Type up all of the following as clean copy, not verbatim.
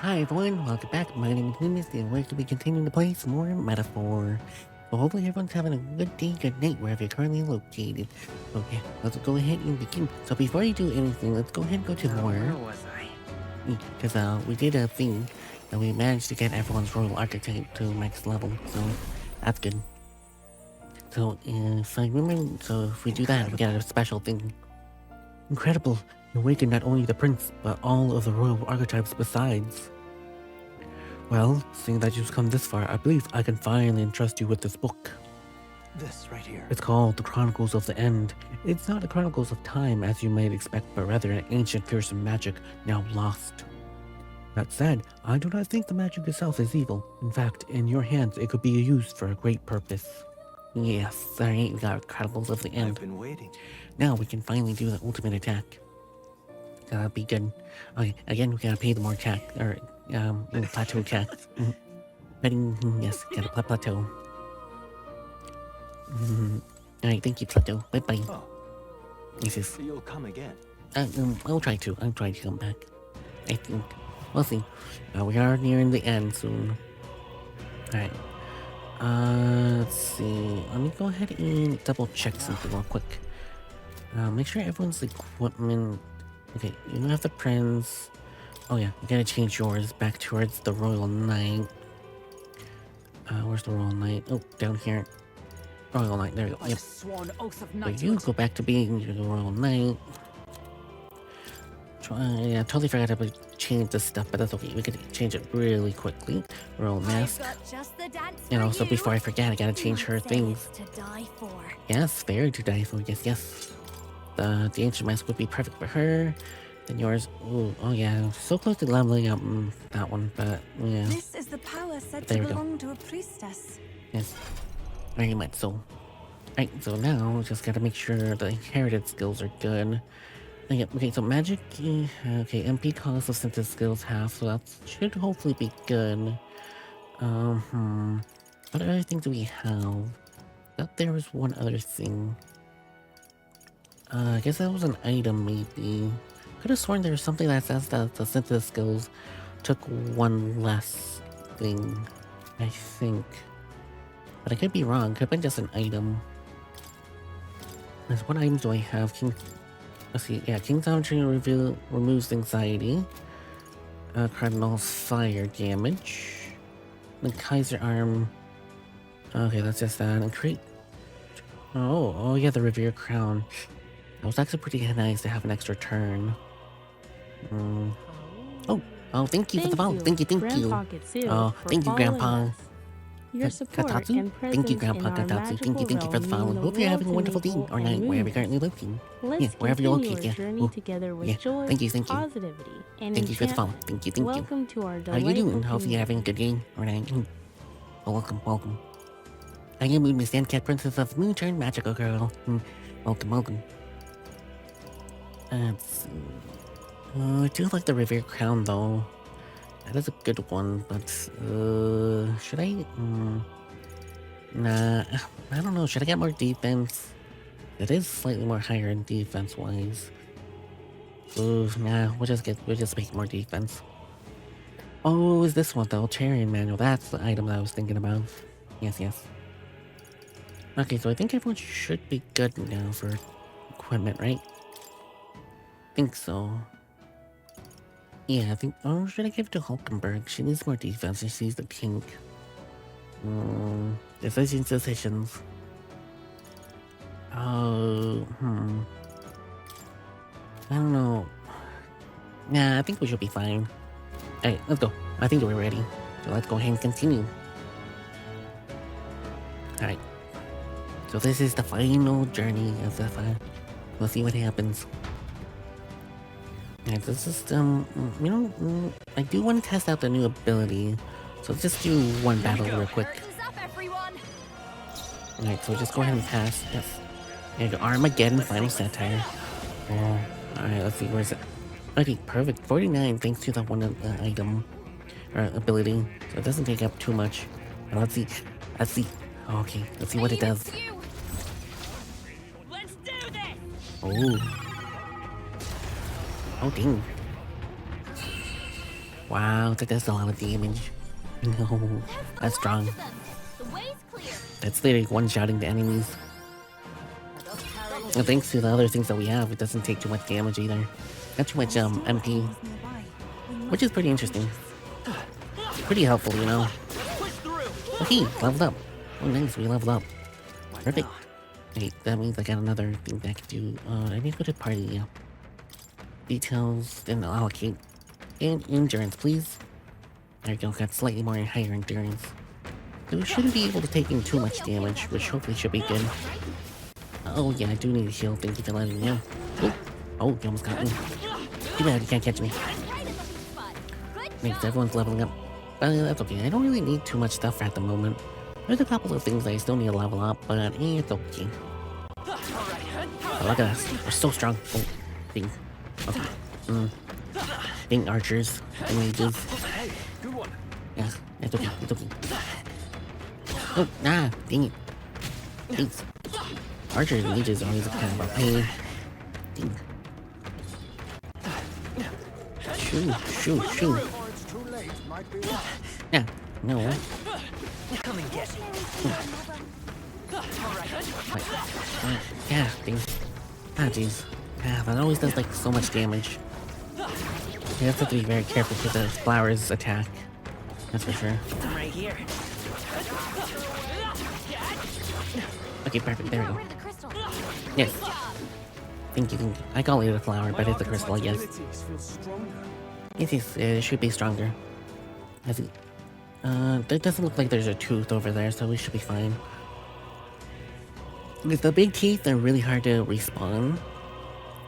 Hi everyone, welcome back. My name is Moonmist and we're going to be continuing to play some more Metaphor. So hopefully everyone's having a good day, good night, wherever you're currently located. Okay, let's go ahead and begin. So before you do anything, let's go ahead and go to more. Where was I? Because we did a thing and we managed to get everyone's royal archetype to max level, so that's good. So if I remember, so if we do that, we get a special thing. Incredible! You awakened not only the prince, but all of the royal archetypes besides. Well, seeing that you've come this far, I believe I can finally entrust you with this book. This right here. It's called The Chronicles of the End. It's not the Chronicles of Time as you might expect, but rather an ancient fearsome magic now lost. That said, I do not think the magic itself is evil. In fact, in your hands it could be used for a great purpose. Yes, alright, we got Chronicles of the End. I've been waiting. Now we can finally do the ultimate attack. That'll be good. Okay, again, we gotta pay the more attack, or, plateau attacks. Yes, gotta plateau. Alright, thank you, plateau. Bye-bye. Oh, This is, you'll come again. I'll try to come back. I think. We'll see. We are nearing the end soon. Alright. Let's see. Let me go ahead and double check something real quick. Make sure everyone's equipment. Okay, you don't have the prince. Oh yeah, you gotta change yours back towards the Royal Knight. Where's the Royal Knight? Oh, down here. Royal Knight, there you go. Yep. So you go back to being the Royal Knight. Yeah, I totally forgot to change this stuff, but that's okay. We could change it really quickly. Royal Mask. And also, before I forget, I gotta change her things. Yes, fair to die for. Yes, yes. The ancient mask would be perfect for her. Then yours. Ooh, oh yeah, so close to leveling up that one, but yeah. This is the power said There to we go. belong to a priestess. Yes, very much so. Right, so now we just gotta make sure the inherited skills are good. Okay, so magic. Okay, MP cost of synthesis skills half, so that should hopefully be good. What other things do we have? I thought there was one other thing. I guess that was an item, maybe. Could have sworn there was something that says that the synthesis skills took one less thing, I think. But I could be wrong, could have been just an item. What items do I have? Let's see, yeah, King's Archery removes anxiety. Cardinal's fire damage. The Kaiser arm. Okay, that's just that. And create. Oh yeah, the Revere crown. That was actually pretty nice to have an extra turn. Oh, thank you for the follow. Thank you. Oh, thank you, Grandpa. Your support Katatsu? and presence Thank you, Grandpa in our Katatsu. Thank you magical for the follow. realm mean Hope the you're world having a to wonderful me day or and night, wherever you're Moonmist. currently living. Let's Yeah, wherever you're continue located, our yeah. journey Oh, together with yeah. joy, Thank you. positivity, and Thank you for the follow. enchantment. Thank you. Welcome to our How delightful you doing? Hopefully you're having a good day or night. Welcome. I am Moonmist and Cat Princess of Moonturn Magical Girl. Welcome. Let's see. I do like the Revere Crown though. That is a good one, but should I? Nah, I don't know. Should I get more defense? It is slightly more higher in defense wise. Ooh, nah. We'll just make more defense. Oh, is this one though? Chariot manual. That's the item that I was thinking about. Yes. Okay, so I think everyone should be good now for equipment, right? Think so. Yeah, I think. Oh, should I give it to Hulkenberg? She needs more defense and she's the king. Decisions. Oh, I don't know. Nah, I think we should be fine. Alright, let's go. I think we're ready. So let's go ahead and continue. Alright. So this is the final journey of the fire. We'll see what happens. Alright, this is, I do want to test out the new ability. So let's just do one battle real quick. Alright, so just go ahead and pass. Yes. There you go. Armageddon Final Satire. Oh, alright, let's see. Where is it? Okay, perfect. 49 thanks to the one item. Or ability. So it doesn't take up too much. But let's see. Okay, let's see what it does. Oh. Oh, dang. Wow, that does a lot of damage. No, that's strong. The way's clear. That's literally one-shotting the enemies. And thanks to the other things that we have, it doesn't take too much damage either. Not too much MP, which is pretty interesting. Pretty helpful, you know. Okay, leveled up. Oh nice, we leveled up. Perfect. Okay, that means I got another thing that I can do. I need to go to party, yeah. Details, then allocate. And endurance, please. There you go, got slightly more higher endurance. So we shouldn't be able to take in too much damage, which hopefully should be good. Oh yeah, I do need a heal, thank you for letting me know. Oh, you almost got me. Too bad you can't catch me. Thanks, everyone's leveling up. That's okay, I don't really need too much stuff at the moment. There's a couple of things I still need to level up, but it's okay. Oh, look at us, we're so strong. Oh, ding. Okay. Ding archers, and mages. Yeah, it's okay, it's okay. Oh, nah, dang it. Thanks. Archers and mages are always kind of a pain. Ding. Shoot. Yeah, no. Come and get me. Yeah, ding. Ah, jeez. Yeah, that always does like so much damage. You have to be very careful with the flowers attack. That's for sure. I'm right here. Okay, perfect. There we go. Yes. Thank you. I call it a flower, but it's a crystal, I guess. It should be stronger. I see. It doesn't look like there's a tooth over there, so we should be fine. Because the big teeth are really hard to respawn.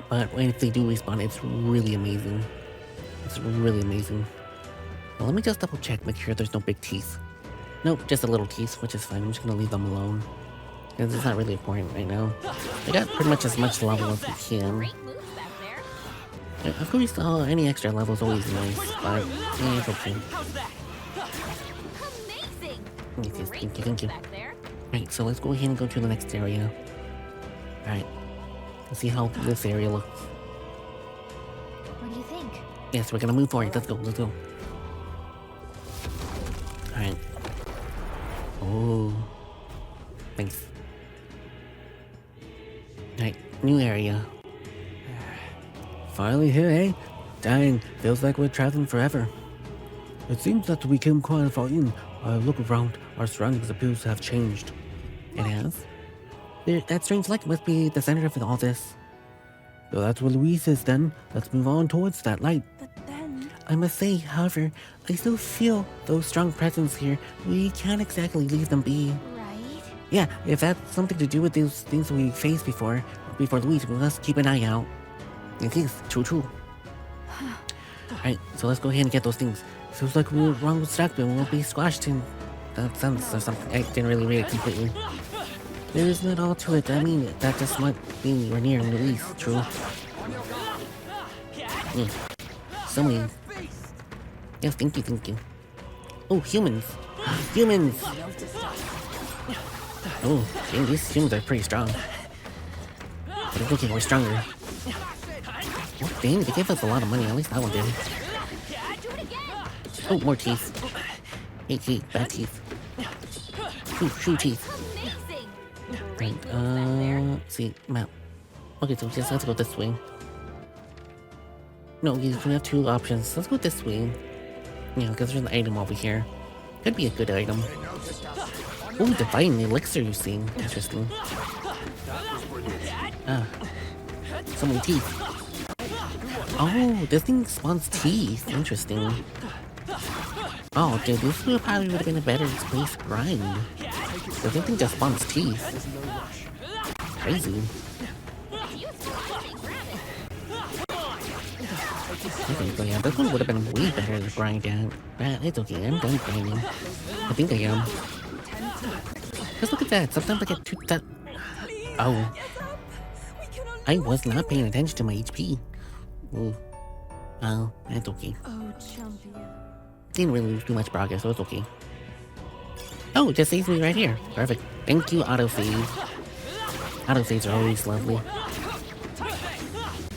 But if they do respawn, it's really amazing. It's really amazing. Well, let me just double check, make sure there's no big teeth. Nope, just a little teeth, which is fine. I'm just gonna leave them alone. Because it's not really important right now. I got pretty much as much level as we can. Of course, any extra level is always nice, but it's okay. Thank you. Right, so let's go ahead and go to the next area. Alright. Let's see how this area looks. What do you think? Yes, we're gonna move forward. Let's go. Alright. Oh. Thanks. Alright, new area. Finally here, eh? Dang, feels like we're traveling forever. It seems that we came quite far in. Look around, our surroundings appear to have changed. It has? That strange light must be the center of all this. So that's what Louise is then. Let's move on towards that light. But then... I must say, however, I still feel those strong presence here. We can't exactly leave them be. Right? Yeah, if that's something to do with those things we faced before Louise, we must keep an eye out. It is, true. Alright, so let's go ahead and get those things. Feels like we were wrong with Stack, but we'll be squashed in that sense or something. I didn't really read it completely. There is not all to it. I mean, that just might be Rainier and Louise, true. So many. Yes, thank you. Oh, humans! Humans! Oh, dang, these humans are pretty strong. But it's okay, we're stronger. Oh, dang, they gave us a lot of money. At least that one did. Oh, more teeth. Hey, teeth, bad teeth. Shoot teeth. Right, let's see, map. Okay, so just let's go this way. No, we have two options. Let's go this way. Yeah, because there's an item over here. Could be a good item. Oh, divine elixir you've seen. Interesting. So many teeth. Oh, this thing spawns teeth. Interesting. Oh, dude, this would probably would have been a better place to grind. Because this thing just spawns teeth. Crazy. Okay, so yeah, this one would have been way better to grind at. But it's okay, I'm done grinding. I think I am. Just look at that, sometimes I get too that. Oh. I was not paying attention to my HP. Ooh. Oh, that's okay. Oh, champion. Didn't really lose too much progress, so it's okay. Oh, it just saves me right here. Perfect. Thank you, autosave. Autosaves are always lovely.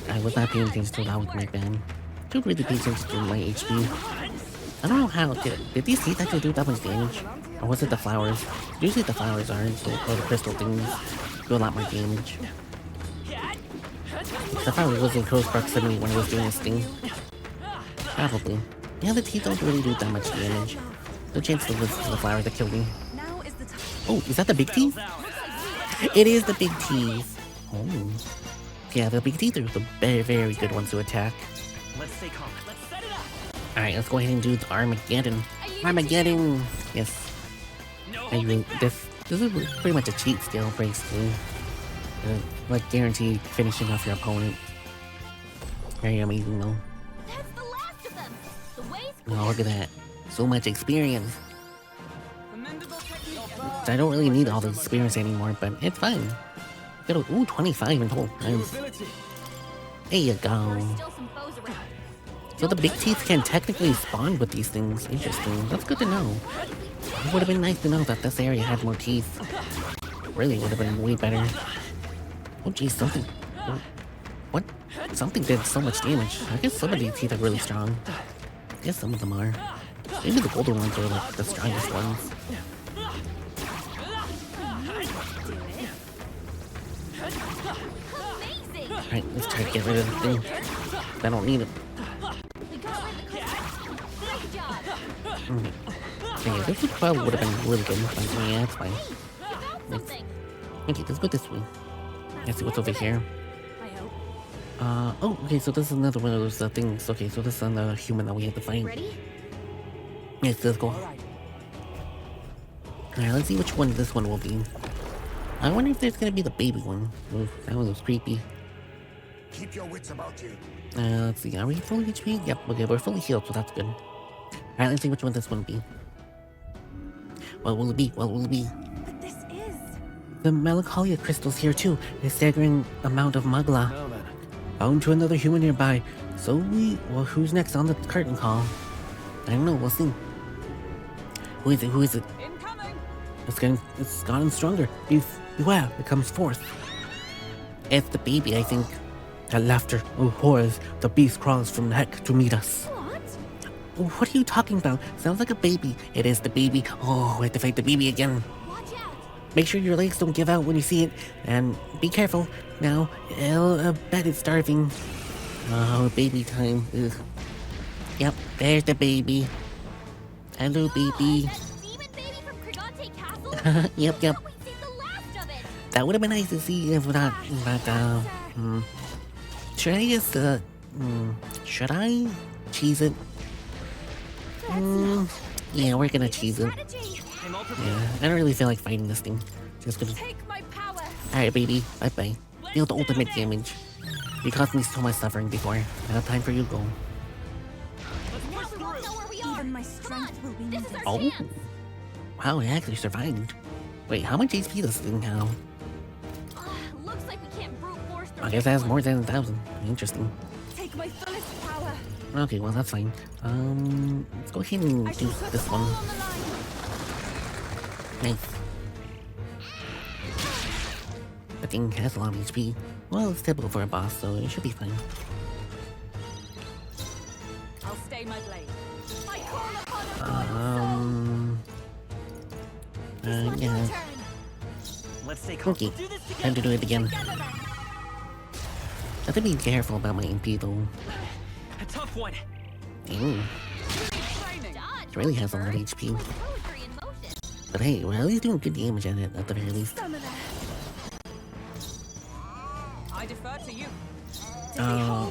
I was not paying attention to that with my band. Should really pay attention to my HP. I don't know how. Did these teeth actually do that much damage? Or was it the flowers? Usually the flowers are, or the crystal things do a lot more damage. The flower was in close proximity when it was doing its thing. Probably. Yeah, the teeth don't really do that much damage. No chance it was the flowers that killed me. Now is the time. Oh, is that the big teeth? It is the big teeth. Oh. Yeah, the big teeth are the very, very good ones to attack. Let's stay calm. Let's set it up. Alright, let's go ahead and do the Armageddon. Armageddon! Yes. This is pretty much a cheat skill, basically. Like, guaranteed finishing off your opponent. Very amazing, though. That's the last of them. The way's Oh, look at that. So much experience. Commendable technique. I don't really need all the experience anymore, but it's fine. Ooh, 25 in total. Nice. There you go. still some foes around. So the big teeth can technically spawn with these things. Interesting. That's good to know. It would have been nice to know that this area had more teeth. Really would have been way better. Oh geez, something... What? Something did so much damage. I guess some of these teeth are really strong. I guess some of them are. Maybe the golden ones are like the strongest ones. Amazing. Alright, let's try to get rid of the thing. I don't need it. We got rid of the customer. Great job. Yeah, this probably would have been really good. But yeah, it's fine. You found something. Okay, let's go this way. Let's see what's over here. I hope. Oh, okay, so this is another one of those things. Okay, so this is another human that we have to fight. Ready? Yes, let's go. Alright, let's see which one this one will be. I wonder if there's gonna be the baby one. Ooh, that one was creepy. Keep your wits about you. Let's see, are we fully HP? Yep, okay, we're fully healed, so that's good. Alright, let's see which one this one will be. What will it be? What will it be? But this is. The Melancholia crystals here too. A staggering amount of Mugla. No, man. Bound to another human nearby. So well, who's next on the curtain call? I don't know, we'll see. Who is it? Who is it? Incoming. It's gotten stronger. Beware, it comes forth. It's the baby, I think. That laughter, oh horrors, the beast crawls from the heck to meet us. What? Oh, what are you talking about? Sounds like a baby. It is the baby. Oh, I have to fight the baby again. Watch out. Make sure your legs don't give out when you see it, and be careful. Now, I'll bet it's starving. Oh, baby time. Ugh. Yep, there's the baby. Hello, baby. That demon baby from Krigante Castle? Yep. We've seen the last of it. That would have been nice to see if not, but, should I just, should I cheese it? Yeah, we're gonna cheese it. Strategy. I'm all Yeah, prepared. I don't really feel like fighting this thing. Just gonna... Take my power. Alright, baby. Bye-bye. Deal the ultimate damage. You caused me so much suffering before. Now time for you to go. Let's Now push we won't through. know where we are. Even my Come strength on. will be This is needed. our Oh. chance. Wow, I actually survived. Wait, how much HP does this thing have? Looks like we can't brute force through I guess it has this more one. than 1,000. Interesting. Take my fullest power. Okay, well that's fine. Let's go ahead and I do shall put this all one. on the line. Nice. The thing has a lot of HP. Well, it's typical for a boss, so it should be fine. I'll stay my blade. I call upon a Yeah. Let's stay calm. Okay, Do this together. time to do it again. together then. I have to be careful about my MP though. A tough one. Dang, Training. Dodge, it really has a lot of Bird. HP. Poetry in motion. But hey, we're at least doing good damage at it, at the very least. Some of that. I defer to you. Yeah.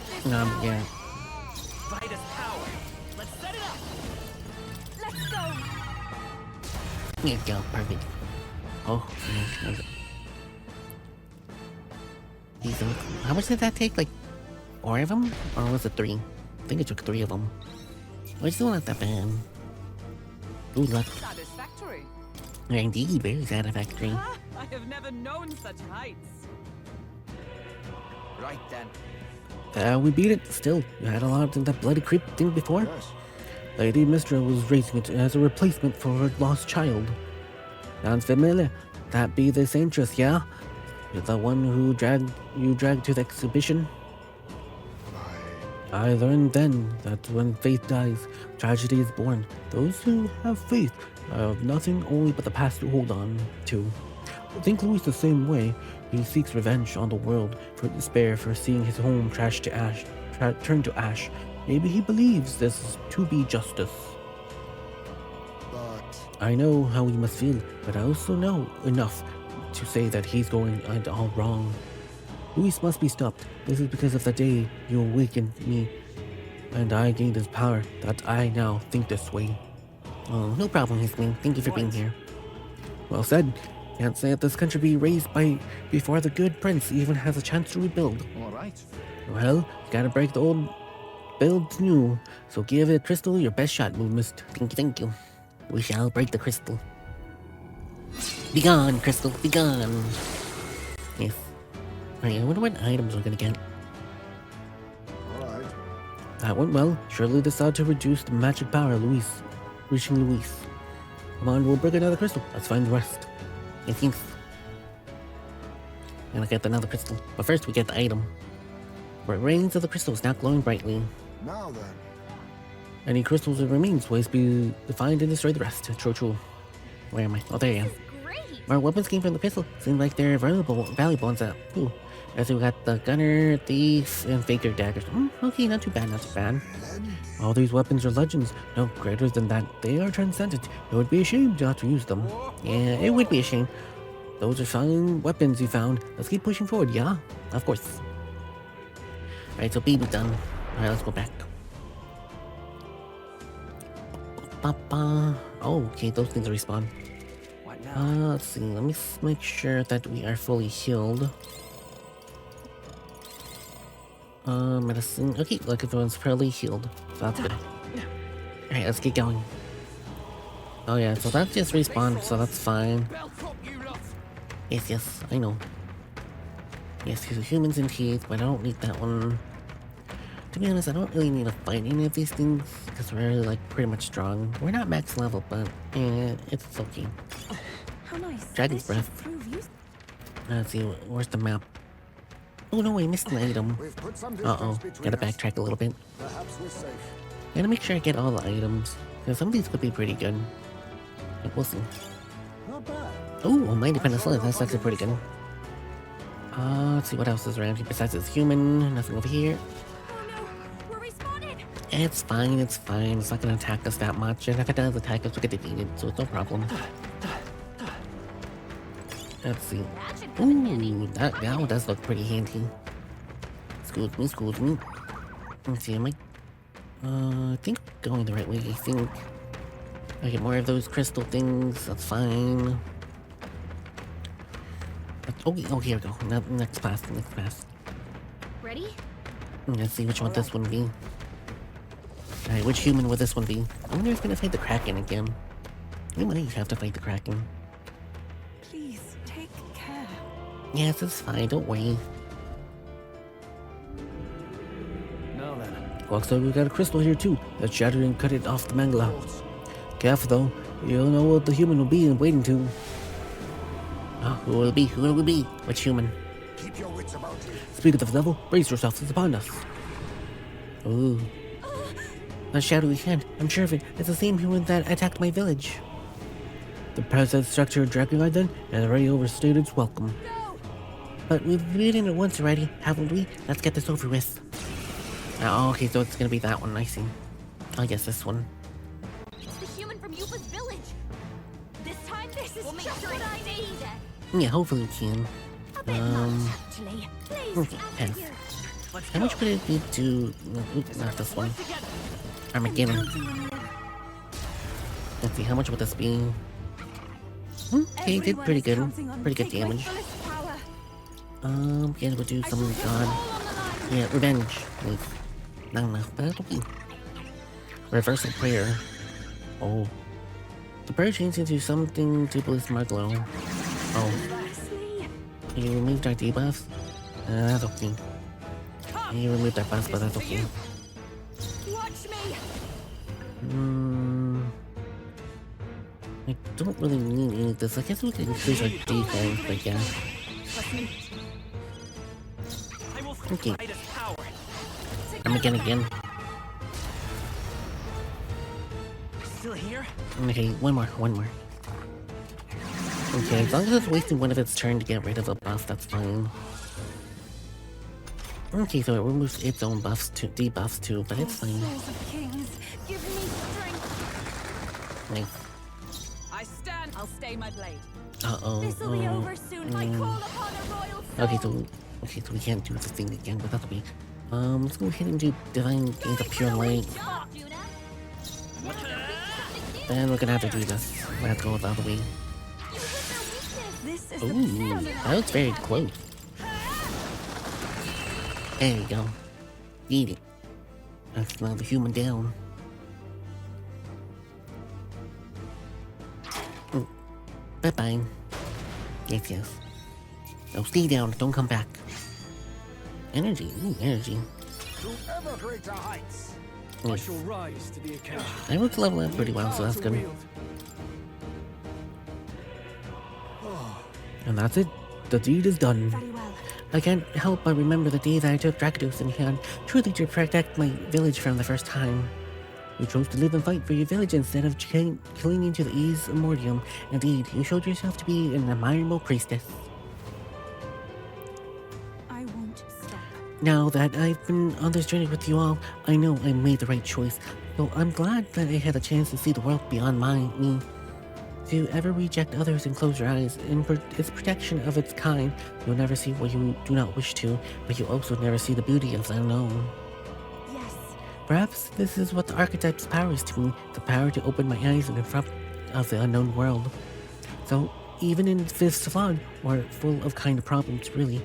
Fight us power. Let's set it up. Let's go. Here you go, perfect. Oh, yeah. These are, how much did that take? Like, 4 of them? Or was it 3? I think it took 3 of them. Well, it's still not that bad. Ooh, luck. Satisfactory. Yeah, indeed, very satisfactory. Ah, I have never known such heights. Right then. We beat it. Still, you had a lot of that bloody creep thing before. Yes. Lady Mistra was raising it as a replacement for her lost child. Sounds familiar. That be this Saintress, yeah? You're the one who dragged to the exhibition? I learned then that when faith dies, tragedy is born. Those who have faith have nothing only but the past to hold on to. I think Louis the same way. He seeks revenge on the world for despair for seeing his home trashed to ash, turned to ash. Maybe he believes this to be justice. But I know how he must feel, but I also know enough to say that he's going all wrong. Luis must be stopped. This is because of the day you awakened me, and I gained his power that I now think this way. Oh, no problem, Hisman. Thank you for being here. Well said. Can't say that this country be raised before the good prince even has a chance to rebuild. all right. Well, gotta break the old build new, so give it crystal your best shot, Moonmist. Thank you. We shall break the crystal. Be gone, crystal, be gone. Yes. Alright, I wonder what items we're gonna get. All right. That went well. Surely this ought to reduce the magic power of reaching Luis. Come on, we'll break another crystal. Let's find the rest. I think. Gonna get another crystal. But first we get the item. Where rings of the crystals now glowing brightly. Now then. Any crystals that remains ways be defined and destroy the rest. True. Where am I? Oh, there I am. Great. Our weapons came from the crystal. Seem like they're valuable ones that. Ooh. As we got the gunner, thief, and faker daggers. Okay, not too bad. All these weapons are legends. No greater than that. They are transcendent. It would be a shame not to use them. Yeah, it would be a shame. Those are fine weapons you found. Let's keep pushing forward, yeah? Of course. Alright, so baby's done. Alright, let's go back. Oh, okay, those things respawn. What now? Let's see. Let me make sure that we are fully healed. Medicine. Okay, look, everyone's fairly healed. So that's good. Alright, let's get going. Oh yeah, so that just respawned, so that's fine. Yes, I know. Yes, these are humans and teeth, but I don't need that one. To be honest, I don't really need to fight any of these things, because we're like pretty much strong. We're not max level, but it's okay. How nice. Dragon's This breath. should prove useful. Let's see, where's the map? Oh no, I missed an item. We've put some Uh-oh, distance between gotta us. backtrack a little bit. Perhaps we're safe. Gotta make sure I get all the items, because some of these could be pretty good. But we'll see. Not bad. Oh, mighty penicillin, that's actually pretty good. Let's see what else is around here besides this human. Nothing over here. Oh no, we're respawning. It's fine. It's not gonna attack us that much, and if it does attack us, we get defeated, so it's no problem. Let's see. That should come in handy. Ooh, that one does look pretty handy. Excuse me. Let's see, am I think going the right way, I think. I get more of those crystal things, that's fine. Oh, here we go. Next pass. Ready? Let's see which one this one be. Alright, which human would this one be? I wonder if we're gonna fight the Kraken again. We might have to fight the Kraken. Please take care. Yes, it's fine, don't worry. No then. Looks like we got a crystal here too. Let's shatter and cut it off the mangla. Careful though, you don't know what the human will be waiting to. Oh, who will it be? Which human? Keep your wits about you. Speak of the devil, brace yourself, it's upon us. Ooh. A shadowy hand, I'm sure of it. It's the same human that attacked my village. The parasite structure Dragonite then has already overstayed its welcome. No. But we've beaten it once already, haven't we? Let's get this over with. Oh, okay, so it's gonna be that one, I see. I guess this one. It's the human from Yupa's village. This time, this is We'll make just sure what it I stays need. there. Yeah, hopefully we can. A bit much, actually. Please, Okay, after pass. you. Let's How go. much would it be to... No, oops, not this one. Together. Armageddon. Counting on you. Let's see, how much would this be? Okay, did Everyone pretty is good. counting on Pretty good taking my damage. fullest power. Yeah, we'll do I some shall put it god. all on the line. Yeah, revenge. Please. Not enough, but that's okay. Reversal prayer. Oh. The prayer changed into something to boost my glow. Oh. Leslie. You removed our debuffs? That's okay. You removed our buffs, but that's okay. Watch me. I don't really need any of this. I guess we can increase our defense, but yeah. I will Okay. fight his power. again. Still here? Okay, one more. Okay, as long as it's wasting one of its turn to get rid of a buff, that's fine. Okay, so it removes its own buffs too, debuffs too, but it's fine. Souls of kings, give me strength. Nice. I stand. I'll stay my blade. Uh-oh. This'll be over soon. I call upon a royal soul. Okay, so we can't do the thing again, but that'll be... let's go ahead and do Divine Gains of Pure Light. Then we're gonna have to do this. Let's go the other way. This is Ooh, that was very close. There you go. Eat it. That's another human down. Ooh. Bye-bye. Yes. Oh, stay down. Don't come back. Energy. Ooh, energy. To ever greater heights. I Nice. shall rise to the occasion. I was leveling up pretty well, so that's good. And that's it. The deed is done. very well. I can't help but remember the day that I took Drakados in hand, truly to protect my village from the first time. You chose to live and fight for your village instead of clinging to the ease of Mordium. Indeed, you showed yourself to be an admirable priestess. I won't stop. Now that I've been on this journey with you all, I know I made the right choice. So I'm glad that I had a chance to see the world beyond me. If you ever reject others and close your eyes, in its protection of its kind, you'll never see what you do not wish to, but you'll also never see the beauty of the unknown. Yes. Perhaps this is what the archetype's power is to me, the power to open my eyes in front of the unknown world. So, even in this flawed, or full of kind of problems, really,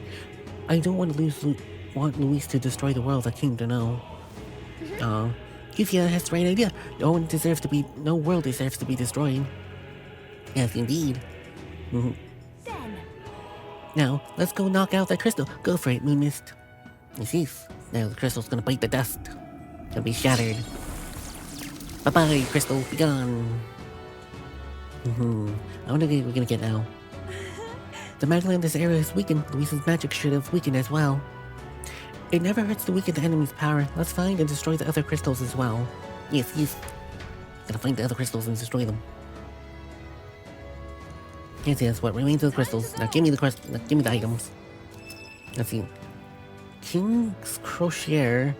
I don't want Luis to destroy the world that came to know. Glacia has the right idea. No world deserves to be destroyed. Yes, indeed. Then. Now, let's go knock out that crystal. Go for it, Moonmist. Yes. Now the crystal's gonna bite the dust. It'll be shattered. Bye-bye, crystal. Be gone. I wonder what we're gonna get now. The magic in this area is weakened. Luis's magic should have weakened as well. It never hurts to weaken the enemy's power. Let's find and destroy the other crystals as well. Yes. Gotta find the other crystals and destroy them. Yes, what remains of the crystals. Now give me the crystal. Now give me the items. Let's see. King's Crochet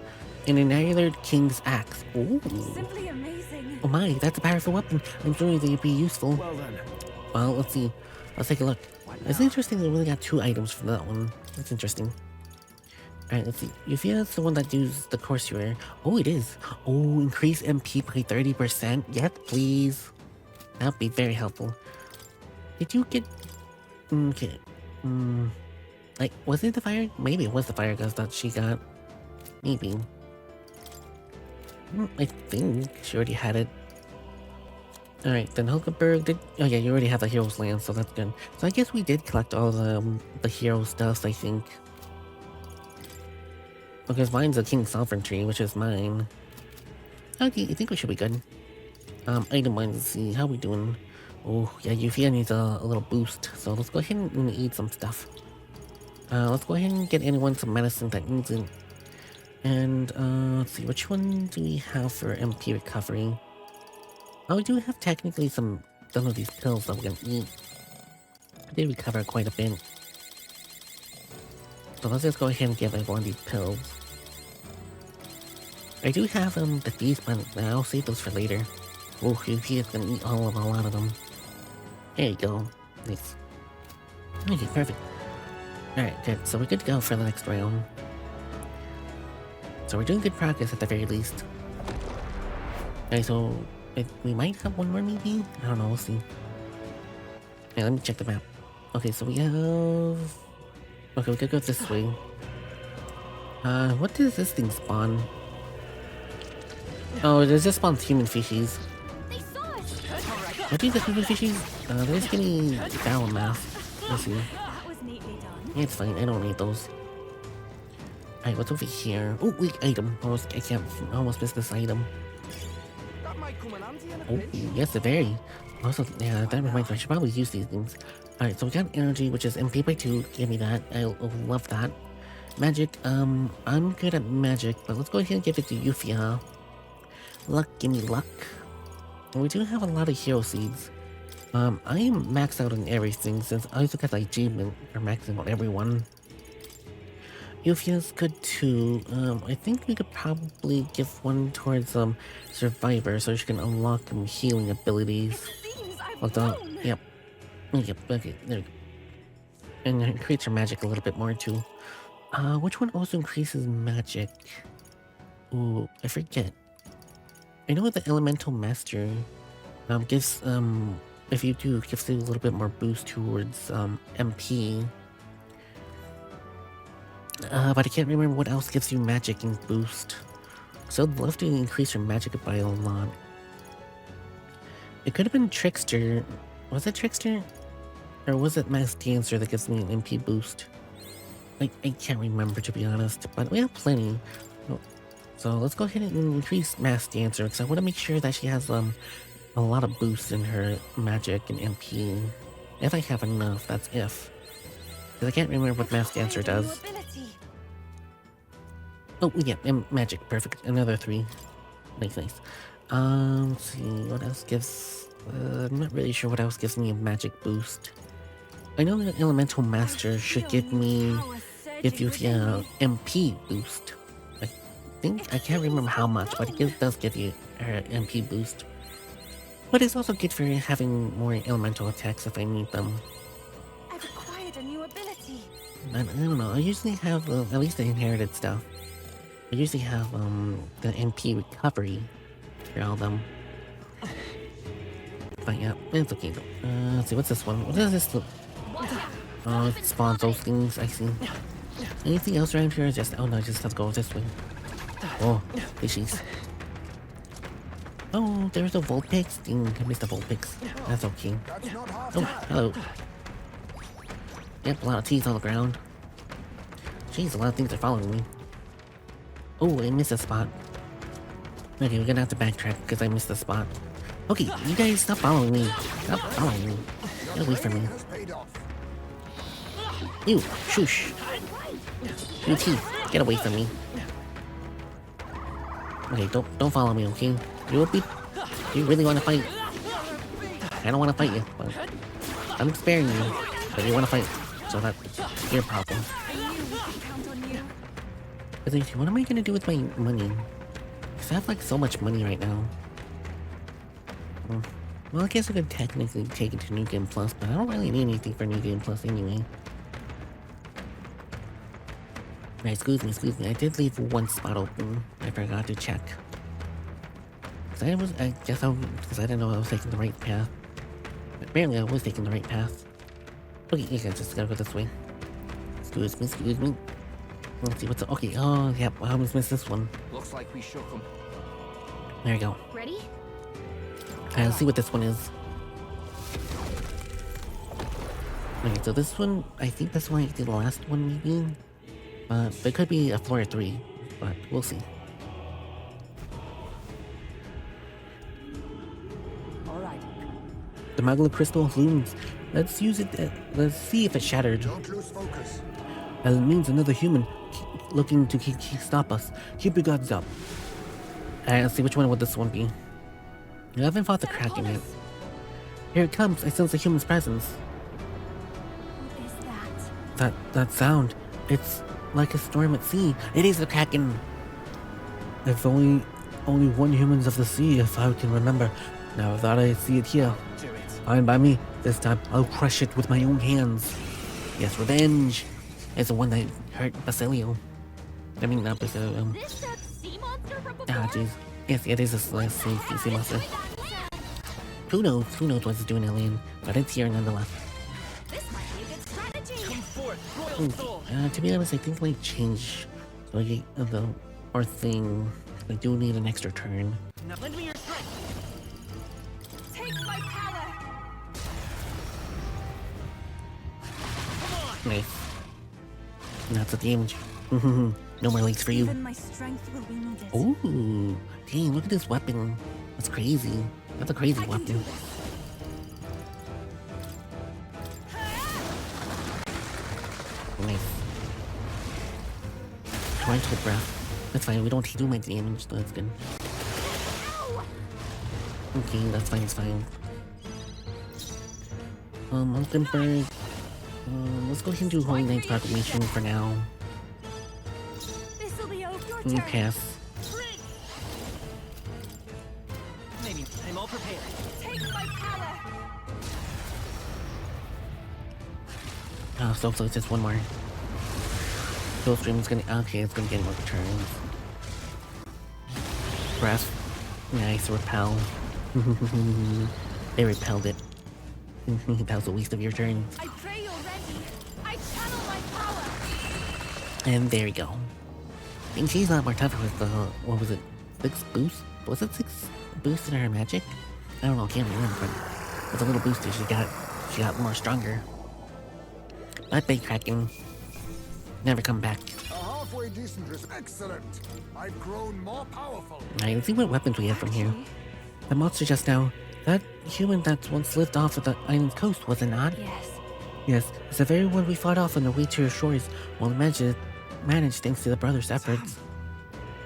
and an annular King's Axe. Ooh. Simply amazing. Oh my, that's a powerful weapon. I'm sure they'd be useful. Well then. Well, let's see. Let's take a look. It's interesting they only got 2 items for that one. That's interesting. Alright, let's see. Euphia's the one that does the Corsair. Oh, it is. Oh, increase MP by 30%. Yes, please. That'd be very helpful. Did you get... Okay. Like, was it the fire? Maybe it was the fire gust that she got. Maybe. I think she already had it. Alright, then Hulkenberg did... Oh yeah, you already have the Hero's Land, so that's good. So I guess we did collect all the hero stuff, I think. Because mine's a King's Sovereignty, which is mine. Okay, I think we should be good. Item wise, let's see, how we doing? Oh, yeah, Euphia needs a little boost, so let's go ahead and eat some stuff. Let's go ahead and get anyone some medicine that needs it. And, let's see, which one do we have for MP recovery? Oh, we do have technically some of these pills that we're gonna eat. They recover quite a bit. So let's just go ahead and get like one of these pills. I do have the bees, but I'll save those for later. Oh, Euphia gonna eat a lot of them. There you go. Nice. Okay, perfect. Alright, good. So we're good to go for the next round. So we're doing good progress at the very least. Okay, so we might have one more maybe? I don't know, we'll see. Yeah, let me check the map. Okay, so we have... Okay, we could go this way. What does this thing spawn? Oh, it just spawns human fishies. They saw us. What do you get human fishies? They're just getting barrel math. Let's see. That was neatly done. Yeah, it's fine, I don't need those. Alright, what's over here? Oh, wait, item. I almost missed this item. That might come in handy in a Oh, pinch. yes, very. Also, yeah, that reminds me, I should probably use these things. Alright, so we got energy, which is MP by 2. Give me that. I love that. Magic, I'm good at magic, but let's go ahead and give it to Yuffie. Luck, give me luck. And we do have a lot of hero seeds. I am maxed out on everything since I also got the achievement for maxing out everyone. Yuffie's good too. I think we could probably give one towards Survivor so she can unlock healing abilities. Yep. Yep, okay, there we go. And increase her magic a little bit more too. Which one also increases magic? Ooh, I forget. I know the Elemental Master gives if you do, gives you a little bit more boost towards MP. But I can't remember what else gives you magic and boost. So I'd love to increase your magic by a lot. It could have been Trickster. Was it Trickster? Or was it Mass Dancer that gives me an MP boost? I can't remember, to be honest, but we have plenty. So let's go ahead and increase Mass Dancer, because I want to make sure that she has a lot of boosts in her magic and MP. If I have enough, that's if. Because I can't remember what Mass Dancer does. Oh, yeah, and magic, perfect. Another 3. Nice, nice. Let's see, what else gives... I'm not really sure what else gives me a magic boost. I know the Elemental Master should give you the MP boost. I can't remember how much, but it does give you an MP boost. But it's also good for having more elemental attacks if I need them. I've acquired a new ability. I don't know, I usually have, at least the inherited stuff. I usually have, the MP recovery for all of them. But yeah, it's okay though. Let's see, what's this one? What is this look? Oh, it spawns those things, I see. Anything else around here? Just, oh no, just have to go this way. Oh, fishies. Oh, there's a Vulpix. Dang, I missed the Vulpix. That's okay. Oh, hello. Yep, a lot of teeth on the ground. Jeez, a lot of things are following me. Oh, I missed a spot. Okay, we're gonna have to backtrack because I missed the spot. Okay, you guys stop following me. Stop following me. Get away from me. Ew, shush. New teeth, get away from me. Okay, don't follow me, okay? You really want to fight? I don't want to fight you, but I'm sparing you. But you want to fight, so that's your problem. But what am I gonna do with my money? Cause I have like so much money right now. Well, I guess I could technically take it to New Game Plus, but I don't really need anything for New Game Plus anyway. Right, excuse me, I did leave one spot open. I forgot to check. Because I didn't know I was taking the right path. But apparently I was taking the right path. Okay, you guys just gotta go this way. Excuse me. Let's see what's up. Okay, oh, yep, I almost missed this one. Looks like we shook them. There you go. Ready? Let's see what this one is. Okay, so this one, I think that's why I did the last one maybe. But it could be a floor 3, but we'll see. Alright. The Magla Crystal looms. Let's use it. Let's see if it's shattered. Don't lose focus. That means another human looking to stop us. Keep your guards up. Alright, let's see which one would this one be. You haven't fought the Kraken yet. Here it comes. I sense a human's presence. What is that? That sound. It's like a storm at sea. It is the Kraken. If only one humans of the sea, if I can remember. Now that I see it here. Do it. Fine by me. This time I'll crush it with my own hands. Yes, revenge is the one that hurt Basilio. I mean, not Basilio. This that sea monster from before? Ah, jeez. Yes, it is a sea monster. Who knows what it's doing, alien, but it's here nonetheless. This might be a good strategy. Come forth, royal soul. To be honest, I think I might change our thing. I do need an extra turn. Now lend me your strength. Take my power! Nice. That's the damage. No more legs for you. Even my strength will be needed. Ooh, dang, look at this weapon. That's crazy. That's a crazy weapon. Nice. torrential breath. That's fine, we don't take too much damage, so that's good. Okay, that's fine, it's fine. Ultimate. Let's go ahead and do Holy Knight's Proclamation for now. This'll be over your You turn. pass. Maybe I'm all prepared. Take my power. Oh, so it's just one more. Stream is gonna. Okay, it's gonna get more turns. Breath. Nice, repel. They repelled it. That was a waste of your turn. I pray you're ready. I channel my power. And there we go. And she's not more tougher with the, what was it, 6 boost? Was it 6 boost in her magic? I don't know, can't remember, but with a little booster she got more stronger. But Big Kraken never come back. A halfway decent is excellent. I've grown more powerful. Alright, let's see what weapons we have from here. The monster just now, that human that once lived off of the island's coast, was it not? Yes. Yes, it's the very one we fought off on the way to your shores, while managed thanks to the brothers' efforts.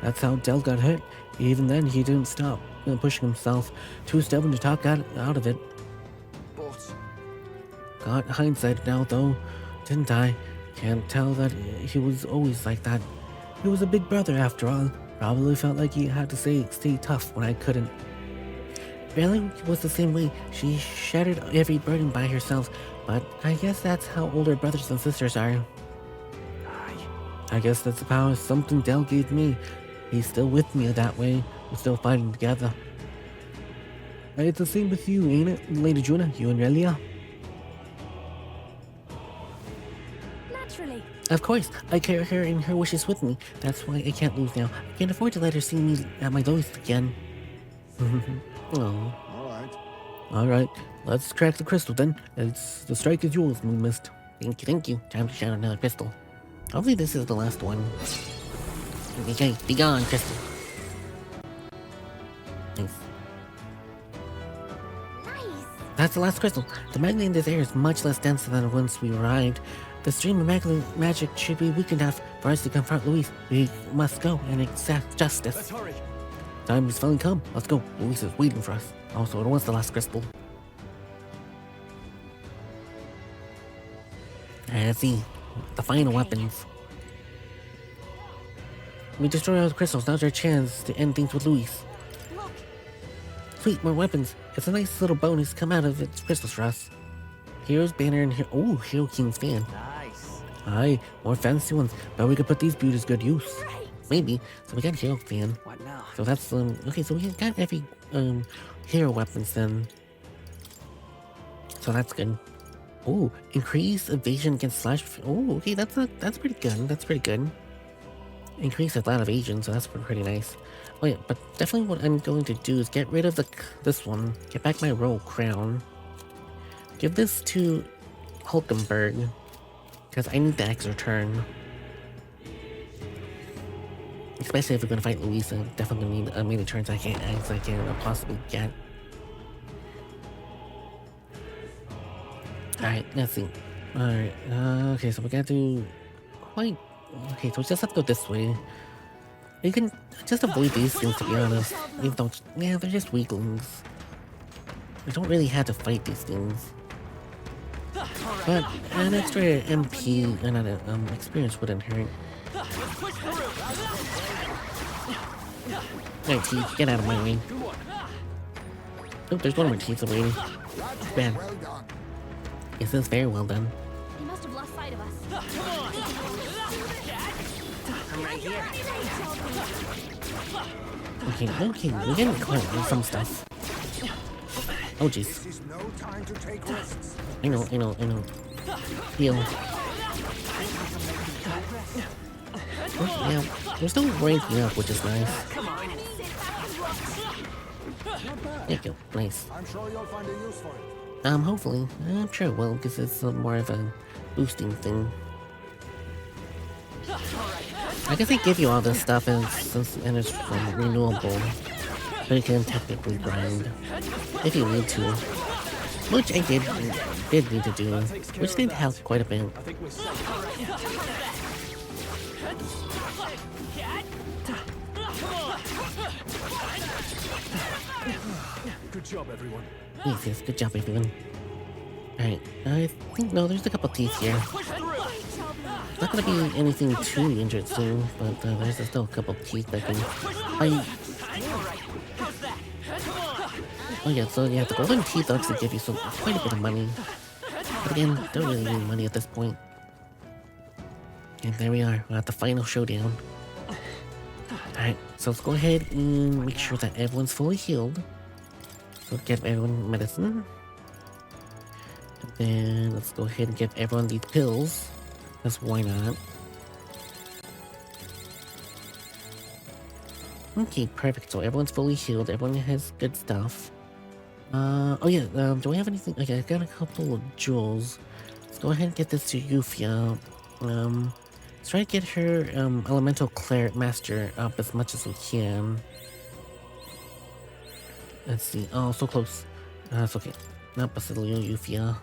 That's how Del got hurt. Even then, he didn't stop pushing himself. Too stubborn to talk out of it. But Got hindsight now, though, didn't I? Can't tell that he was always like that. He was a big brother after all. Probably felt like he had to stay tough when I couldn't. Bailey was the same way. She shattered every burden by herself, but I guess that's how older brothers and sisters are. I guess that's the power something Del gave me. He's still with me that way. We're still fighting together. It's the same with you, ain't it, Lady Juna? You and Relia? Naturally. Of course, I carry her and her wishes with me. That's why I can't lose now. I can't afford to let her see me at my lowest again. Oh. Alright, let's crack the crystal then. The strike is yours, Moonmist. Thank you. Time to shine another crystal. Hopefully this is the last one. Okay, be gone, crystal. Nice. Nice. That's the last crystal. The magnet in this air is much less dense than once we arrived. The stream of magic should be weak enough for us to confront Luis. We must go and exact justice. Let's hurry. Time has finally come. Let's go. Luis is waiting for us. Also, it was the last crystal. Alright, let's see. The final weapons. We destroy all the crystals. Now's our chance to end things with Luis. Look. Sweet, more weapons. It's a nice little bonus come out of its crystals for us. Hero's banner and Hero King's fan. Nice. Aye, more fancy ones. But we could put these beauties good use. Right. Maybe. So we got Hero fan. What now? So that's okay, so we got every hero weapons then. So that's good. Oh, increase evasion against slash. Oh, okay, that's pretty good. That's pretty good. Increase a lot of evasion, so that's pretty nice. Oh yeah, but definitely what I'm going to do is get rid of this one. Get back my royal crown. Give this to Hulkenberg, because I need the extra turn. Especially if we're gonna fight Luis, I definitely need many turns I can't possibly get. Alright, let's see. Alright, okay, so we gotta do quite. Okay, so we just have to go this way. You can just avoid these things, to be honest. Even though, yeah, they're just weaklings. We don't really have to fight these things. But an extra MP and experience wouldn't hurt. Alright, Teeth, get out of my way. Oh, there's one more Teeth already. Bad. well done. Yes, that's very well done. He must have lost sight of us. I'm right here. Okay, we're getting close on some stuff. Oh jeez. This is no time to take risks. I know. Heal. Oh, yeah, we're still ranking up, which is nice. There you go, nice. I'm sure you'll find a use for it. Hopefully. I'm sure it will, because it's more of a boosting thing. I guess they give you all this stuff and it's renewable. But you can technically grind if you need to. Which I did need to do, which did help quite a bit. Good job, everyone. Yes, yes, good job, everyone. Alright, I think, no, there's a couple teeth here. It's not gonna be anything too interesting, but there's still a couple teeth that can bite. Oh yeah, so yeah, the golden teeth actually give you quite a bit of money. But again, don't really need money at this point. And there we are, we're at the final showdown. Alright, so let's go ahead and make sure that everyone's fully healed. So give everyone medicine. And then let's go ahead and give everyone these pills. Because why not? Okay, perfect. So everyone's fully healed. Everyone has good stuff. Oh yeah, do we have anything? Okay, I got a couple of jewels. Let's go ahead and get this to Euphia. Let's try to get her, Elemental Cleric Master up as much as we can. Let's see. Oh, so close. It's okay. Not Basilio, Euphia.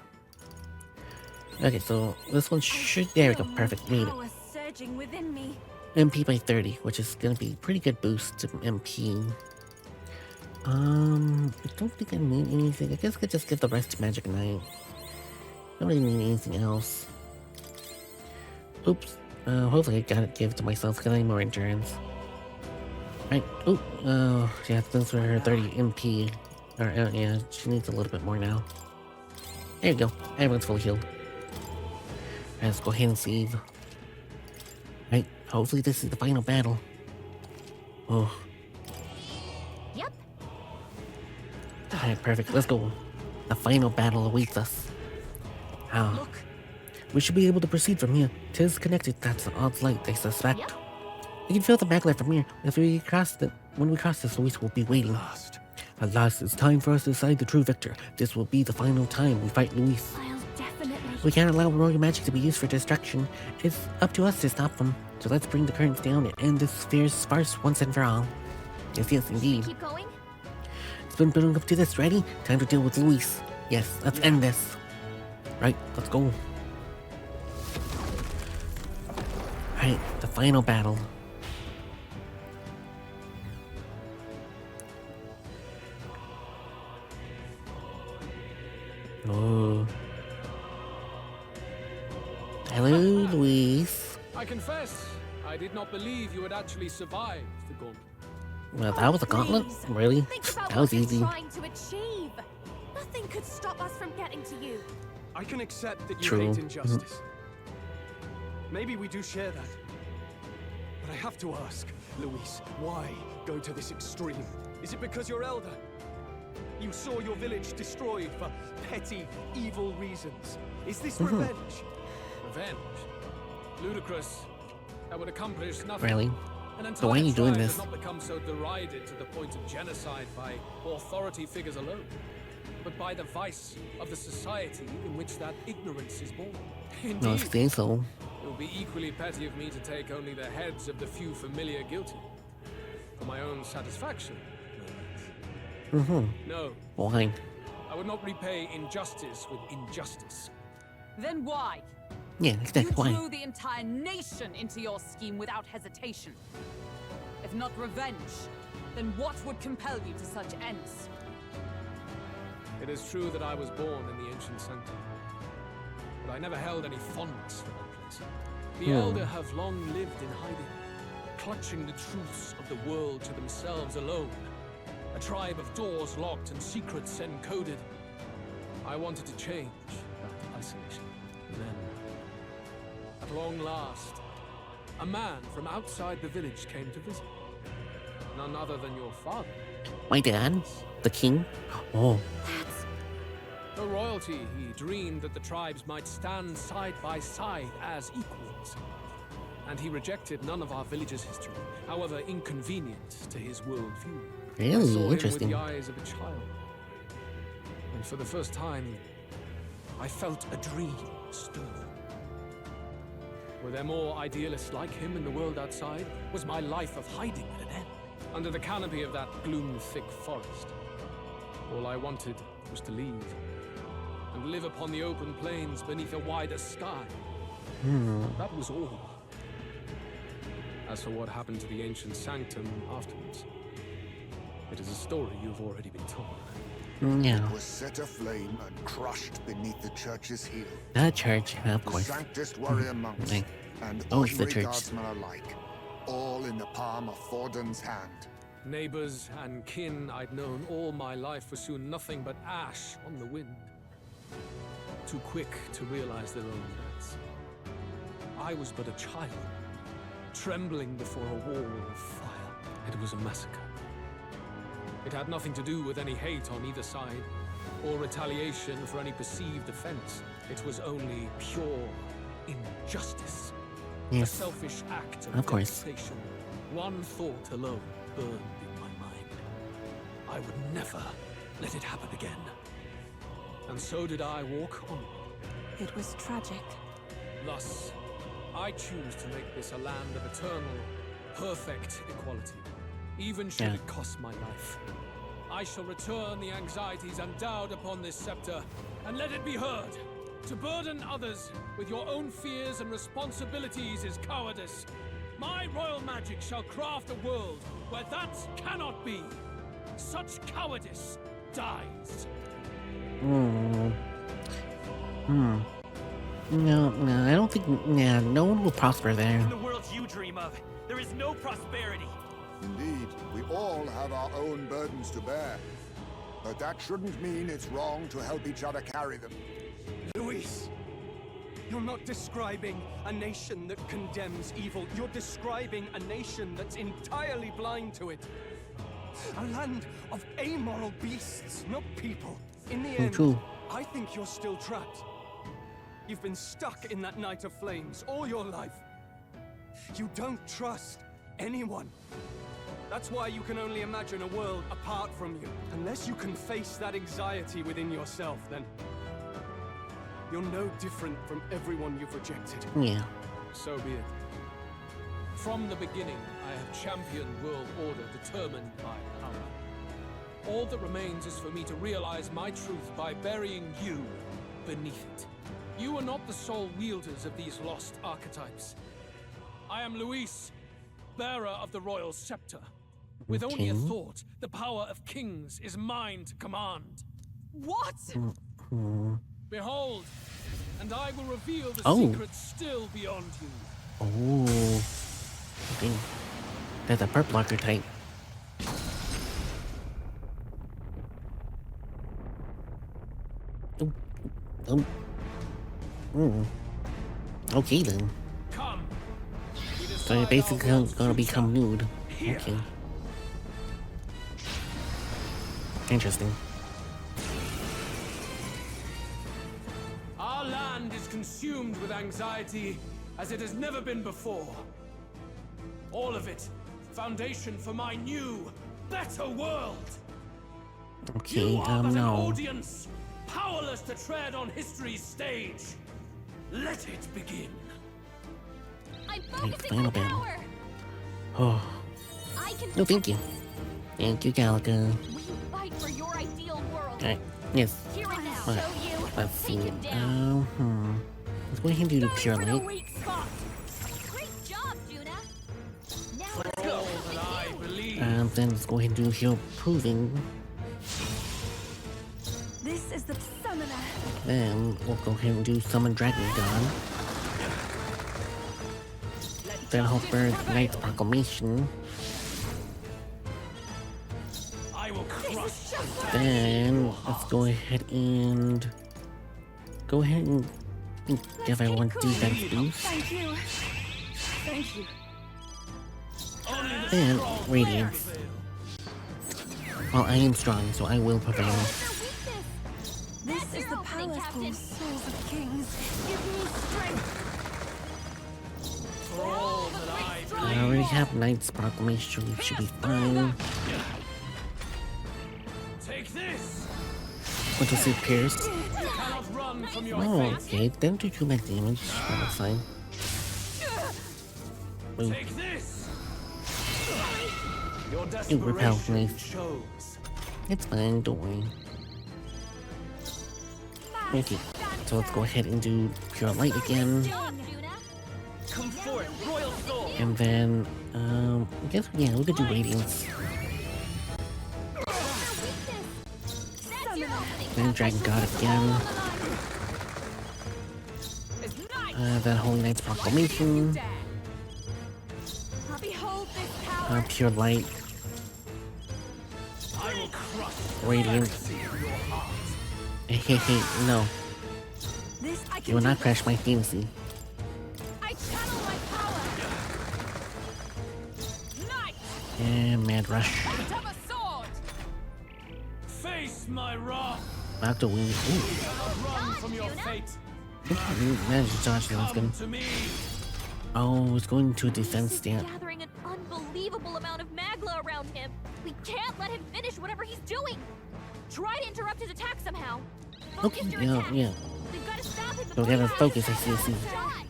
Okay, so this one should... There we go, perfect. Made it. Power surging within me. MP by 30, which is gonna be a pretty good boost to MP. I don't think I need anything. I guess I could just give the rest to Magic Knight. Don't really need anything else. Oops. Hopefully I gotta give it to myself because I need more endurance. Right. Oh, yeah, those were her 30 MP. Or, yeah, she needs a little bit more now. There you go. Everyone's fully healed. Right, let's go ahead and save. Right, hopefully this is the final battle. Oh. Yep. Alright, perfect. Let's go. The final battle awaits us. Look. We should be able to proceed from here. 'Tis connected, that's the odds light, they suspect. Yep. You can feel the backlight from here. When we cross this, Luis will be waiting. At last, it's time for us to decide the true victor. This will be the final time we fight Luis. I'll definitely. We can't allow royal magic to be used for destruction. It's up to us to stop them. So let's bring the curtains down and end this fierce farce once and for all. Yes, yes, indeed. Keep going. It's been building up to this. Ready? Time to deal with Luis. Yes, let's end this. Right, let's go. Right, the final battle. Oh. Hello, Luis. I confess, I did not believe you had actually survived the gauntlet. Well, that was a gauntlet? Please. Really? Think about That what was you're easy. trying to achieve. Nothing could stop us from getting to you. I can accept that you True. hate injustice. Maybe we do share that. But I have to ask, Luis, why go to this extreme? Is it because you're elder? You saw your village destroyed for petty, evil reasons. Is this revenge? Revenge? Ludicrous. That would accomplish nothing. Really? An So why are you entire doing tribe this? has not become so derided to the point of genocide by authority figures alone, but by the vice of the society in which that ignorance is born. Indeed, No, I think so. it would be equally petty of me to take only the heads of the few familiar guilty. For my own satisfaction. No, Why? I would not repay injustice with injustice. Then why? Yeah, You exactly. Why? drew the entire nation into your scheme without hesitation. If not revenge, then what would compel you to such ends? It is true that I was born in the ancient center, but I never held any fondness for that place. The elder have long lived in hiding, clutching the truths of the world to themselves alone. A tribe of doors locked and secrets encoded. I wanted to change that isolation. And then, at long last, a man from outside the village came to visit. None other than your father. My dad? The king? Oh, No royalty, he dreamed that the tribes might stand side by side as equals. And he rejected none of our village's history, however inconvenient to his worldview. I really saw him interesting. with the eyes of a child. And for the first time, I felt a dream stir. Were there more idealists like him in the world outside? Was my life of hiding at an end? Under the canopy of that gloom-thick forest, all I wanted was to leave and live upon the open plains beneath a wider sky. That was all. As for what happened to the ancient sanctum afterwards, it is a story you've already been told. Yeah. It was set aflame and crushed beneath the church's heel. That church, of The course. sanctist warrior monks Like, and oh, it's the ordinary church. guardsmen alike, all in the palm of Forden's hand. Neighbors and kin I'd known all my life were soon nothing but ash on the wind. Too quick to realize their own deaths. I was but a child, trembling before a wall of fire. It was a massacre. It had nothing to do with any hate on either side, or retaliation for any perceived offense. It was only pure injustice. A Yes. selfish act Of course. devastation. One thought alone burned in my mind. I would never let it happen again. And so did I walk on. It was tragic. Thus, I choose to make this a land of eternal, perfect equality, even should Yeah. it cost my life. I shall return the anxieties endowed upon this scepter, and let it be heard. To burden others with your own fears and responsibilities is cowardice. My royal magic shall craft a world where that cannot be. Such cowardice dies. No, I don't think. Yeah, no one will prosper there. In the world you dream of, there is no prosperity. Indeed, we all have our own burdens to bear. But that shouldn't mean it's wrong to help each other carry them. Luis, you're not describing a nation that condemns evil. You're describing a nation that's entirely blind to it. A land of amoral beasts, not people. In the end, True. I think you're still trapped. You've been stuck in that night of flames all your life. You don't trust anyone. That's why you can only imagine a world apart from you. Unless you can face that anxiety within yourself, then you're no different from everyone you've rejected. Yeah. So be it. From the beginning, I have championed world order determined by power. All that remains is for me to realize my truth by burying you beneath it. You are not the sole wielders of these lost archetypes. I am Luis, bearer of the royal scepter. With only a Okay. thought, the power of kings is mine to command. What? Behold, and I will reveal the Oh. secrets still beyond you. Oh. Okay. That's a perp blocker type. Oh. Okay then. Come. We So decide you're our basically world's gonna future. become nude. Here. Okay. Interesting. Our land is consumed with anxiety as it has never been before. All of it, foundation for my new, better world. Okay, You are but an no. audience, powerless to tread on history's stage. Let it begin. I'm Okay, focusing final my battle. power. Oh. I can. No, thank you. Thank you, Galaga. We fight for your ideal world. Alright, yes. Here it now. Right. Show you. Let's see. Take him down. Let's go ahead and do the Going pure for the light. weak spot. Great job, Juna. Now let's For go. all that I believe. Then let's go ahead and do heal proving. This is the summoner. Then we'll go ahead and do summon Dragon God. Then Hofberg Knight's Proclamation. I will crush. Then let's go ahead and give everyone defense boost. Thank you. Thank you. Only the And strong Radiance. prevail. Well, I am strong, so I will prevail. Their weakness. This That's is your the opening, powerful Captain. souls of kings. Give me strength. For all that I I believe. already have Knight's Proclamation, which should be fine. Take this. What does it pierce? You cannot run from your Oh, fate. okay. Don't do too much damage. That's fine. Ooh. Take this. Your repel desperation me. shows. It's fine, don't worry. Okay, so let's go ahead and do Pure Light again. Job, Juna. Come forth, royal soul. And then, I guess, yeah, we could do Radiance. Then Dragon God again. Then Holy Knight's Proclamation. Behold this power. Pure Light. Radiant. Hey, no. This I You can will do. not crash my fantasy. I channel my power. Knight And Mad Rush. of a sword. Face my wrath. Back to Wing. Ooh. Run from your fate. Managed to dodge that. That's good. Come to me. Oh, it's going to a defense He's stand. gathering an unbelievable amount of magla around him. We can't let him finish whatever he's doing. Try to interrupt his attack somehow. Focus Okay, your yeah, attack. yeah. We've got to stop him So before we gotta he focus, has I see, I see. shot.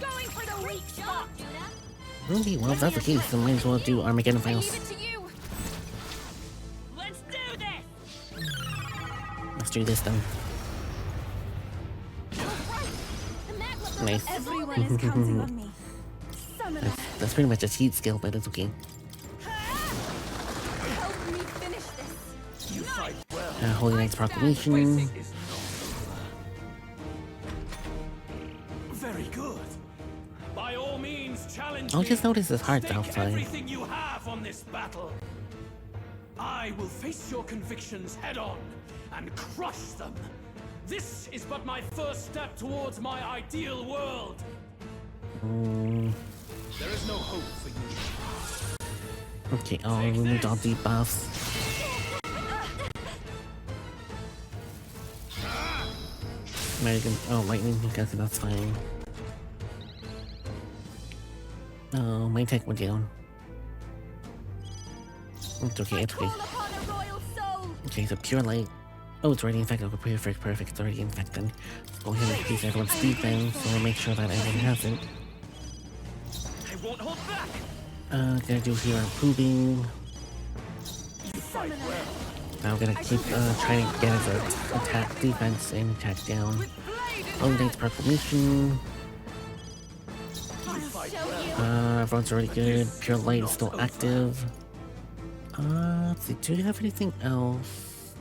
Going for the weak spot. Okay, well, if that's the case, then might as well do Armageddon I leave Finals. it to you. Let's do this. Let's do this then. You're right. The magma Nice. Everyone is counting on me. Summoner, That's pretty much a heat skill, but it's okay. help me finish this. You fight well. Holy Knight's Proclamation. Is not over. Very good. By all means, challenge I'll me. just notice his heart's Stake outside. everything you have on this battle. I will face your convictions head on and crush them. This is but my first step towards my ideal world. There is no hope for you. Okay, oh, we need all debuffs. Megan, oh, lightning, okay, that's fine. Oh, my tech went down. It's okay, it's okay. Call upon a royal soul. Okay, so pure light. Oh, it's already infected. Okay, perfect. It's already infected. Let's go ahead and increase everyone's defense so we'll make sure that everyone has it. I won't hold back. Gonna do here improving. You fight well. Now we're gonna keep trying to get his attack defense and attack down. Holy Knight's Proclamation. You fight well. Everyone's already good. Pure light is still active. Let's see. Do you have anything else?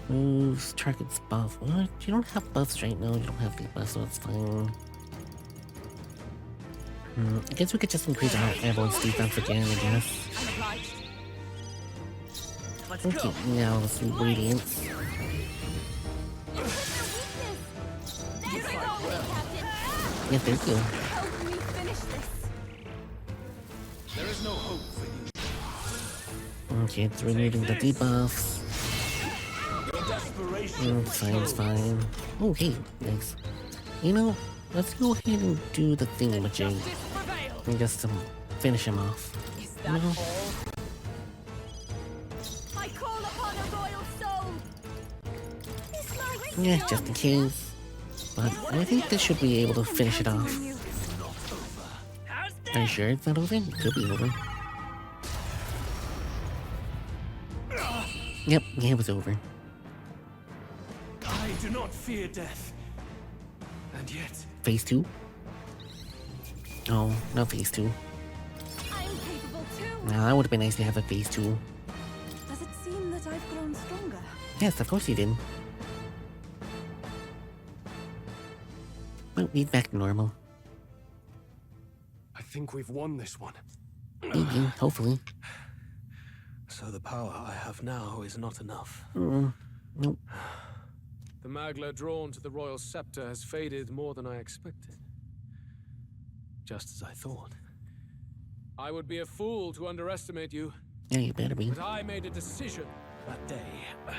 Moves, targets buff. What? You don't have buffs right now. You don't have any buffs, so it's fine. I guess we could just increase our everyone's defense again, I guess. I'm obliged. Let's Okay, go. now let's do Radiance. That's all, Captain. Yeah, thank you. Help me finish this. There is no hope for you. Okay, it's removing the debuffs. Your desperation. It's fine. Oh, hey, nice. You know, let's go ahead and do the thingamajig. Justice prevails. And just finish him off. Is that No. all? I call upon a royal soul. Is my Yeah, just in case. But I think this should be able to finish it off. How's that? Are you sure it's not over? It could be over. Yep, yeah, it was over. I do not fear death. And yet, Phase 2? Oh, not phase 2. I am capable too. Now that would have been nice to have a phase 2. Does it seem that I've grown stronger? Yes, of course you did. Well, he's back to normal. I think we've won this one. Maybe, hopefully. So the power I have now is not enough. Nope. The magla drawn to the royal scepter has faded more than I expected. Just as I thought. I would be a fool to underestimate you, Yeah, you better be. but I made a decision that day. Oh,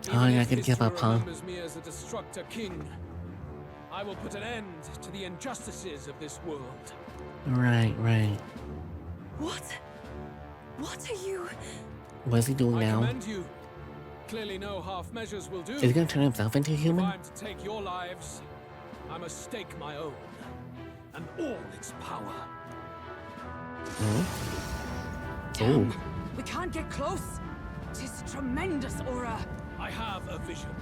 you're not If gonna give history up, huh? remembers me as a destructor king, I will put an end to the injustices of this world. Right. What? What are you? What's he doing I now? commend you. Clearly no half measures will do. Is he gonna turn himself into a If human? I'm to take your lives, I must stake my own and all its power. Oh. We can't get close. Tis tremendous aura. I have a vision,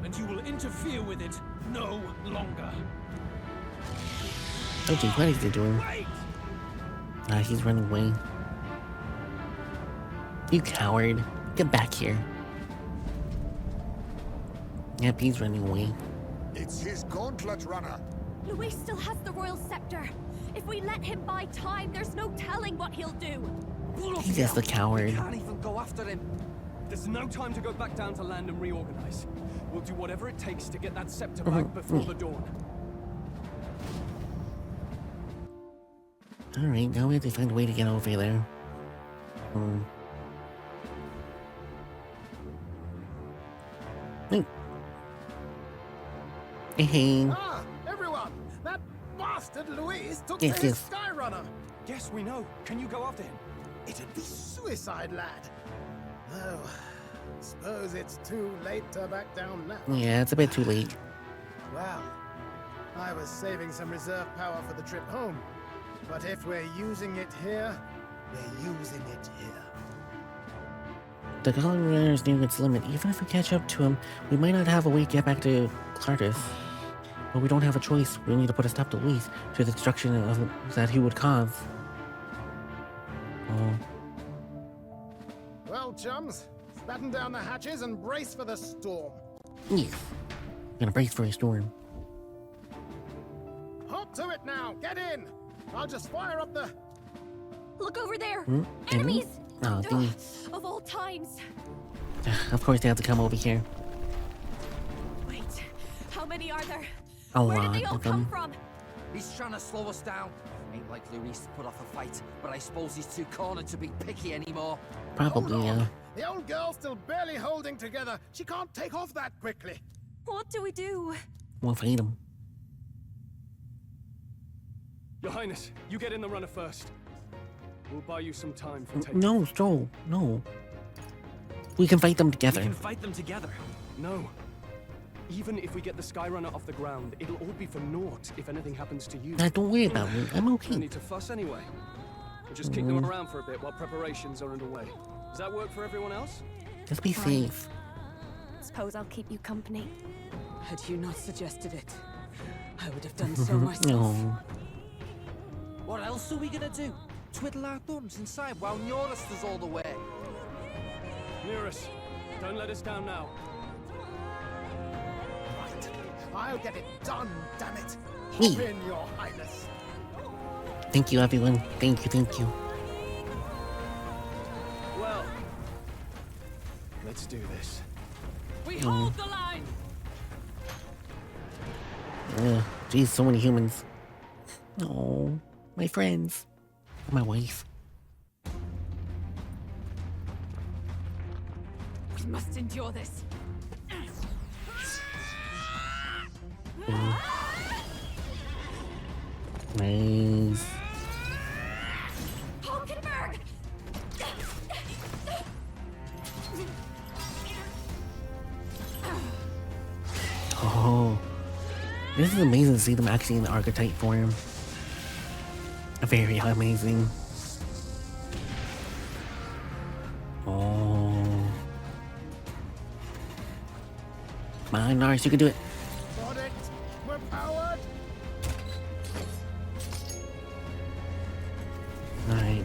and you will interfere with it no longer. Oh, gee, what is he doing? wait! He's running away. You coward. Get back here. Yep, he's running away. It's his gauntlet runner. Luis still has the royal scepter. If we let him buy time, there's no telling what he'll do. He's just a coward. Can't even go after him. There's no time to go back down to land and reorganize. We'll do whatever it takes to get that scepter back before the dawn. Alright, now we have to find a way to get over there. Hey. Ah, everyone! That bastard Luis took Yes, the yes. Skyrunner! Yes, we know. Can you go after him? It'd be suicide, lad. Oh, suppose it's too late to back down now. Yeah, it's a bit too late. Well, I was saving some reserve power for the trip home. But if we're using it here, we're using it here. The Golden Runner is near its limit. Even if we catch up to him, we might not have a way to get back to Clartis. But we don't have a choice. We need to put a stop to Luis, to the destruction that he would cause. Oh. Well, chums, batten down the hatches and brace for the storm. Yes. Gonna brace for a storm. Hop to it now! Get in! I'll just fire up the... Look over there! Hmm? Enemies! Oh, dang. Of all times! Of course they have to come over here. Wait, how many are there? A Where did lot they all of come them. from? He's trying to slow us down. Ain't like Luis to put off a fight, but I suppose he's too cornered to be picky anymore. Probably, Hold on. yeah. The old girl's still barely holding together. She can't take off that quickly. What do we do? We'll fight him. Your Highness, you get in the runner first. We'll buy you some time for taking. No, Stroll, no. We can fight them together. We can fight them together. No. Even if we get the Skyrunner off the ground, it'll all be for naught if anything happens to you. Don't worry about me. I'm No okay. need to fuss anyway. We'll just kick them around for a bit while preparations are underway. Does that work for everyone else? Just be safe. Suppose I'll keep you company. Had you not suggested it, I would have done so myself. No. What else are we gonna do? Twiddle our thumbs inside while Norris does all the way. Nearest, don't let us down now. Right. I'll get it done, damn it. Me. Hop in, Your Highness. Thank you, everyone. Thank you, thank you. Well, let's do this. We hold the line! Geez, so many humans. Oh, my friends. My wife. We must endure this. Nice. Hulkenberg! Oh. This is amazing to see them actually in the archetype form. Very amazing. Oh. Come on, Norris, you can do it. Got it. We're powered. Alright.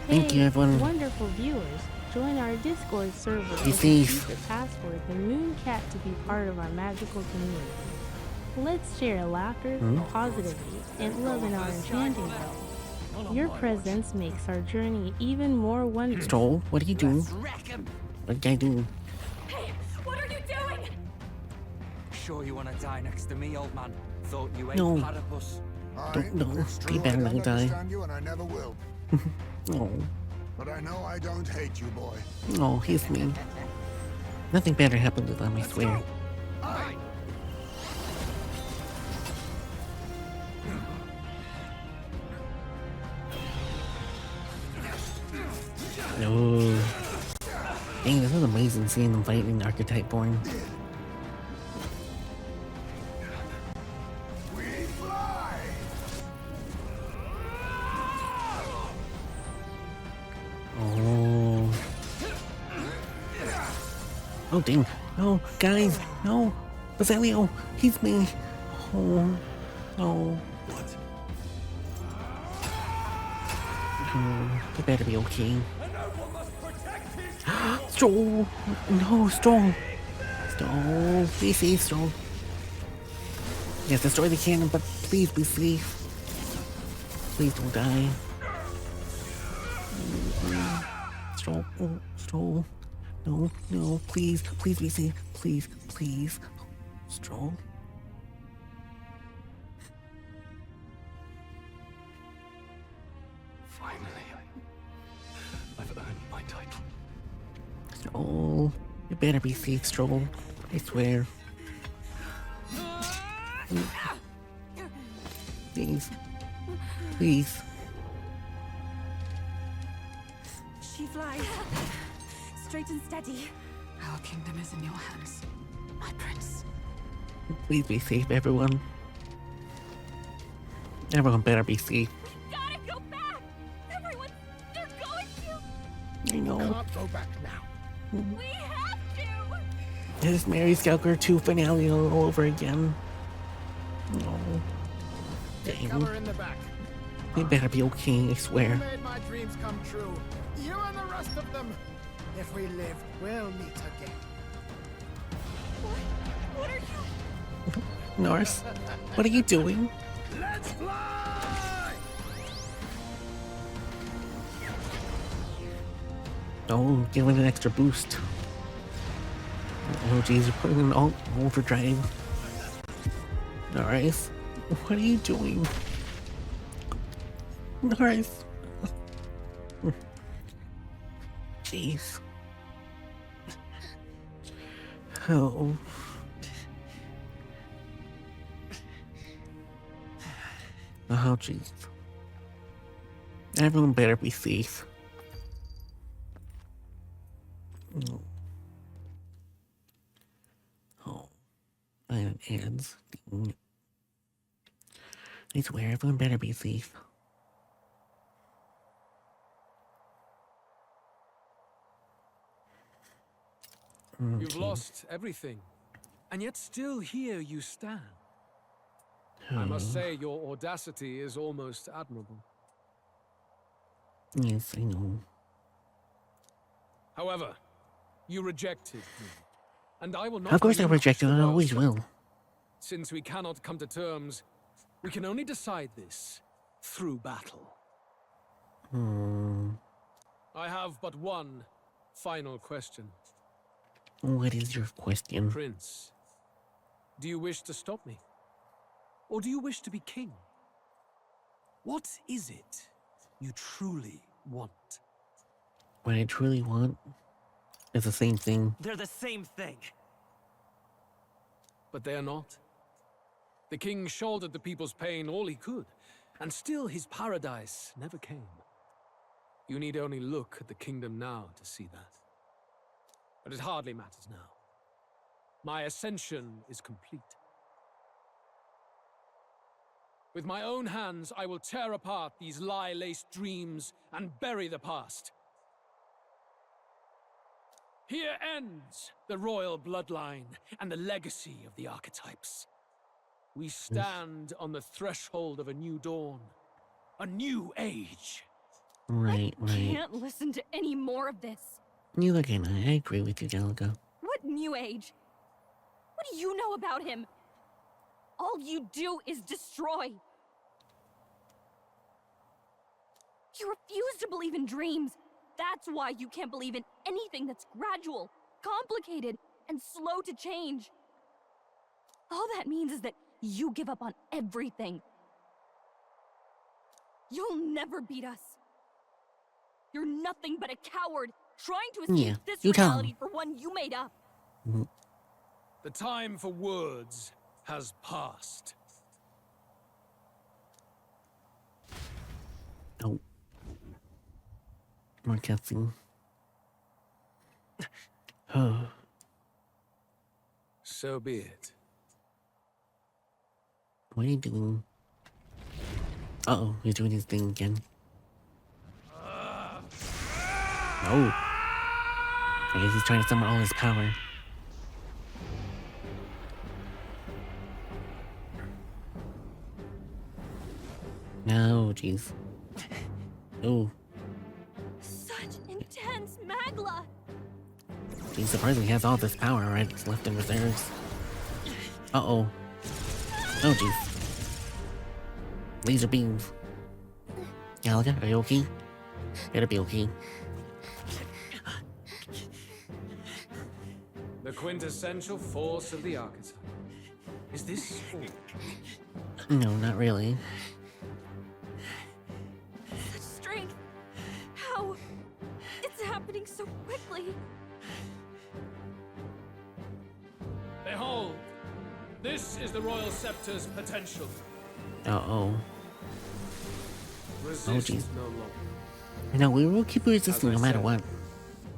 Thank you, everyone. Wonderful viewers. Join our Discord server Be with safe. the password the Mooncat to be part of our magical community. Let's share laughter, positivity, and love in our enchanting world. Your presence makes our journey even more wonderful. Stroll, what do you do? Wreck him! What did I do? Hey, what are you doing? Sure you wanna die next to me, old man? Thought you ain't No. platypus. No, It's be true, better I than don't die. understand you, and I never will. Oh, But I know I don't hate you, boy. oh, he's mean. Nothing better happened to them, I swear. Aye. No. Dang, this is amazing seeing them fight in archetype form. We fly! Oh. Oh, dang. No, guys, no. Basilio, he's me. Oh, no. Oh, you better be okay. Stroll! No, Stroll! Stroll, be safe, Stroll. Yes, destroy the cannon, but please be safe. Please don't die. Stroll, oh, Stroll. No, no, please, please be safe. Please, please. Stroll. Finally, I've earned my title. Stroll. You better be safe, Stroll. I swear. Please. Please. She flies. Straight and steady. Our kingdom is in your hands, my prince. Please be safe, everyone. Everyone better be safe. We gotta go back! Everyone, they're going to! I know. Can't go back now. We have to! This is Mary Skelker 2 finale all over again. No. Dang. Cover in the back. They better be okay, I swear. You made my dreams come true. You and the rest of them. If we live, we'll meet again. What are you? Norse, what are you doing? Let's fly! Oh, give it an extra boost. Oh jeez, you're putting in all overdrive. Norris, what are you doing? Norris. Jeez. Oh. Oh, jeez. Everyone better be safe. Oh. And ads. I swear, everyone better be safe. You've lost everything, and yet still here you stand. I must say, your audacity is almost admirable. Yes, I know. However, you rejected me, and I will not. Of course I relinquish rejected, the I always world. will. Since we cannot come to terms, we can only decide this through battle. I have but one final question. What is your question? Prince, do you wish to stop me? Or do you wish to be king? What is it you truly want? What I truly want is the same thing. They're the same thing. But they are not. The king shouldered the people's pain all he could, and still his paradise never came. You need only look at the kingdom now to see that. But it hardly matters now. My ascension is complete. With my own hands, I will tear apart these lie-laced dreams and bury the past. Here ends the royal bloodline and the legacy of the archetypes. We stand on the threshold of a new dawn, a new age. Right, right. Can't listen to any more of this. Neither can I. I agree with you, Jellica. What new age? What do you know about him? All you do is destroy. You refuse to believe in dreams. That's why you can't believe in anything that's gradual, complicated, and slow to change. All that means is that you give up on everything. You'll never beat us. You're nothing but a coward trying to escape this reality for one you made up. The time for words has passed. Oh. More cutscene. Oh. So be it. What are you doing? Uh-oh, he's doing his thing again. Oh. I guess he's trying to summon all his power. No, jeez. Oh, He's surprisingly has all this power right left in reserves. Uh-oh. Oh, jeez. Laser beams. Galaga, are you okay? Better be okay. The quintessential force of the archetype. Is this all? No, not really. Such strength. How? It's happening so quickly. Behold, this is the Royal Scepter's potential. Uh-oh. Resist jeez. no longer. No, we will keep resisting no matter what.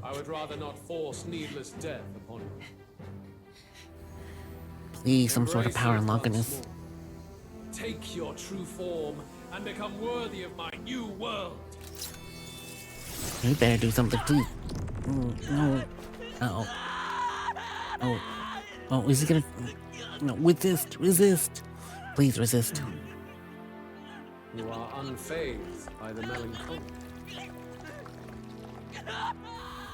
I would rather not force needless death upon you. Please, some sort of Embrace power it unlocking once this. more. Take your true form and become worthy of my new world. You better do something too. No. Uh-oh. Oh. Oh, is he gonna... No, resist. Resist. Please resist. You are unfazed by the melancholy.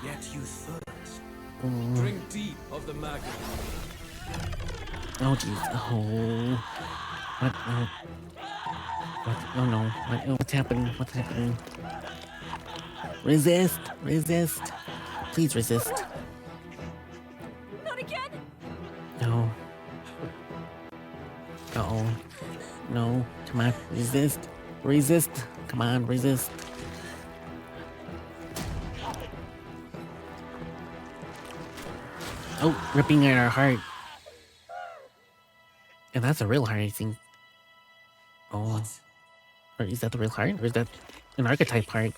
Yet you thirst. Drink deep of the magma. Oh, jeez. Oh. What? Oh. What? Oh, no. What? Oh, what's happening? What's happening? Resist. Resist. Please resist. Not again. No. Uh-oh. No. Come on. Resist. Resist. Come on. Resist. Oh, ripping at our heart. And that's a real heart, I think. Oh. Or is that the real heart? Or is that an archetype heart?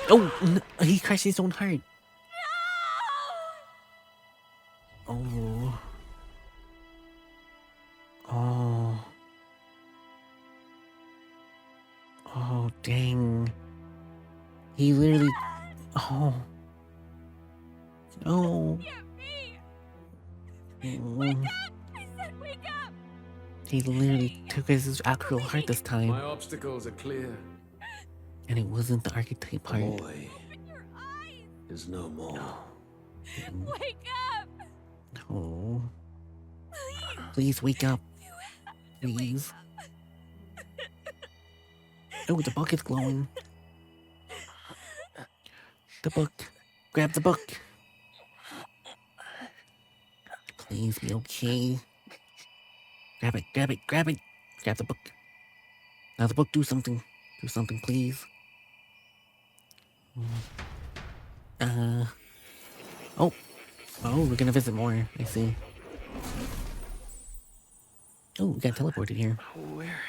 Oh, no, he crushed his own heart. Oh. Oh. Oh, dang. He literally... Oh. No. Wake up! I said wake up! He literally took his actual heart this time. My obstacles are clear. And it wasn't the archetype heart. Boy is no more. Wake up! Oh. Please wake up. Please. Oh, the bucket's glowing. The book. Grab the book. Please be okay. Grab it, grab it, grab it. Grab the book. Now the book, do something. Do something, please. Oh. Oh, we're gonna visit more. I see. Oh, we got teleported here. Where?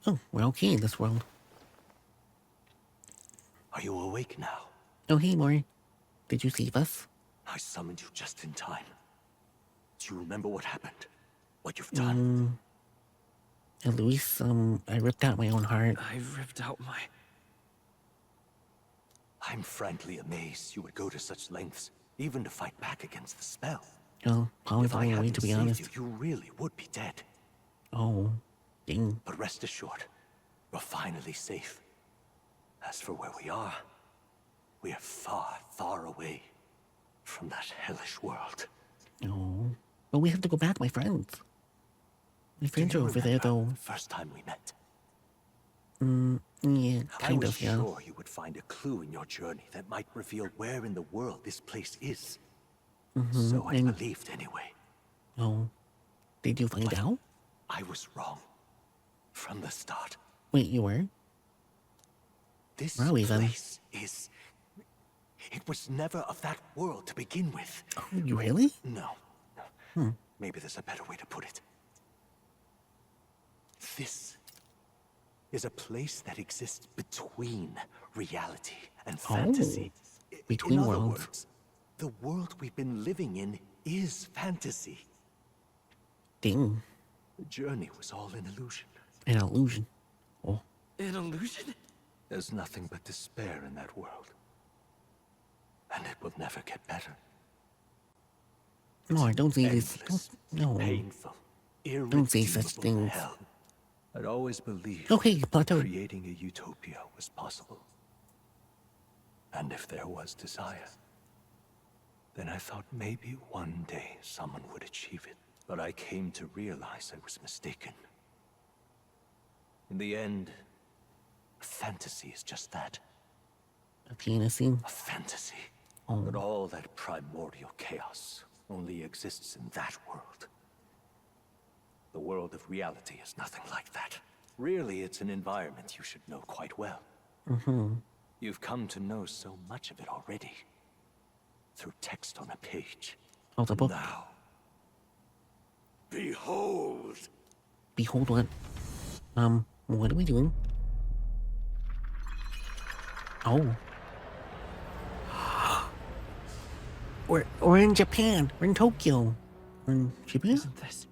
Oh, we're okay in this world. Are you awake now? Oh, hey, Mori. Did you save us? I summoned you just in time. Do you remember what happened? What you've done? And Luis, I ripped out my own heart. I ripped out my... I'm frankly amazed you would go to such lengths, even to fight back against the spell. Oh, probably If the I only way, hadn't to be saved honest. you really would be dead. Oh, dang. But rest assured, we're finally safe. As for where we are far, far away from that hellish world. Oh. But we have to go back, my friends. My friends are over there, though. The first time we met. Yeah, kind I was of, yeah. sure you would find a clue in your journey that might reveal where in the world this place is. So I believed anyway. Oh. Did you find out? I was wrong. From the start. Wait, you were? This Really, then? place is... It was never of that world to begin with. Oh, you really? No. Maybe there's a better way to put it. This is a place that exists between reality and fantasy. Between in other worlds. words, the world we've been living in is fantasy. Dang. The journey was all an illusion. An illusion. Oh. An illusion? There's nothing but despair in that world. And it will never get better. No, I don't say this. Endless, No. painful, Don't say such irredeemable things. hell. I'd always believed Okay, Plateau. creating a utopia was possible. And if there was desire, then I thought maybe one day someone would achieve it. But I came to realize I was mistaken. In the end, fantasy is just that. A fantasy? A fantasy. Oh. But all that primordial chaos only exists in that world. The world of reality is nothing like that. Really, it's an environment you should know quite well. Mm-hmm. You've come to know so much of it already. Through text on a page. Oh, the book. Now, behold! Behold what? What are we doing? Oh. We're in Japan. We're in Tokyo. We're in Japan? Isn't this?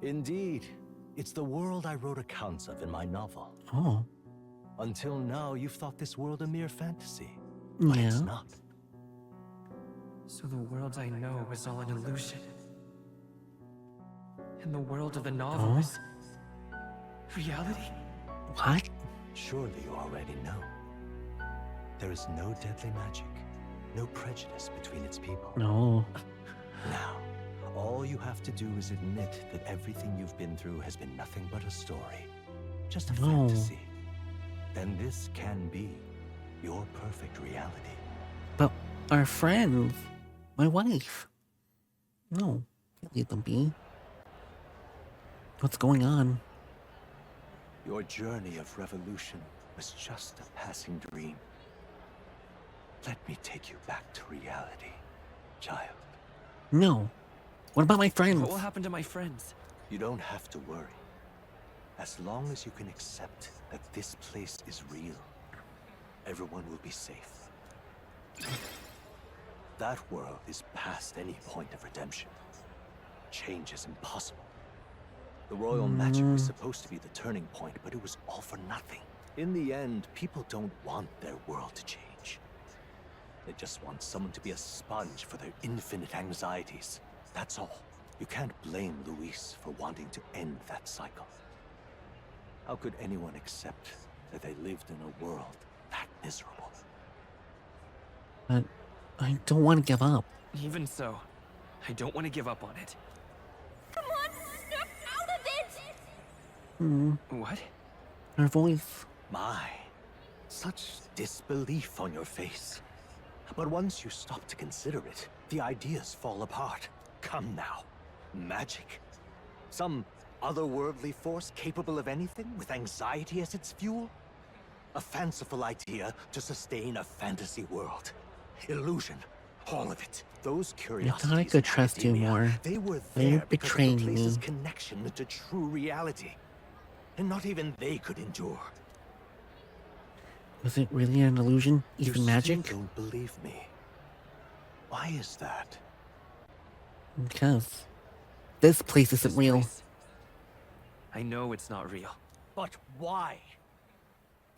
Indeed. It's the world I wrote accounts of in my novel. Oh. Until now, you've thought this world a mere fantasy. But Yeah. it's not. So the world I know is all an illusion. And the world of the novel is reality? What? Surely you already know. There is no deadly magic, no prejudice between its people. No. Now, all you have to do is admit that everything you've been through has been nothing but a story. Just a fantasy. Then this can be your perfect reality. But our friends, my wife. No, can't leave them be. What's going on? Your journey of revolution was just a passing dream. Let me take you back to reality, child. No. What about my friends? What will happen to my friends? You don't have to worry. As long as you can accept that this place is real, everyone will be safe. That world is past any point of redemption. Change is impossible. The royal magic was supposed to be the turning point, but it was all for nothing. In the end, people don't want their world to change. They just want someone to be a sponge for their infinite anxieties. That's all. You can't blame Luis for wanting to end that cycle. How could anyone accept that they lived in a world that miserable? But I don't want to give up. Even so, I don't want to give up on it. Come on, snap out of it! What? Her voice. My, such disbelief on your face. But once you stop to consider it, the ideas fall apart. Come now. Magic? Some otherworldly force capable of anything with anxiety as its fuel? A fanciful idea to sustain a fantasy world. Illusion. All of it. Those curiosities. I thought I could trust you more. They were They're there because of betraying the place's me. connection to true reality. And not even they could endure. Was it really an illusion? Even magic? You don't believe me. Why is that? Because this place isn't real. I know it's not real. But why?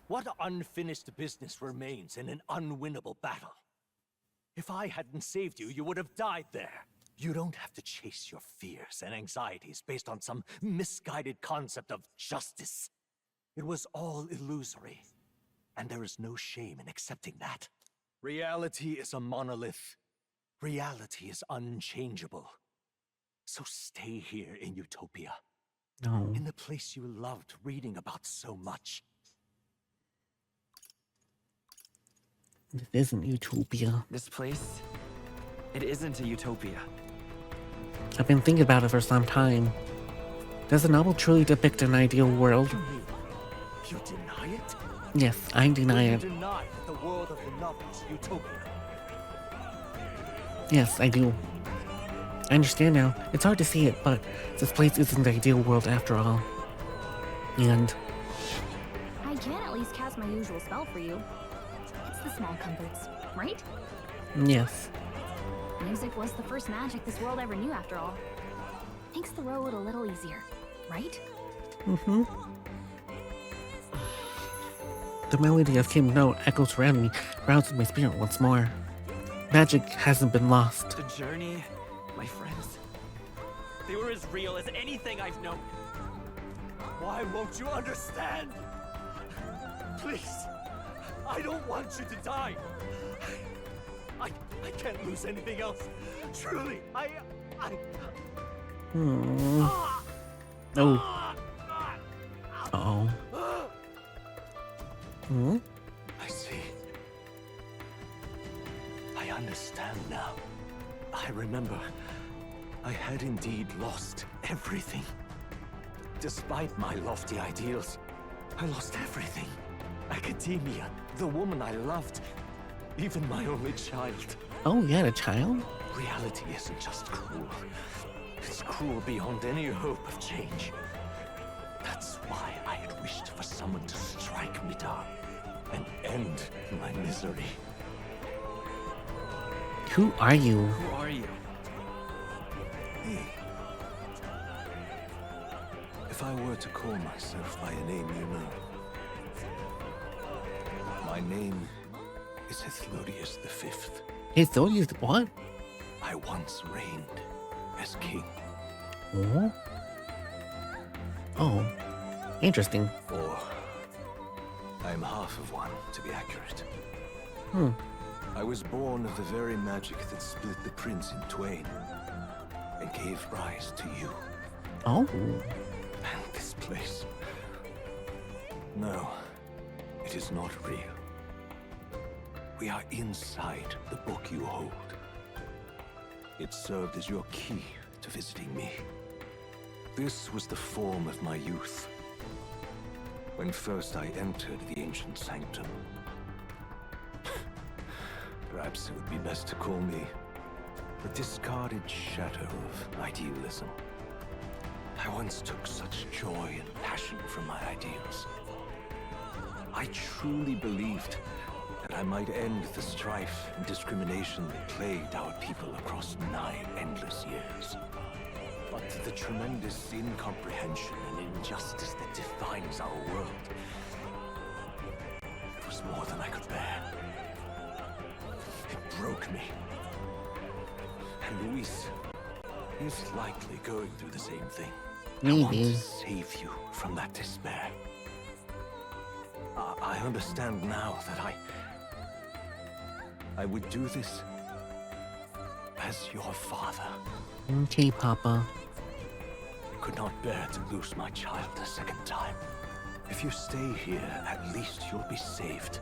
What unfinished business remains in an unwinnable battle? If I hadn't saved you, you would have died there. You don't have to chase your fears and anxieties based on some misguided concept of justice. It was all illusory, and there is no shame in accepting that. Reality is a monolith. Reality is unchangeable. So stay here in Utopia. No. In the place you loved reading about so much. This isn't Utopia. This place, it isn't a utopia. I've been thinking about it for some time. Does the novel truly depict an ideal world? You deny it? Yes, I deny it. You deny that the world of the novel is Utopia. Yes, I do. I understand now. It's hard to see it, but this place isn't the ideal world after all. And I can at least cast my usual spell for you. It's the small comforts, right? yes. Music was the first magic this world ever knew after all. Makes the road a little easier, right? Mm-hmm. The melody of Kim Note echoes around me, rousing my spirit once more. Magic hasn't been lost. The journey, my friends, they were as real as anything I've known. Why won't you understand? Please, I don't want you to die. I can't lose anything else. Truly, Oh. Uh-oh. Hmm? I see. I understand now. I remember. I had indeed lost everything. Despite my lofty ideals, I lost everything. Academia, the woman I loved, even my only child. Oh, you had a child? Reality isn't just cruel. It's cruel beyond any hope of change. That's why I had wished for someone to strike me down and end my misery. Who are you? Who are you? Hey. If I were to call myself by a name you know, my name is Hithlodius V. Hithlodius what? I once reigned as king. Oh? Oh. Interesting. Or I'm half of one, to be accurate. Hmm. I was born of the very magic that split the prince in twain and gave rise to you. Oh. And this place. No, it is not real. We are inside the book you hold. It served as your key to visiting me. This was the form of my youth, when first I entered the ancient sanctum. Perhaps it would be best to call me the discarded shadow of idealism. I once took such joy and passion from my ideals. I truly believed that I might end the strife and discrimination that plagued our people across 9 endless years. But the tremendous incomprehension and injustice that defines our world, it was more than I could bear. It broke me. And Luis is likely going through the same thing. I want to save you from that despair. I understand now that I would do this as your father. Okay, Papa. I could not bear to lose my child a second time. If you stay here, at least you'll be saved.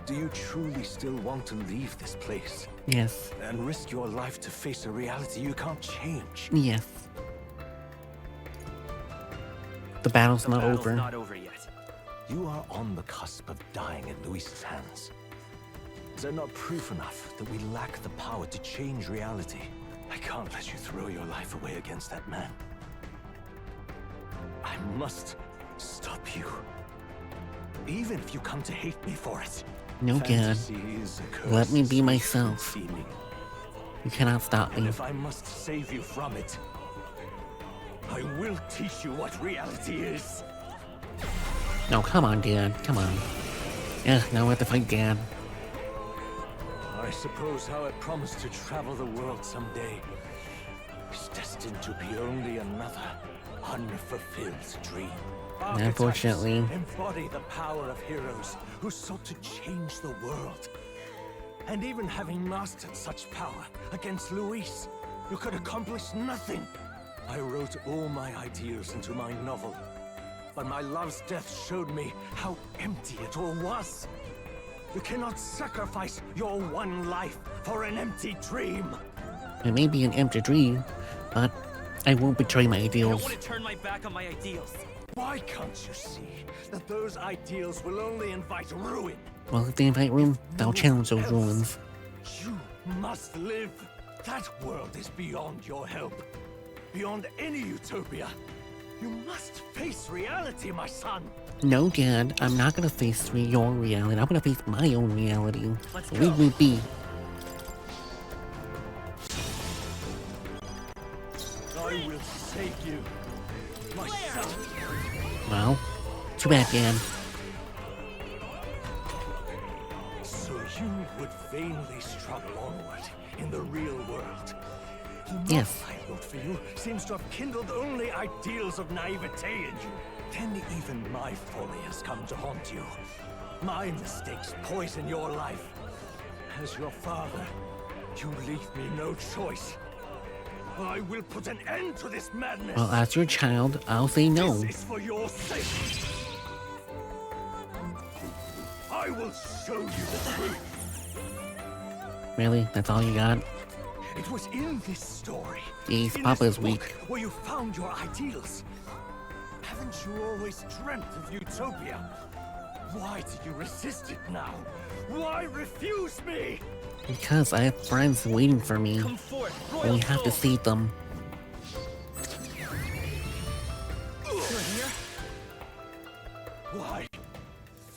Do you truly still want to leave this place? Yes. And risk your life to face a reality you can't change? Yes. The battle's not over. Not over yet. You are on the cusp of dying in Luis's hands. Is that not proof enough that we lack the power to change reality? I can't let you throw your life away against that man. I must stop you. Even if you come to hate me for it. No, God. Let me be myself. You cannot stop me. And if I must save you from it, I will teach you what reality is. No, come on, Dad. Come on. Yeah, now we have to fight Dad. I suppose how I promised to travel the world someday is destined to be only another unfulfilled dream. Unfortunately. Embody the power of heroes who sought to change the world. And even having mastered such power against Luis, you could accomplish nothing. I wrote all my ideals into my novel, but my love's death showed me how empty it all was. You cannot sacrifice your one life for an empty dream. It may be an empty dream, but I won't betray my I ideals. don't want to turn my back on my ideals. Why can't you see that those ideals will only invite ruin? Well, if they invite ruin, they'll challenge those ruins. You must live. That world is beyond your help. Beyond any utopia. You must face reality, my son. No, Dad, I'm not gonna face your reality. I'm gonna face my own reality. Let's Leave go. me be. I will save you, my son. Well, too bad, Dad. So you would vainly struggle onward in the real world. Yes. The I wrote for you seems to have kindled only ideals of naivete in you. Then even my folly has come to haunt you. My mistakes poison your life. As your father, you leave me no choice. I will put an end to this madness. Well, as your child, I'll say no. This is for your sake. I will show you the truth. Really? That's all you got? It was in this story. Jeez, in Papa's this book, weak. where you found your ideals. Haven't you always dreamt of utopia? Why did you resist it now? Why refuse me? Because I have friends waiting for me. Come forth, And we have to save them. You're here? Why?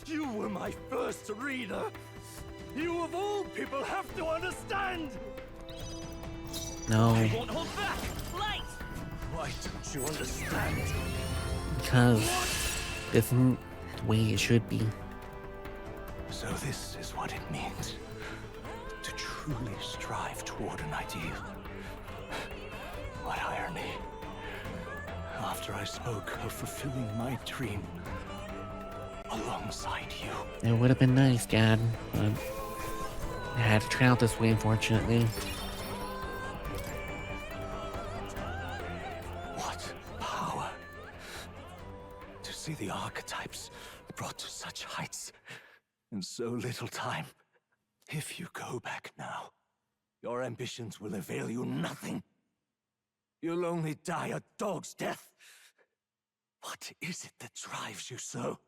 You were my first reader. You of all people have to understand. No. I won't hold back. Light. Why don't you understand? Because this isn't the way it should be. So this is what it means to truly strive toward an ideal. What irony. After I spoke of fulfilling my dream alongside you. It would have been nice, Dad, but it had to turn out this way, unfortunately. What power to see the archetypes brought to such heights in so little time. If you go back now, your ambitions will avail you nothing. You'll only die a dog's death. What is it that drives you so?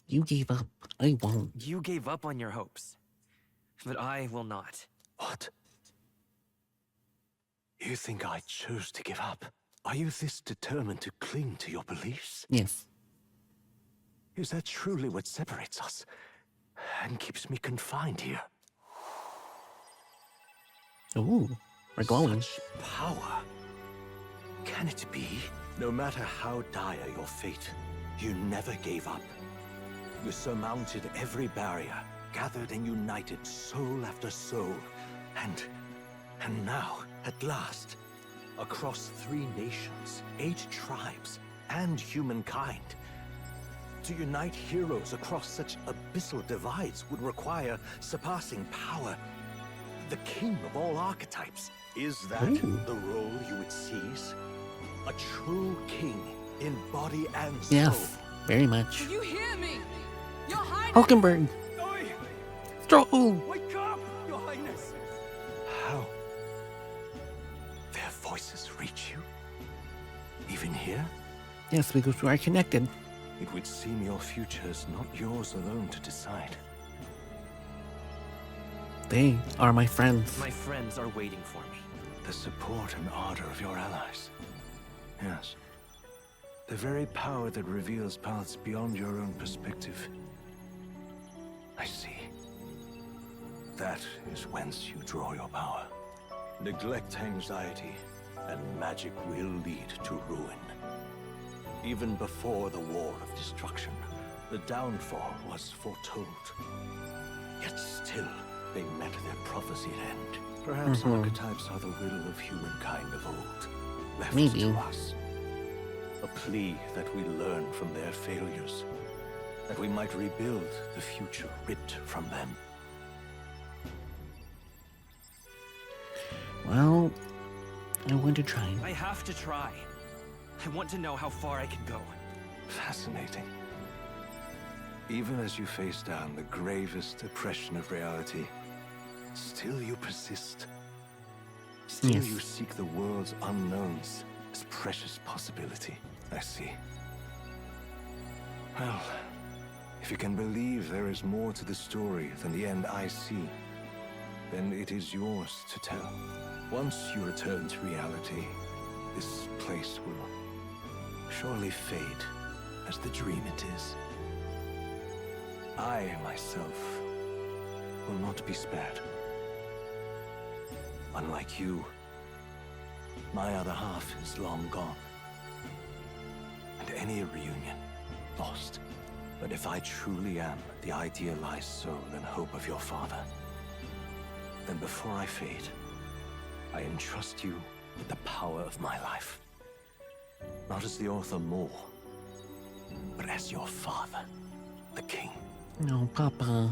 You gave up. I won't. You gave up on your hopes, but I will not. What? You think I chose to give up? Are you this determined to cling to your beliefs? Yes. Is that truly what separates us and keeps me confined here? Ooh, we're glowing. Such power. Can it be? No matter how dire your fate, you never gave up. You surmounted every barrier, gathered and united soul after soul, and now, at last, across 3 nations, 8 tribes, and humankind. To unite heroes across such abyssal divides would require surpassing power. The king of all archetypes. Is that the role you would seize? A true king in body and soul. Yes, very much. Do you hear me? Your Highness! Hulkenberg! Oi! Stroll! Wake up, Your Highness! How? Their voices reach you? Even here? Yes, because we are connected. It would seem your future is not yours alone to decide. They are my friends. My friends are waiting for me. The support and ardor of your allies. Yes. The very power that reveals paths beyond your own perspective. I see. That is whence you draw your power. Neglect anxiety, and magic will lead to ruin. Even before the war of destruction, the downfall was foretold. Yet still, they met their prophesied end. Perhaps archetypes are the will of humankind of old, left to us. A plea that we learn from their failures, that we might rebuild the future ripped from them. Well, I want to try. I have to try. I want to know how far I can go. Fascinating. Even as you face down the gravest oppression of reality, still you persist. Still you seek the world's unknowns as precious possibility. I see. Well, if you can believe there is more to the story than the end I see, then it is yours to tell. Once you return to reality, this place will surely fade as the dream it is. I, myself, will not be spared. Unlike you, my other half is long gone. And any reunion, lost. But if I truly am the idealized soul and hope of your father, then before I fade, I entrust you with the power of my life. Not as the author more, but as your father, the king. No, Papa.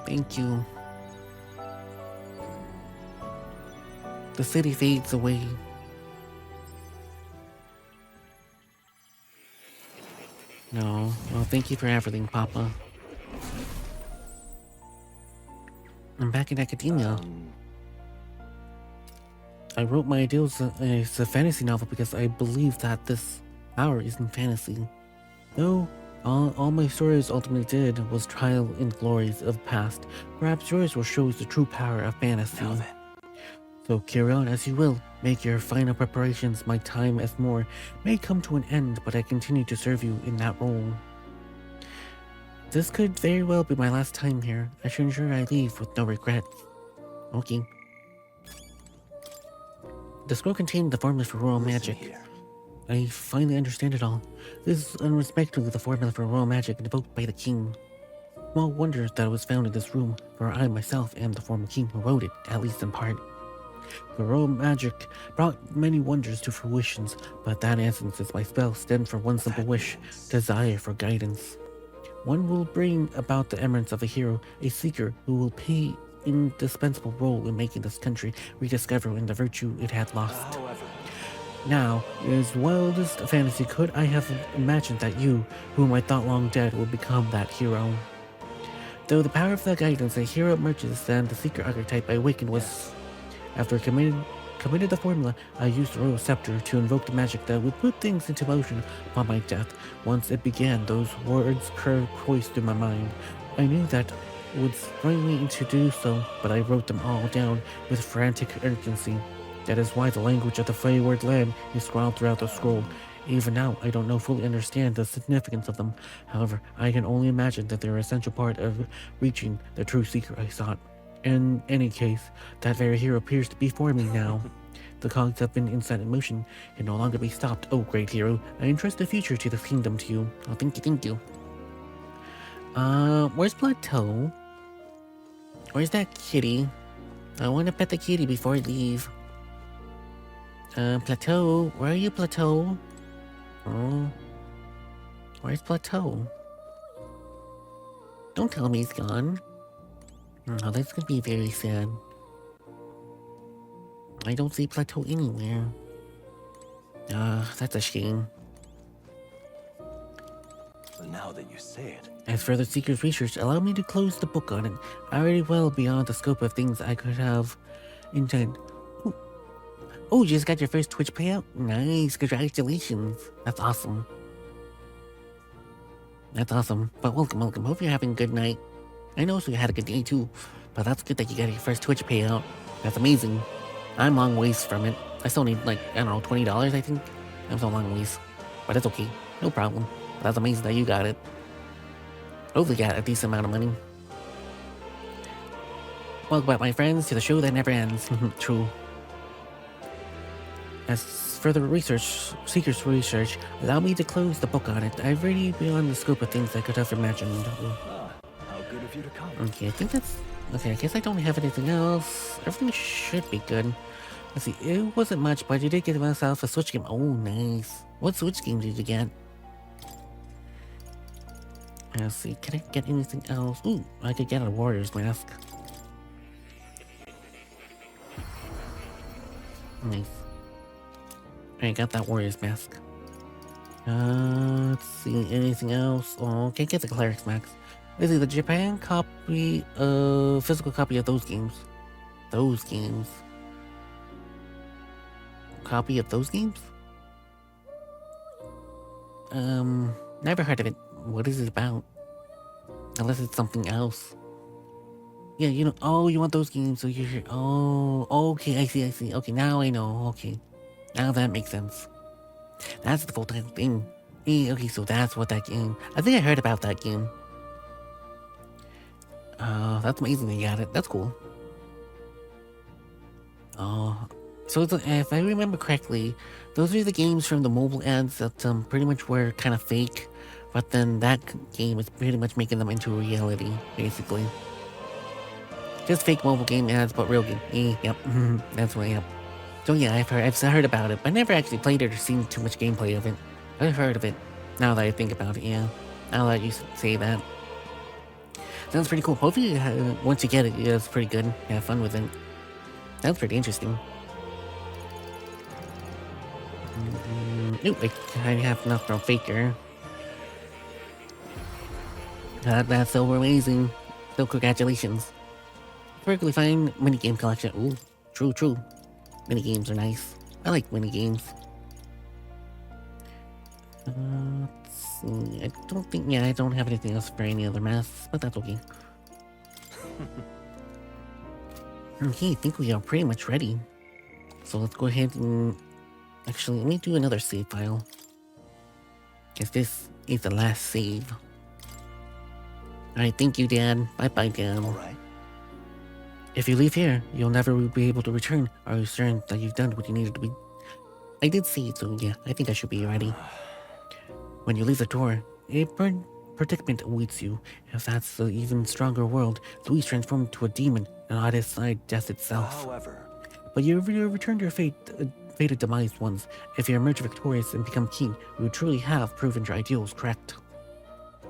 Thank you. The city fades away. No, well, thank you for everything, Papa. I'm back in academia. I wrote my ideals as a fantasy novel because I believe that this power isn't fantasy. Though all my stories ultimately did was trial and glories of the past, perhaps yours will show us the true power of fantasy. So carry on as you will. Make your final preparations. My time as more may come to an end, but I continue to serve you in that role. This could very well be my last time here. I should ensure I leave with no regrets. Okay. The scroll contained the formula for royal magic. I finally understand it all. This is unrespectfully the formula for royal magic invoked by the king. Small wonder that it was found in this room, for I myself am the former king who wrote it, at least in part. The royal magic brought many wonders to fruition, but that essence is my spell stemmed from one simple wish, desire for guidance. One will bring about the emergence of a hero, a seeker who will play an indispensable role in making this country rediscover in the virtue it had lost. Now, as wildest fantasy could I have imagined that you, whom I thought long dead, would become that hero. Though the power of the guidance, a hero emerges, and the seeker archetype I awakened was... After committed the formula, I used the royal scepter to invoke the magic that would put things into motion upon my death. Once it began, those words coursed through my mind. I knew that would spring me to do so, but I wrote them all down with frantic urgency. That is why the language of the wayward land is scrawled throughout the scroll. Even now, I don't fully understand the significance of them. However, I can only imagine that they're an essential part of reaching the true seeker I sought. In any case, that very hero appears to be for me now. The cogs have been set in motion, can no longer be stopped. Oh, great hero, I entrust the future to this kingdom to you. Oh, thank you. Where's Plateau? Where's that kitty? I want to pet the kitty before I leave. Plateau, where are you, Plateau? Oh, where's Plateau? Don't tell me he's gone. Oh, that's gonna be very sad. I don't see Plateau anywhere. That's a shame. Now that you say it. As further Seeker's research, allow me to close the book on it. Already well beyond the scope of things I could have intended. Oh, you just got your first Twitch payout? Nice, congratulations. That's awesome. That's awesome. But welcome. Hope you're having a good night. I know you had a good day too, but that's good that you got your first Twitch payout. That's amazing. I'm long ways from it. I still need, like, I don't know, $20, I think? I'm so long ways. But it's okay. No problem. But that's amazing that you got it. Hopefully you got a decent amount of money. Welcome back, my friends, to the show that never ends. True. As further research, Seeker's research, allow me to close the book on it. I've already beyond the scope of things I could have imagined. How good of you to come. Okay, I think that's... Okay, I guess I don't have anything else. Everything should be good. Let's see, it wasn't much, but you did get myself a Switch game. Oh, nice. What Switch game did you get? Let's see, can I get anything else? Ooh, I could get a Warriors mask. Nice. I got that Warriors mask. Let's see, anything else? Oh, can't get the Cleric's mask. Let's see, the Japan copy, physical copy of those games. Those games. Copy of those games? Never heard of it. What is it about? Unless it's something else. Yeah, you know, oh, you want those games, so you're, oh, okay, I see. Okay, now I know, okay. Now that makes sense. That's the full-time thing. Hey, okay, so that's what that game, I think I heard about that game. That's amazing that you got it, that's cool. Oh, so if I remember correctly, those are the games from the mobile ads that pretty much were kind of fake, but then that game is pretty much making them into reality, basically. Just fake mobile game ads, but real game. Yep, that's right, yep. So yeah, I've heard about it, but I never actually played it or seen too much gameplay of it. I've heard of it. Now that I think about it, yeah. Now that you say that. Sounds pretty cool. Hopefully, once you get it, it's pretty good. Have fun with it. Sounds pretty interesting. Nope, I have enough from Faker. That's so amazing. So congratulations. Perfectly fine minigame collection. Ooh, true. Minigames are nice. I like minigames. Let's see. I don't have anything else for any other masks, but that's okay. Okay, I think we are pretty much ready. So let's go ahead and... Actually, let me do another save file. Because this is the last save. Alright, thank you, Dad. Bye-bye, Dad. Alright. If you leave here, you'll never be able to return. Are you certain that you've done what you needed to be? I did see it, so yeah, I think I should be ready. When you leave the door, a predicament awaits you. If that's the even stronger world, Louise transformed into a demon, and on its side, death itself. However... But you returned your fated demise once. If you emerge victorious and become king, you truly have proven your ideals correct.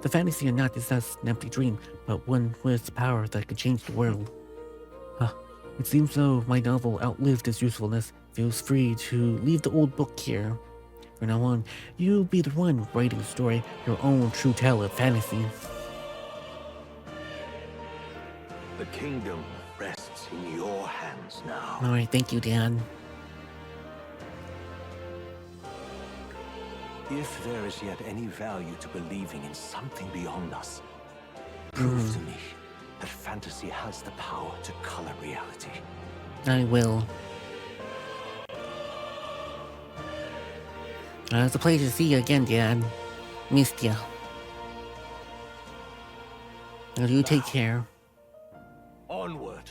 The fantasy or not is thus an empty dream, but one with power that could change the world. It seems though my novel outlived its usefulness. Feels free to leave the old book here. From now on, you'll be the one writing the story, your own true tale of fantasy. The kingdom rests in your hands now. Alright, thank you, Dad. If there is yet any value to believing in something beyond us, prove to me that fantasy has the power to color reality. I will. It's a pleasure to see you again, Dad. Missed ya. Now you take care. Onward.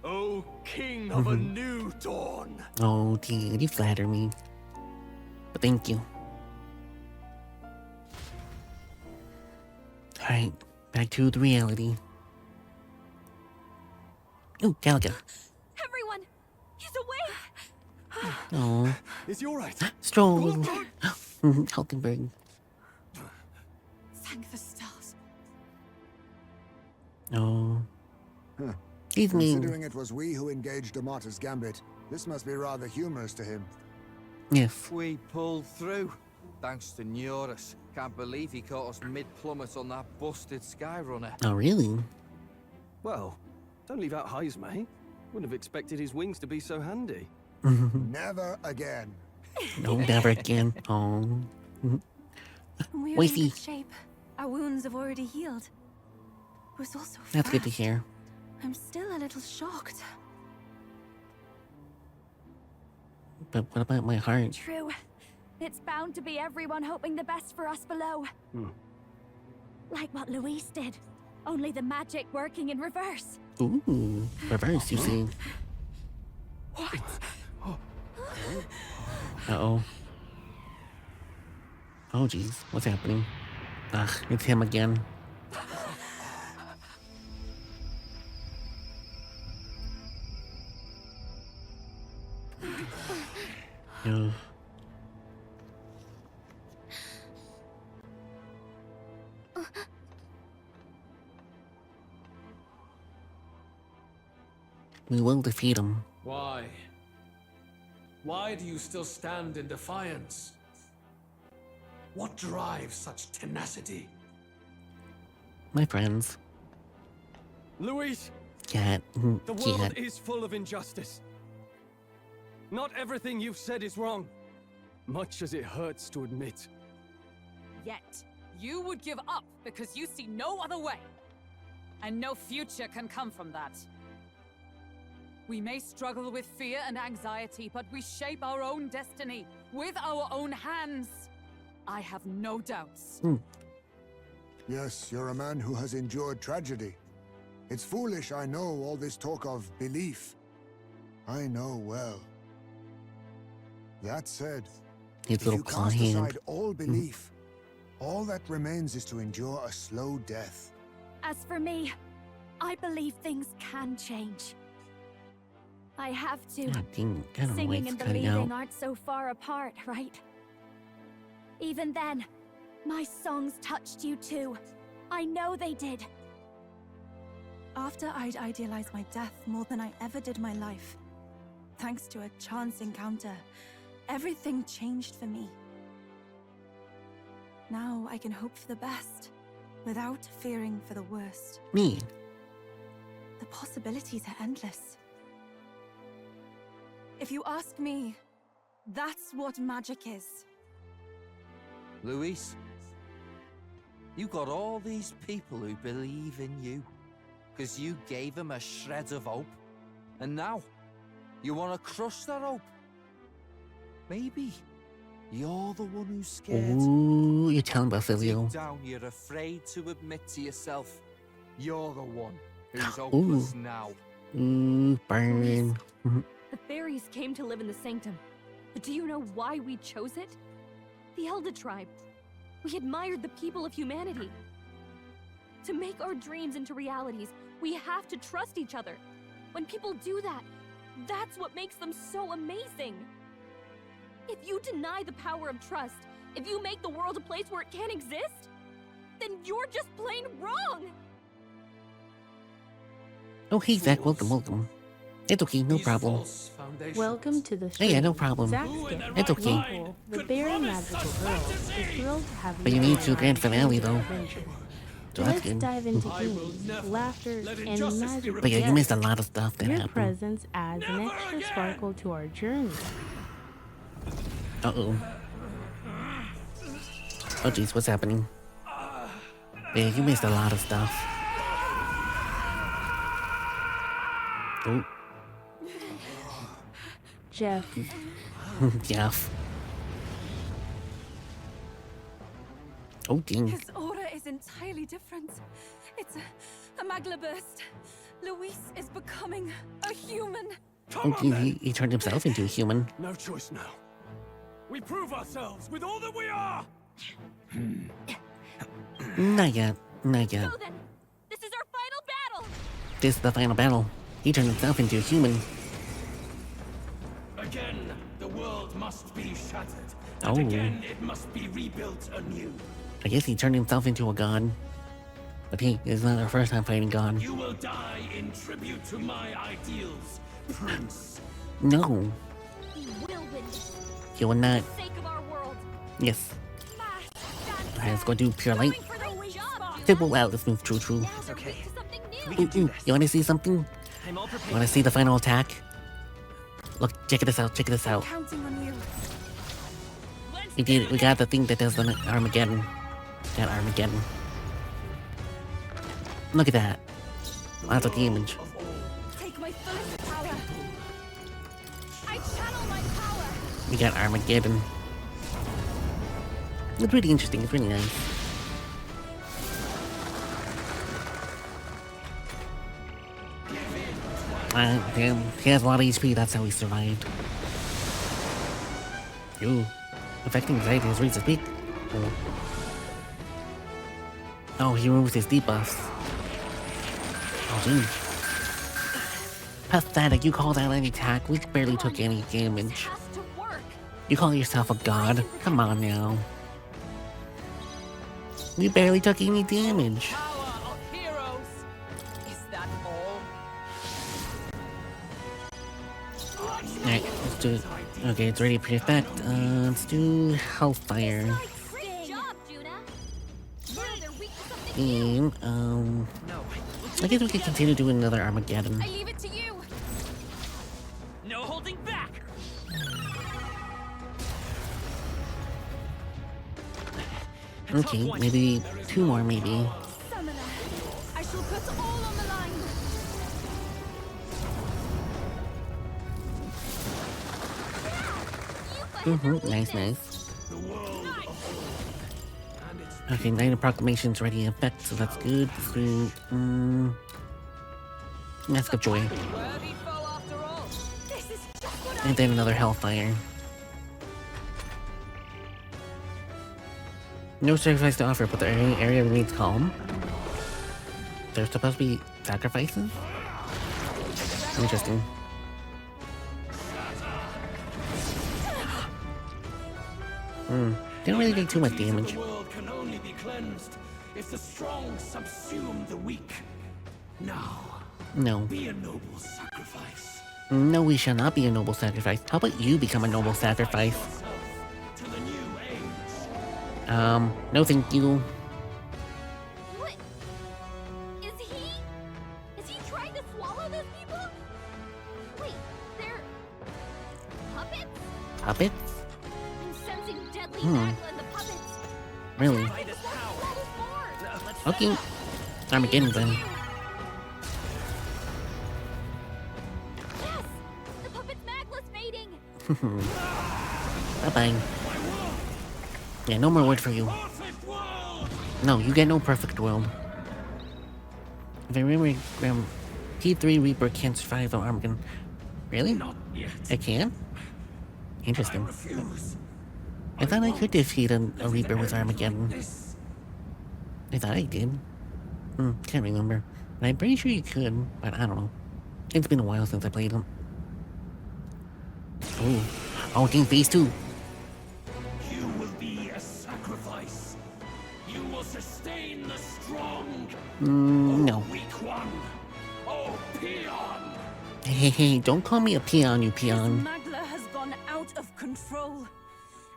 O king of a new dawn. Oh, dear, you flatter me. But thank you. Alright, back to the reality. Ooh, Galaga. Everyone! He's awake! Oh. Is he alright? Strong. Hulkenberg. Thank the stars. Oh. He's mean. Considering it was we who engaged Emotes Gambit, this must be rather humorous to him. Yes. We pulled through. Thanks to Neurus. Can't believe he caught us mid-plummet on that busted Skyrunner. Oh, really? Well, don't leave out highs, mate. Wouldn't have expected his wings to be so handy. Never again. No, never again. Oh. We're in Wifey. good shape. Our wounds have already healed. It was also That's good to fast. hear. I'm still a little shocked. But what about my heart? True. It's bound to be everyone hoping the best for us below. Like what Louise did. Only the magic working in reverse. Ooh, reverse, you see. What? Uh-oh. Oh, jeez. What's happening? Ugh, it's him again. Ugh. We will defeat him. Why? Why do you still stand in defiance? What drives such tenacity? My friends. Louise, Cat. the world Cat. is full of injustice. Not everything you've said is wrong, much as it hurts to admit. Yet, you would give up because you see no other way. And no future can come from that. We may struggle with fear and anxiety, but we shape our own destiny with our own hands. I have no doubts. Yes, you're a man who has endured tragedy. It's foolish, I know, all this talk of belief. I know well. That said, His if little you claw cast hand. aside all belief, all that remains is to endure a slow death. As for me, I believe things can change. I have to. God dang, I don't know why Singing it's and cutting believing out. aren't so far apart, right? Even then, my songs touched you too. I know they did. After I'd idealized my death more than I ever did my life, thanks to a chance encounter, everything changed for me. Now I can hope for the best, without fearing for the worst. Me. The possibilities are endless. If you ask me, that's what magic is. Luis, you got all these people who believe in you, because you gave them a shred of hope, and now you want to crush that hope. Maybe you're the one who's scared. Ooh, you're telling Basilio. Deep down, you're afraid to admit to yourself you're the one who's hopeless now. Ooh, burn. The fairies came to live in the Sanctum. But do you know why we chose it? The Elder Tribe. We admired the people of humanity. To make our dreams into realities, we have to trust each other. When people do that, that's what makes them so amazing. If you deny the power of trust, if you make the world a place where it can't exist, then you're just plain wrong! Oh, hey, Zach, welcome. It's okay, no problem. Welcome to the show. Hey, yeah, no problem. Zach Skip, It's okay. Local, the very magical girl, is thrilled to have But you need to grand finale, though. So that's Let's good. dive into games, laughter, and magic. But yeah, you missed a lot of stuff that Your happened. presence adds an extra sparkle to our journey. Uh-oh. Oh, jeez, what's happening? Yeah, you missed a lot of stuff. Oh. Jeff. Jeff. Oh, dang. His aura is entirely different. It's a magla burst. Luis is becoming a human. Oh, dang, he turned himself into a human. No choice now. We prove ourselves with all that we are! Not yet. Not yet. So then, this is our final battle! This is the final battle. He turned himself into a human. Again, the world must be shattered. Oh. And again, it must be rebuilt anew. I guess he turned himself into a god. But hey, it's not our first time fighting God. You will die in tribute to my ideals, Prince. No. We will win this You will not. for the sake of our world. Yes. Alright, let's go do pure light. Well, let's move true. It's okay. Ooh, you wanna see something? I'm all You prepared. wanna see the final attack? Look, check this out, check this out. Counting on you. We got the thing that does the Armageddon. Got Armageddon. Look at that. Lots of damage. Take my fullest power. I channel my power. We got Armageddon. It's pretty interesting, it's really nice. Damn, he has a lot of HP, that's how he survived. Ooh. Affecting anxiety has reached its peak. Oh, he removes his debuffs. Oh, gee. Pathetic, you call that an attack? We barely took any damage. You call yourself a god? Come on now. We barely took any damage. Power of heroes. Is that all? Alright, let's do it. Okay, it's ready to effect. Let's do Hellfire. Great job, Juna! Now they're weak to something And, I guess we could continue doing another Armageddon. I leave it to you! No holding back. Okay, maybe two more, maybe. Summoner. I shall put all on the line. Nice. Okay, Night of Proclamation's ready in effect, so that's good. Let's do, Mask of Joy. Worthy foe after all. This is just what And then another Hellfire. No sacrifice to offer, but the area remains calm. There's supposed to be sacrifices? Interesting. Didn't really take too much damage. The world can only be cleansed if the strong subsume the weak. Now, No. be a noble sacrifice. No, we shall not be a noble sacrifice. How about you become a noble sacrifice? To the new age. No thank you. What? Is he trying to swallow those people? Wait, they're puppets? Puppets? I'm sensing deadly magma in the puppets. Really? That is more. Okay. Armageddon then. Yes! The puppet's magma's fading! Bye-bye. Yeah, no more word for you. No, you get no perfect world. If I remember, T3 Reaper can't survive on Armageddon. Really? Not yet. It can? Interesting. I refuse. I thought I could defeat a Reaper with Armageddon. This. I thought I did. Can't remember. But I'm pretty sure you could, but I don't know. It's been a while since I played them. Ooh. Oh, Team Phase 2. You will be a sacrifice. You will sustain the strong. No. Weak one. Oh, peon. Hey, don't call me a peon, you peon. Magla has gone out of control.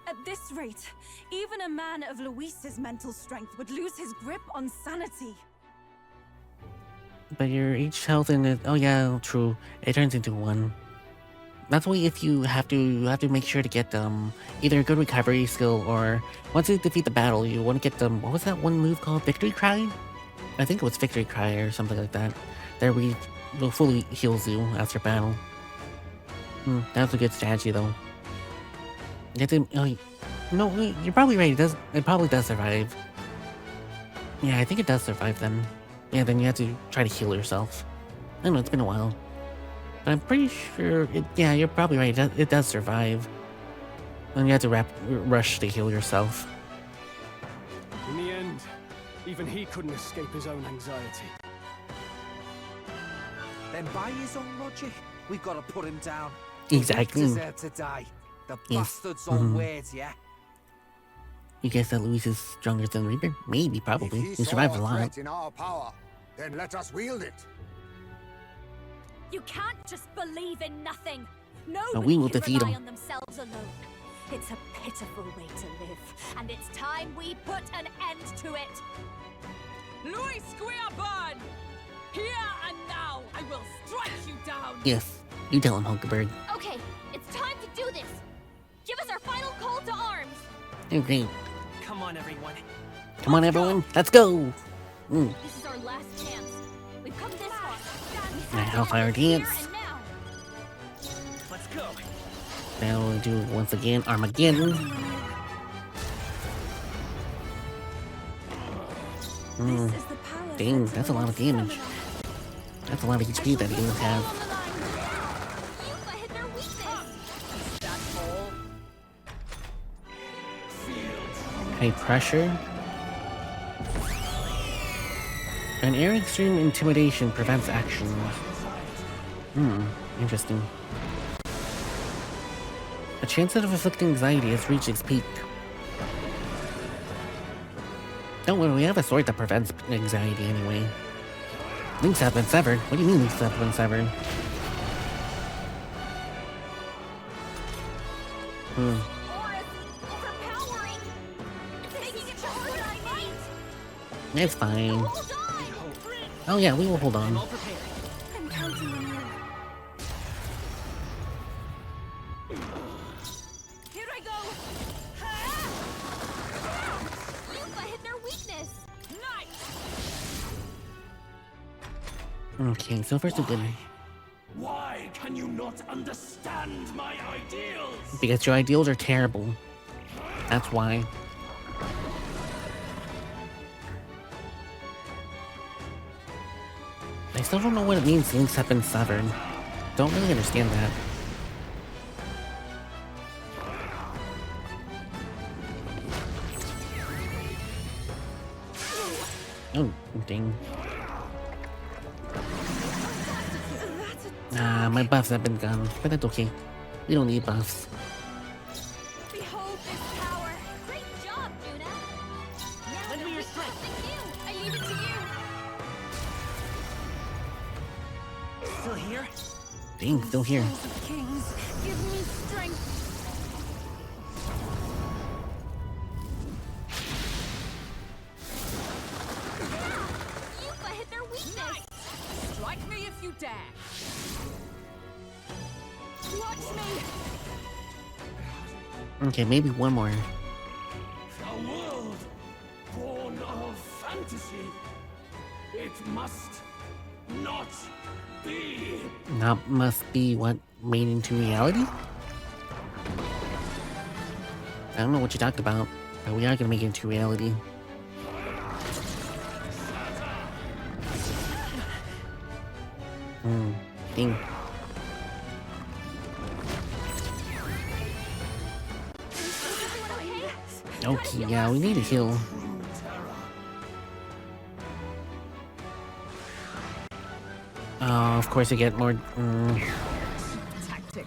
At this rate, even a man of Luis's mental strength would lose his grip on sanity. But your each health in it, oh yeah, true. It turns into 1. That's why if you have to make sure to get either a good recovery skill or once you defeat the battle, you want to get what was that one move called? Victory Cry? I think it was Victory Cry or something like that. That fully heals you after battle. That's a good strategy though. You have to, no, you're probably right. It probably does survive. Yeah, I think it does survive then. Yeah, then you have to try to heal yourself. I don't know, it's been a while. But I'm pretty sure, yeah, you're probably right. It does survive. And you have to rush to heal yourself. In the end, even he couldn't escape his own anxiety. Then by his own logic, we've got to put him down. Exactly. He deserved to die. The bastard's own words, yeah? You guess that Luis is stronger than Reaper? Maybe, probably. If He survived a lot. in our power, then let us wield it. You can't just believe in nothing. But we will Nobody can defeat rely him. on themselves alone. It's a pitiful way to live, and it's time we put an end to it. Louis Squarebon! Here and now, I will strike you down! Yes, you tell him, Hulkenberg. Okay, it's time to do this. Give us our final call to arms. Okay, Come on, everyone. come on everyone, let's go! This is our last chance. We've come this far. Alright, Hellfire Dance. Here and now. Let's go. Now we'll do once again Armageddon. This is the power Dang, set that's a lot of towards damage. stamina. That's a lot of HP that he doesn't have. Yufa hit their weakness. That hole. High pressure. An air extreme intimidation prevents actions. Interesting. A chance of afflicting anxiety has reached its peak. Don't worry, we have a sword that prevents anxiety anyway. Links have been severed. What do you mean links have been severed? Overpowering. It's making it just what I need. It's fine. Hold on. Oh yeah, we will hold on. All prepared. I'm counting on you. Here I go. Yufa hit their weakness. Nice. Okay, so far so good. Why can you not understand my ideals? Because your ideals are terrible. That's why. I still don't know what it means links have been severed. Don't really understand that. Oh, dang. Nah, my buffs have been gone, but that's okay. We don't need buffs. Behold this power. I leave it to you. Still here? Dang, still here. Souls of kings, give me strength. Yuka hit their weakness. Strike me if you dare. Watch me. Okay, maybe one more. A world born of fantasy. It must not be. That must be what made into reality? I don't know what you talked about, but we are gonna make it into reality. Ding. Okay, yeah, we need a heal. Of course I get more. Tactic.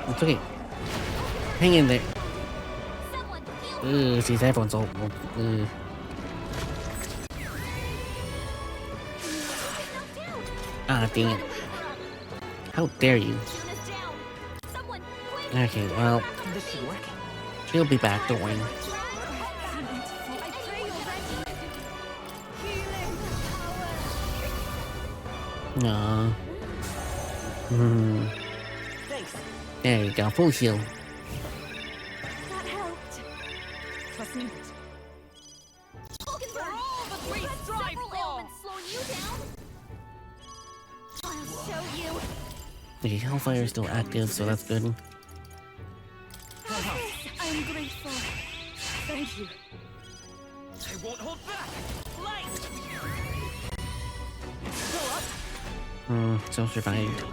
It's okay. Hang in there. She's everyone's all. Ah, dang it. How dare you? Okay, well, This should work. she'll be back, don't worry. Aww. Thanks. There you go, full heal. That helped. Trust me. For all that we strive for. Slowing you down. I'll show you. Okay, Hellfire is still active, so that's good. I'm grateful. Thank you. I won't hold back. Light. So survived.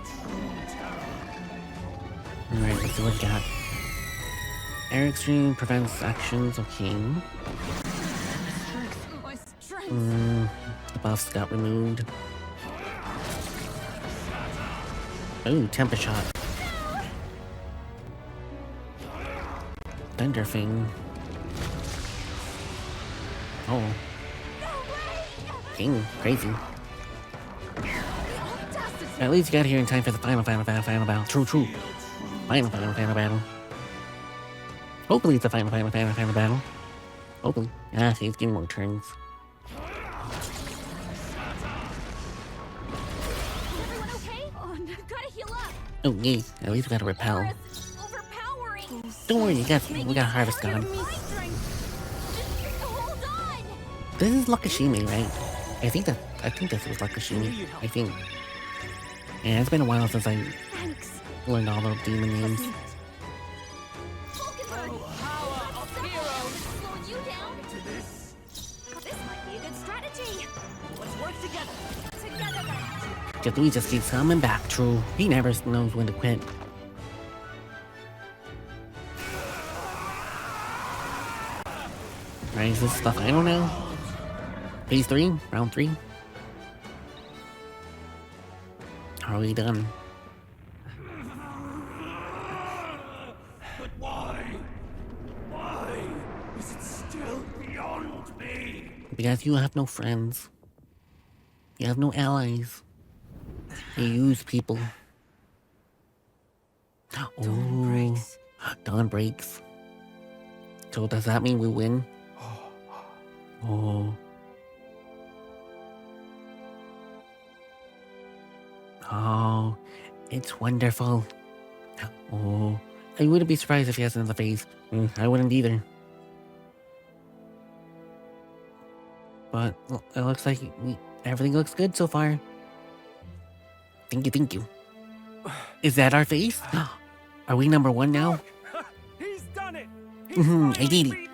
Alright, let's see what we got. Air Extreme prevents actions, okay. My strength. The buffs got removed. Ooh, Temper Shot. Thunder Fang. Oh. Dang, crazy. At least you got here in time for the final battle. True. Final battle. Hopefully it's the final battle. Hopefully. Ah, see, it's getting more turns. Everyone okay? Oh, no, gotta heal up. Oh, yay. At least we got a repel. Overpowering. Don't worry, we got Harvest Gone. My strength. Just hold on. This is Lakashimi, right? I think this was Lakashimi. I think. Yeah, it's been a while since I Thanks. learned all the demon names. Slowing you down. This might be a good strategy. Let's work together. Together then. Just we just keeps coming back, true. He never knows when to quit. Right, is this stuff I don't know? Phase 3? Round 3? Are we done? But why? Why is it still beyond me? Because you have no friends. You have no allies. You use people. Oh, dawn breaks. So does that mean we win? Oh. Oh, it's wonderful. Oh, I wouldn't be surprised if he has another phase. I wouldn't either. But it looks like everything looks good so far. Thank you. Is that our phase? Are we number 1 now? He's done it. I did it.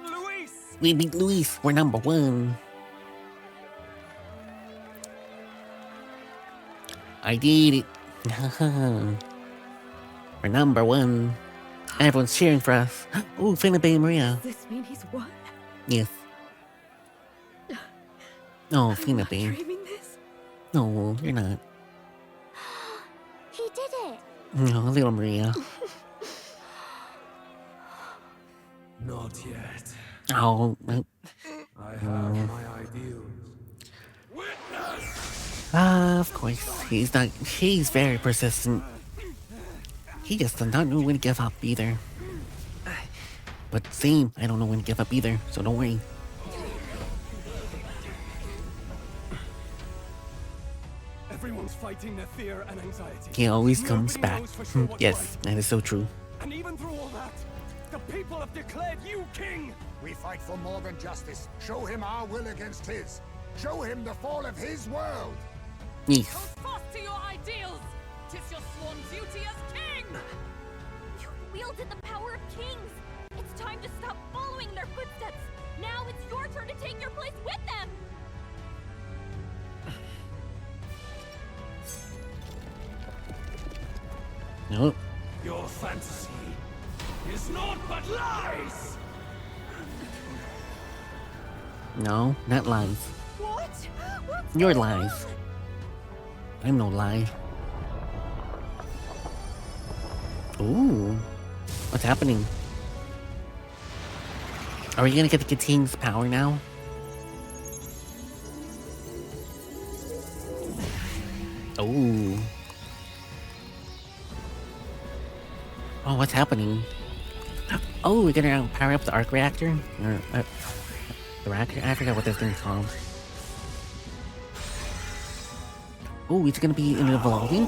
We beat Luis. We're number 1. I did it. We're number 1. Everyone's cheering for us. Oh, Finnabe and Maria. Does this mean he's won? Yes. No, Finnabe. Dreaming this? No, you're not. He did it. No, little Maria. Not yet. Oh, I have my ideals. of course. He's very persistent. He just does not know when to give up either. But same, I don't know when to give up either, so don't worry. Everyone's fighting their fear and anxiety. He always comes Nobody back. knows for sure what's Yes, right. that is so true. And even through all that, the people have declared you king! We fight for more than justice. Show him our will against his. Show him the fall of his world. Yes. Hold fast to your ideals! 'Tis your sworn duty as king! You wielded the power of kings! It's time to stop following their footsteps! Now it's your turn to take your place with them! Nope. Your fantasy is naught but lies! No, not lies. What? What's Your going lies. on? I'm no lie. Ooh. What's happening? Are we gonna get the king's power now? Oh. Oh, what's happening? Oh, we're gonna power up the arc reactor? Or, the reactor? I forgot what this thing's called. Oh, it's gonna be in evolving?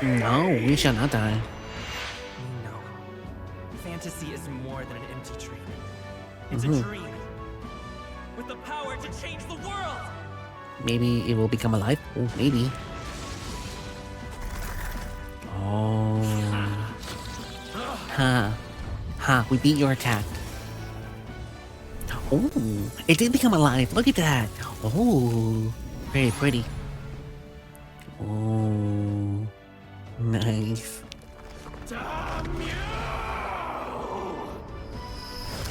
No, we shall not die. No. Fantasy is more than an empty dream. It's Mhm. a dream with the power to change the world! Maybe it will become alive? Oh, maybe. Oh. Ha. Ha, we beat your attack. Oh, it did become alive. Look at that. Oh, very pretty. Oh, nice.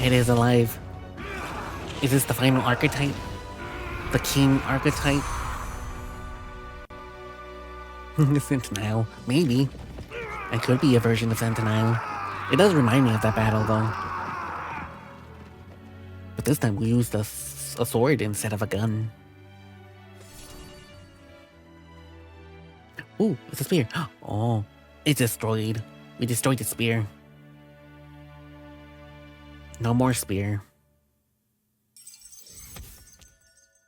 It is alive. Is this the final archetype? The king archetype? Sentinel. Maybe. It could be a version of Sentinel. It does remind me of that battle, though. But this time we used a sword instead of a gun. Ooh, it's a spear. Oh, it's destroyed. We destroyed the spear. No more spear.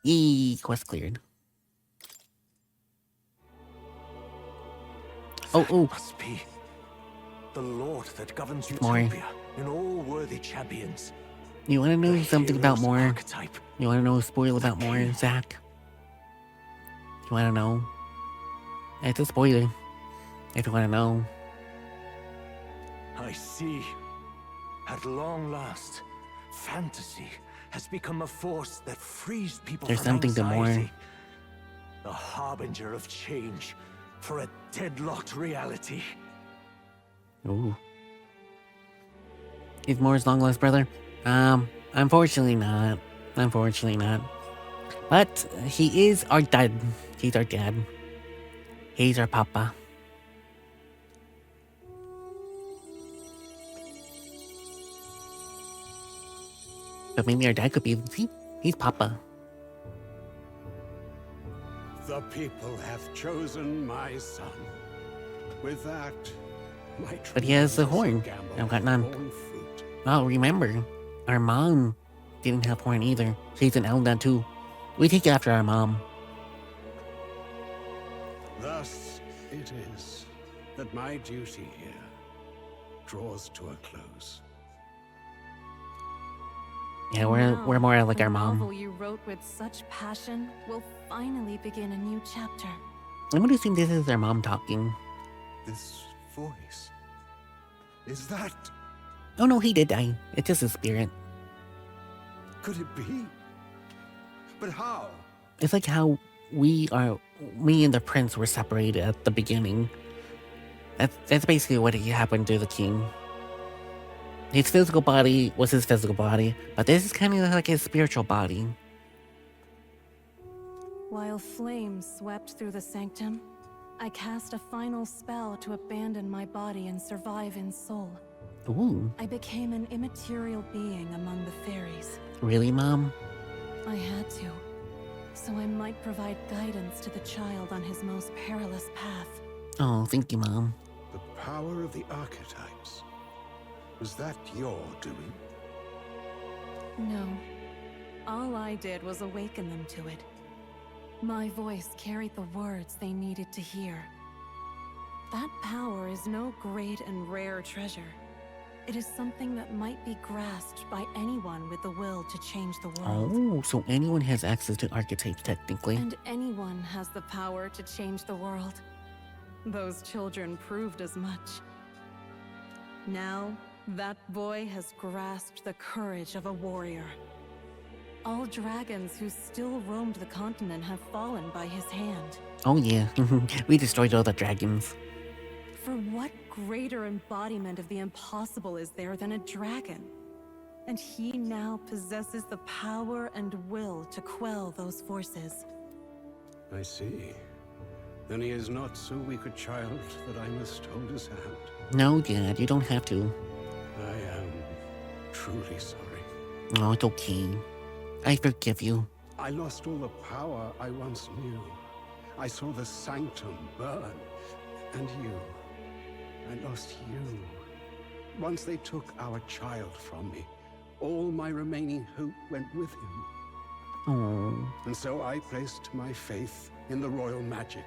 Yee, quest cleared. Oh. Must be the Lord that governs More. Utopia and all worthy champions. You want to know The something about hero's more? archetype. You want to know a spoiler about more, Zach? You want to know? It's a spoiler. If you want to know. I see. At long last, fantasy has become a force that frees people There's from something to more. anxiety. A harbinger of change for a deadlocked reality. Ooh. Is Moore's long lost brother? Unfortunately not. Unfortunately not. But he is our dad. He's our dad. He's our papa. But maybe our dad could be... See? He's papa. The people have chosen my son. With that, my But he has a tremendous horn. gamble I've got has none. borne fruit. Oh, remember, our mom didn't have horn either. She's an Elda too. We take after our mom. Thus it is that my duty here draws to a close. Yeah, we're more like the our mom. novel you wrote with such passion will finally begin a new chapter. I'm gonna assume this is our mom talking. This voice, is that? Oh no, he did die. It's just his spirit. Could it be? But how? It's like how me and the prince were separated at the beginning. That's basically what happened to the king. His physical body was his physical body, but this is kind of like his spiritual body. While flames swept through the sanctum, I cast a final spell to abandon my body and survive in soul. Ooh. I became an immaterial being among the fairies. Really, Mom? I had to, so I might provide guidance to the child on his most perilous path. Oh, thank you, Mom. The power of the archetypes. Was that your doing? No. All I did was awaken them to it. My voice carried the words they needed to hear. That power is no great and rare treasure. It is something that might be grasped by anyone with the will to change the world. Oh, so anyone has access to archetypes, technically. And anyone has the power to change the world. Those children proved as much. Now, that boy has grasped the courage of a warrior. All dragons who still roamed the continent have fallen by his hand. Oh yeah, we destroyed all the dragons. For what greater embodiment of the impossible is there than a dragon? And he now possesses the power and will to quell those forces. I see. Then he is not so weak a child that I must hold his hand. No, Dad, you don't have to. I am truly sorry. Oh, it's okay. I forgive you. I lost all the power I once knew. I saw the sanctum burn. And you. I lost you. Once they took our child from me, all my remaining hope went with him. Oh. And so I placed my faith in the royal magic.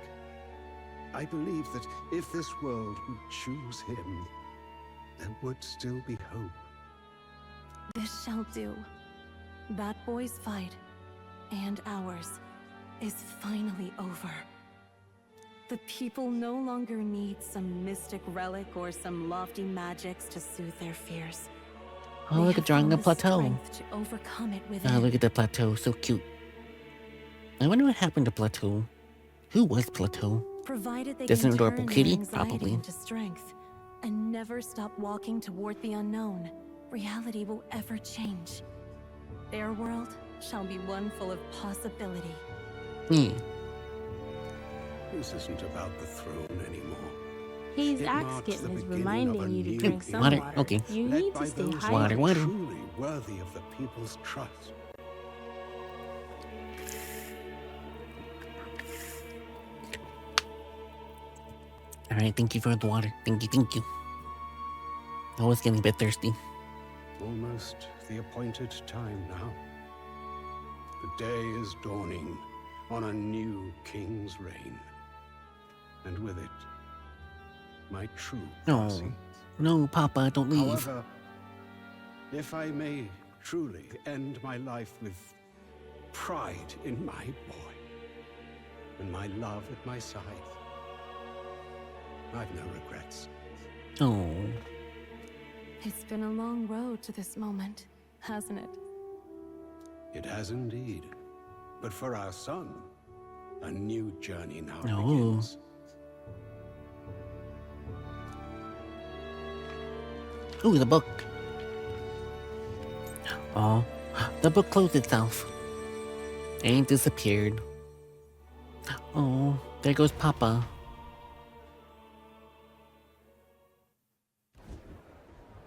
I believed that if this world would choose him, there would still be hope. This shall do. That boy's fight, and ours, is finally over. The people no longer need some mystic relic or some lofty magics to soothe their fears. Oh, look at drawing the plateau. To overcome it within. Oh, look at the plateau, so cute. I wonder what happened to Plateau. Who was Plateau? Provided they Just an can adorable turn their kitty? anxiety Probably. into strength and never stop walking toward the unknown, reality will ever change. Their world shall be one full of possibility. This isn't about the throne anymore. His It axe marks the kitten is beginning of reminding a you to new drink some Water, water. okay. You Led need by to stay those hydrated. Water. truly worthy of the people's trust. Alright, thank you for the water. Thank you. I was getting a bit thirsty. Almost the appointed time now. The day is dawning on a new king's reign. And with it, my true No. blessing. No, Papa, don't leave. However, if I may truly end my life with pride in my boy and my love at my side, I've no regrets. Oh. It's been a long road to this moment, hasn't it? It has indeed. But for our son, a new journey now Oh. begins. Ooh, the book. Oh, the book closed itself. And disappeared. Oh, there goes Papa.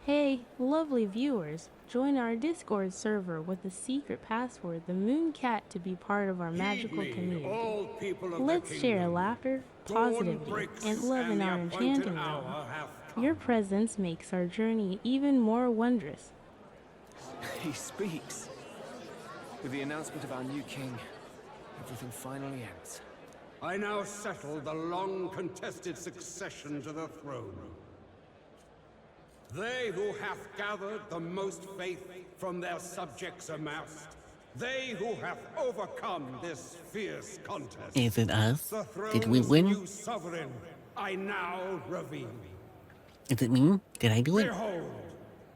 Hey, lovely viewers, join our Discord server with the secret password, the Mooncat, to be part of our magical community. Let's share laughter, positivity, and love in our enchanting realm. Your presence makes our journey even more wondrous. He speaks. With the announcement of our new king, everything finally ends. I now settle the long-contested succession to the throne. They who hath gathered the most faith from their subjects amassed, they who have overcome this fierce contest. Is it us? The Did we throne's win? new sovereign, I now reveal. Is it me? Did I do it? Behold,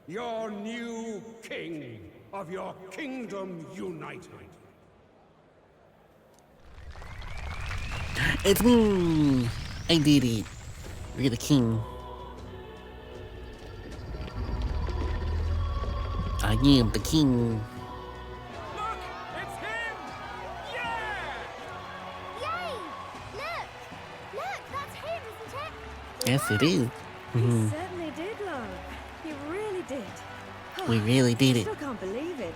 your new king of your kingdom united. It's me! I did it. You're the king. I am the king. Look! It's him! Yeah! Yay! Look! Look, that's him, isn't it? Yes, it is. He certainly did, love. He We really did I it. still can't believe it.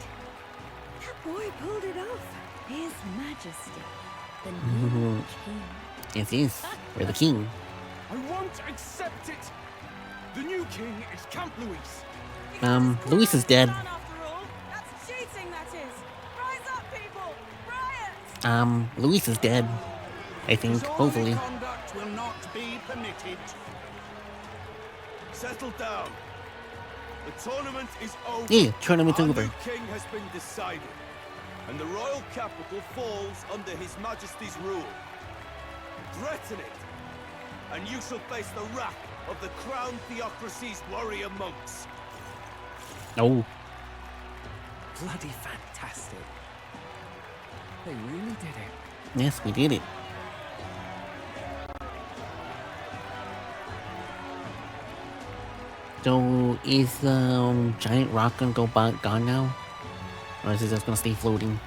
That boy pulled it off. His Majesty, the new king. Yes, yes. We're the king. I won't accept it! The new king is Camp Luis. Luis is dead. That's cheating, that is. Rise up, people! Riot! Luis is dead. I think, hopefully. Conduct will not be permitted. Settle down. The tournament is over. Yeah, tournament's Our over. new king has been decided, and the royal capital falls under His Majesty's rule. Threaten it, and you shall face the wrath of the crown theocracy's warrior monks. Oh. Bloody fantastic. They really did it. Yes, we did it. So, is the giant rock gonna go gone now? Or is it just gonna stay floating?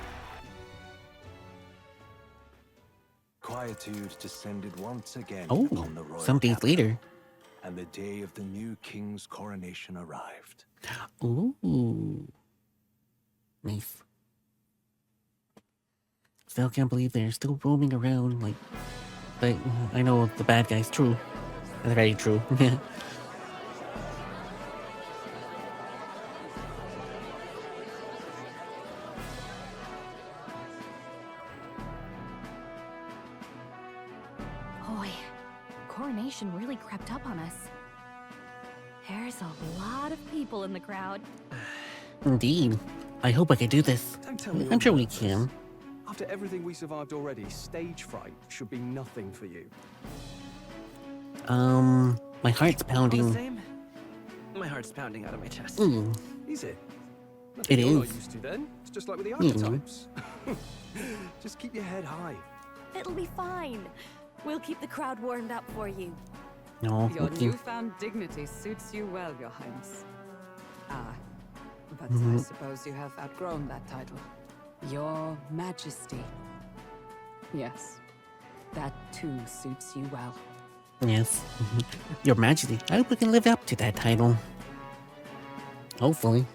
Quietude descended once again Oh, upon the royal some days capital, later. and the day of the new king's coronation arrived. Ooh. Nice. Still can't believe they're still roaming around, like... But I know the bad guy's true. That's very true. Boy, coronation really crept up on us. There's a lot of people in the crowd. Indeed. I hope I can do this. Don't tell me I'm sure we can. After everything we survived already, stage fright should be nothing for you. My heart's All the pounding. same, my heart's pounding out of my chest. Mm. Is it? It Nothing you're not is. used to then. It's just like with the Mm. archetypes. Just keep your head high. It'll be fine. We'll keep the crowd warmed up for you. No, Your thank you. newfound dignity suits you well, Your Highness. Ah, but I Mhm. suppose you have outgrown that title. Your Majesty. Yes, that too suits you well. Yes. Your Majesty, I hope we can live up to that title. Hopefully.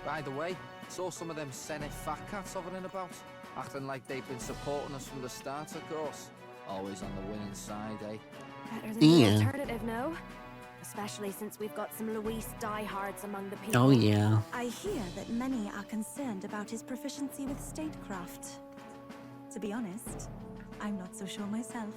By the way, saw some of them Senate fat cats hovering about, acting like they've been supporting us from the start, of course. Always on the winning side, eh? Better than the Yeah. alternative, no? Especially since we've got some Luis diehards among the people. Oh, yeah. I hear that many are concerned about his proficiency with statecraft. To be honest, I'm not so sure myself.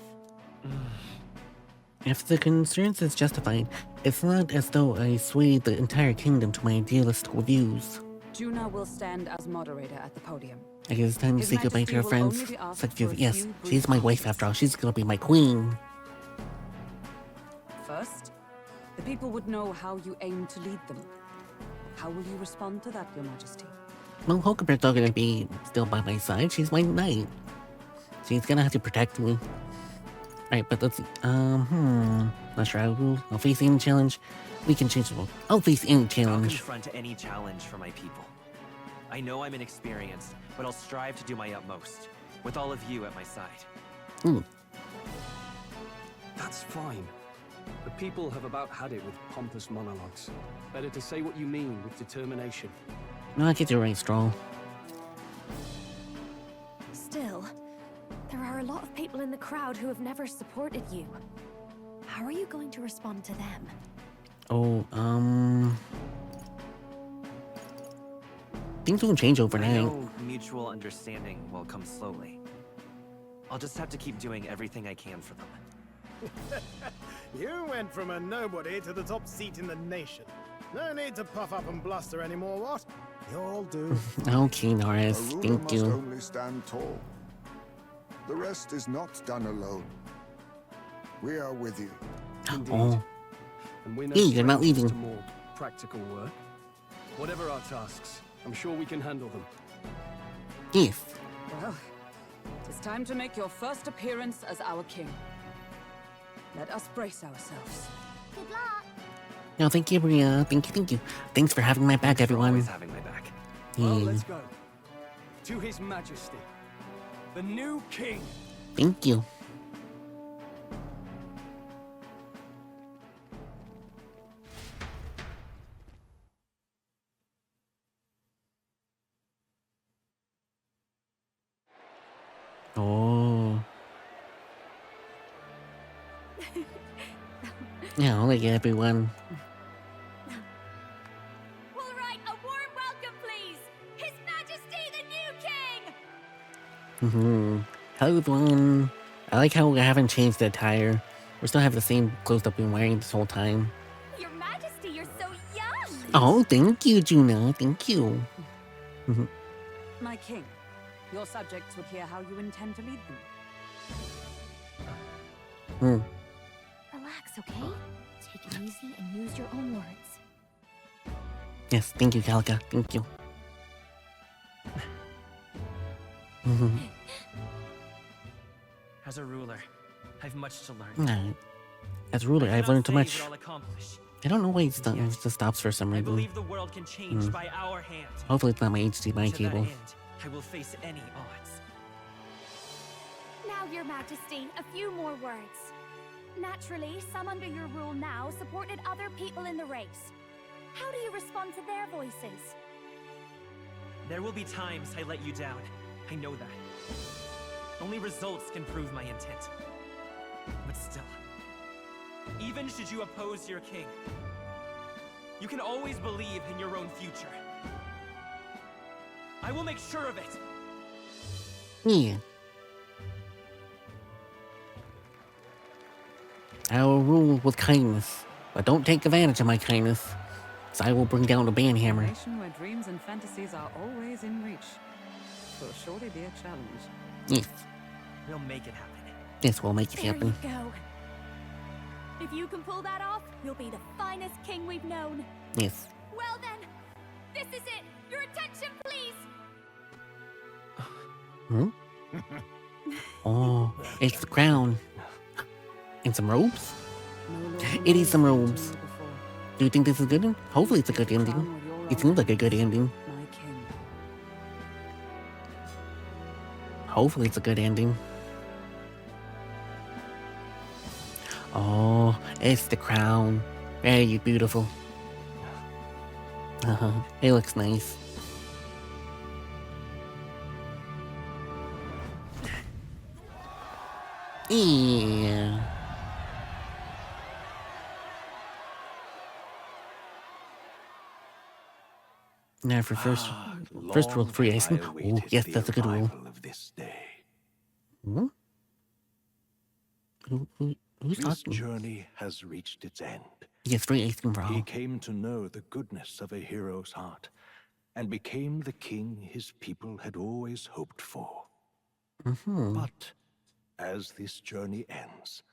If the concerns is justified, it's not as though I swayed the entire kingdom to my idealistic views. Juna will stand as moderator at the podium. I guess it's time to His say goodbye to Majesty her will friends. only be asked Such for a yes, few she's brief my wife after all. She's gonna be my queen. First, the people would know how you aim to lead them. How will you respond to that, Your Majesty? Well, Hokubert's not gonna be still by my side. She's my knight. She's gonna have to protect me. Alright, but let's see. Not sure I'll face any challenge. We can change the rule. I'll face any I'll challenge. confront any challenge for my people. I know I'm inexperienced, but I'll strive to do my utmost, with all of you at my side. Ooh. That's fine. The people have about had it with pompous monologues. Better to say what you mean with determination. No, I get you right, Stroll. Still, there are a lot of people in the crowd who have never supported you. How are you going to respond to them? Oh, things won't change I overnight. know mutual understanding will come slowly. I'll just have to keep doing everything I can for them. You went from a nobody to the top seat in the nation. No need to puff up and bluster anymore, what? You all do. Okay, A Norris, ruler thank must you. only stand tall. The rest is not done alone. We are with you. Oh, And we're no hey, you're not strangers leaving. to more practical work. Whatever our tasks, I'm sure we can handle them. Yes. Well, it is time to make your first appearance as our king. Let us brace ourselves. Good luck. No, thank you, Bria. Thank you. Thanks for having my back, everyone. Always having my back. Well, Hey, let's go. To His Majesty, the new king. thank you. Yeah, like everyone. All right, a warm welcome, please. His Majesty the new king. Hello everyone. I like how we haven't changed the attire. We still have the same clothes that we've been wearing this whole time. Your Majesty, you're so young. Oh, thank you, Juno. Thank you. My king, your subjects would hear how you intend to lead them. Relax, okay? Take it easy and use your own words. Yes, thank you, Calica. Thank you. As a ruler, I've much to learn. Nah. As ruler, I've learned too much. I don't know why it just stops for some I reason. believe the world can change by our hand. Hopefully it's not my HDMI To that cable. end, I will face any odds. Now, Your Majesty, a few more words. Naturally, some under your rule now supported other people in the race. How do you respond to their voices? There will be times I let you down. I know that. Only results can prove my intent. But still, even should you oppose your king, you can always believe in your own future. I will make sure of it. Yeah. I will rule with kindness, but don't take advantage of my kindness, so I will bring down the banhammer. A nation where dreams and fantasies are always in reach. Will surely be a challenge. Yes. We'll make it happen. Yes, we'll make it There happen. you go. If you can pull that off, you'll be the finest king we've known. Yes. Well then, this is it. Your attention, please. Oh, it's the crown. And some robes? It is some robes. Do you think this is a good one? Hopefully it's a good ending. It seems like a good ending. Hopefully it's a good ending. Oh, it's the crown. Very beautiful. It looks nice. Yeah. Now for first rule free icing. Oh, yes, that's a good rule. Hmm? Who's This talking? journey has reached its end. Yes, free icing for all. He came to know the goodness of a hero's heart, and became the king his people had always hoped for. But as this journey ends,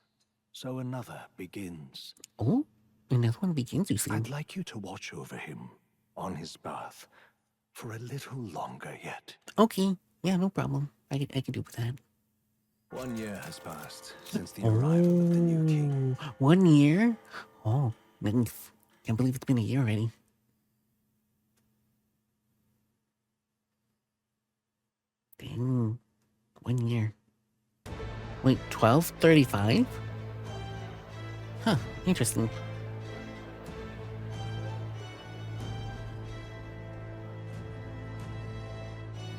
so another begins. Oh, another one begins, you see. I'd like you to watch over him on his path for a little longer yet. Okay, yeah, no problem. I can do with that. 1 year has passed since the arrival of the new king. 1 year? Oh, nice. Can't believe it's been a year already. Dang. 1 year. Wait, 1235? Huh, interesting.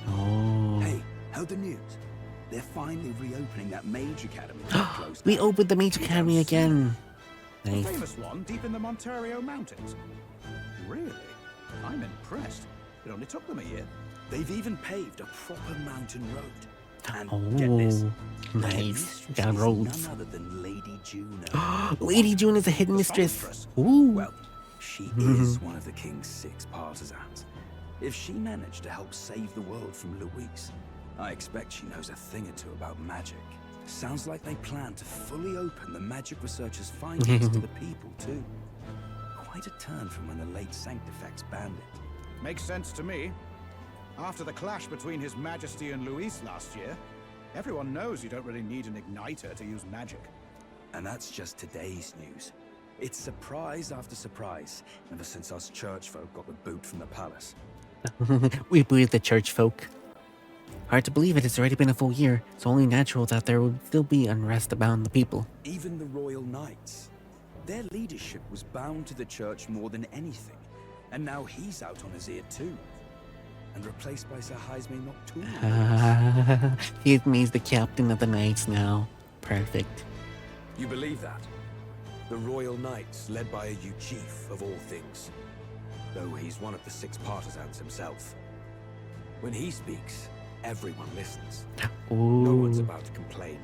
Oh. Hey, how'd the news? They're finally reopening that Mage Academy. We opened the Mage Academy again. The Nice. famous one deep in the Monterio Mountains. Really? I'm impressed. It only took them a year. They've even paved a proper mountain road. And get this, Oh, nice. Got roads. none other than Lady Juno. Lady June is a hidden mistress. Ooh. Well, she is one of the king's 6 partisans. If she managed to help save the world from Louise, I expect she knows a thing or two about magic. Sounds like they plan to fully open the magic researchers' findings to the people, too. Quite a turn from when the late Sanctifex banned it. Makes sense to me. After the clash between His Majesty and Luis last year, everyone knows you don't really need an igniter to use magic. And that's just today's news. It's surprise after surprise, ever since us church folk got the boot from the palace. We booted the church folk. Hard to believe it has already been a full year. It's only natural that there would still be unrest about the people. Even the royal knights. Their leadership was bound to the church more than anything. And now he's out on his ear too. And replaced by Sir Heisme Nocturne. He's the captain of the knights now. Perfect. You believe that? The Royal Knights, led by a chief of all things. Though he's one of the 6 partisans himself. When he speaks, everyone listens. No one's about to complain.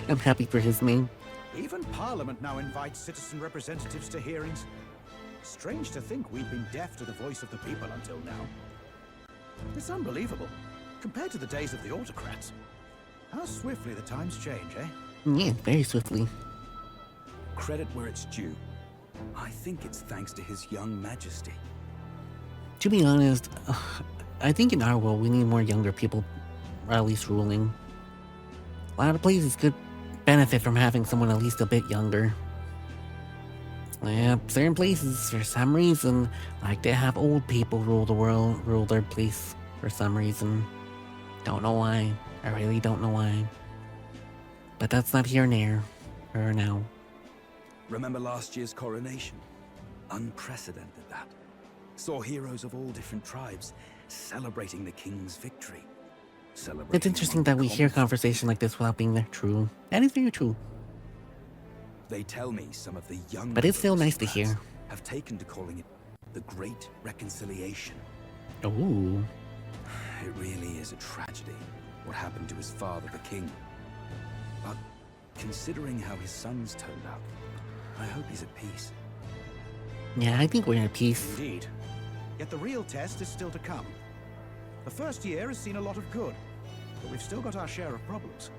I'm happy for his name. Even Parliament now invites citizen representatives to hearings. Strange to think we've been deaf to the voice of the people until now. It's unbelievable, compared to the days of the autocrats. How swiftly the times change, eh? Yeah, very swiftly. Credit where it's due. I think it's thanks to his young majesty. To be honest, I think in our world we need more younger people, or at least ruling. A lot of places could benefit from having someone at least a bit younger. Yeah, certain places, for some reason, like to have old people rule the world, rule their place for some reason. Don't know why. I really don't know why. But that's not here and there, or now. Remember last year's coronation? Unprecedented, that. Saw heroes of all different tribes celebrating the king's victory. It's interesting that we hear conversation like this without being there. True. That is very true. They tell me some of the young, but it's still nice to hear. Have taken to calling it the Great Reconciliation. Ooh. It really is a tragedy, what happened to his father, the king. But considering how his sons turned out, I hope he's at peace. Yeah, I think we're at peace. Indeed. Yet the real test is still to come. The first year has seen a lot of good, but we've still got our share of problems.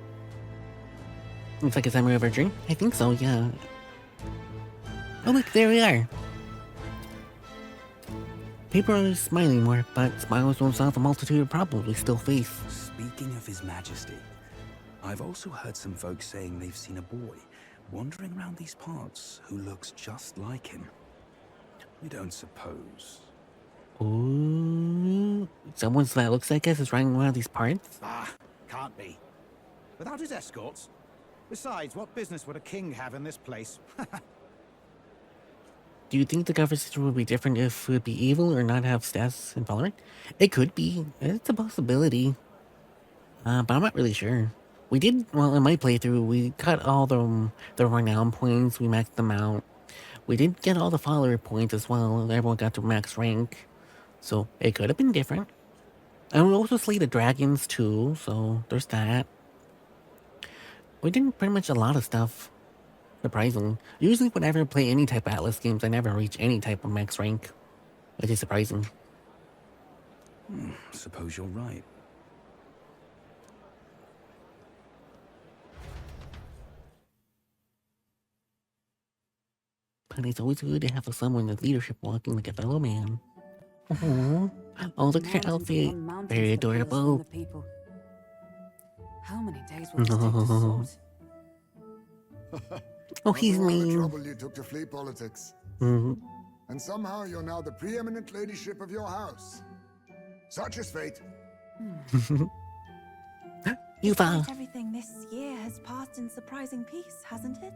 Looks like it's time we have our drink. I think so, yeah. Oh look, there we are. People are smiling more, but smiles don't solve a multitude of problems we still face. Speaking of His Majesty, I've also heard some folks saying they've seen a boy wandering around these parts who looks just like him. You don't suppose? Ooh, someone that looks like us is running around these parts? Ah, can't be. Without his escorts? Besides, what business would a king have in this place? Do you think the conversation would be different if it would be evil or not have stats intolerant? It could be. It's a possibility. But I'm not really sure. We did, well, in my playthrough, we got all the renown points, we maxed them out. We did get all the follower points as well, everyone got to max rank. So, it could have been different. And we also slayed the dragons too, so there's that. We did pretty much a lot of stuff. Surprising. Usually whenever I play any type of Atlas games, I never reach any type of max rank. Which is surprising. Suppose you're right. But it's always good to have someone with leadership walking like a fellow man. Oh, look at her outfit. Very adorable. How many days will this take to sort? Oh, he's All the mean. trouble you took to flee politics. Mm-hmm. And somehow you're now the preeminent ladyship of your house. Such is fate. Yuva. Everything this year has passed in surprising peace, hasn't it?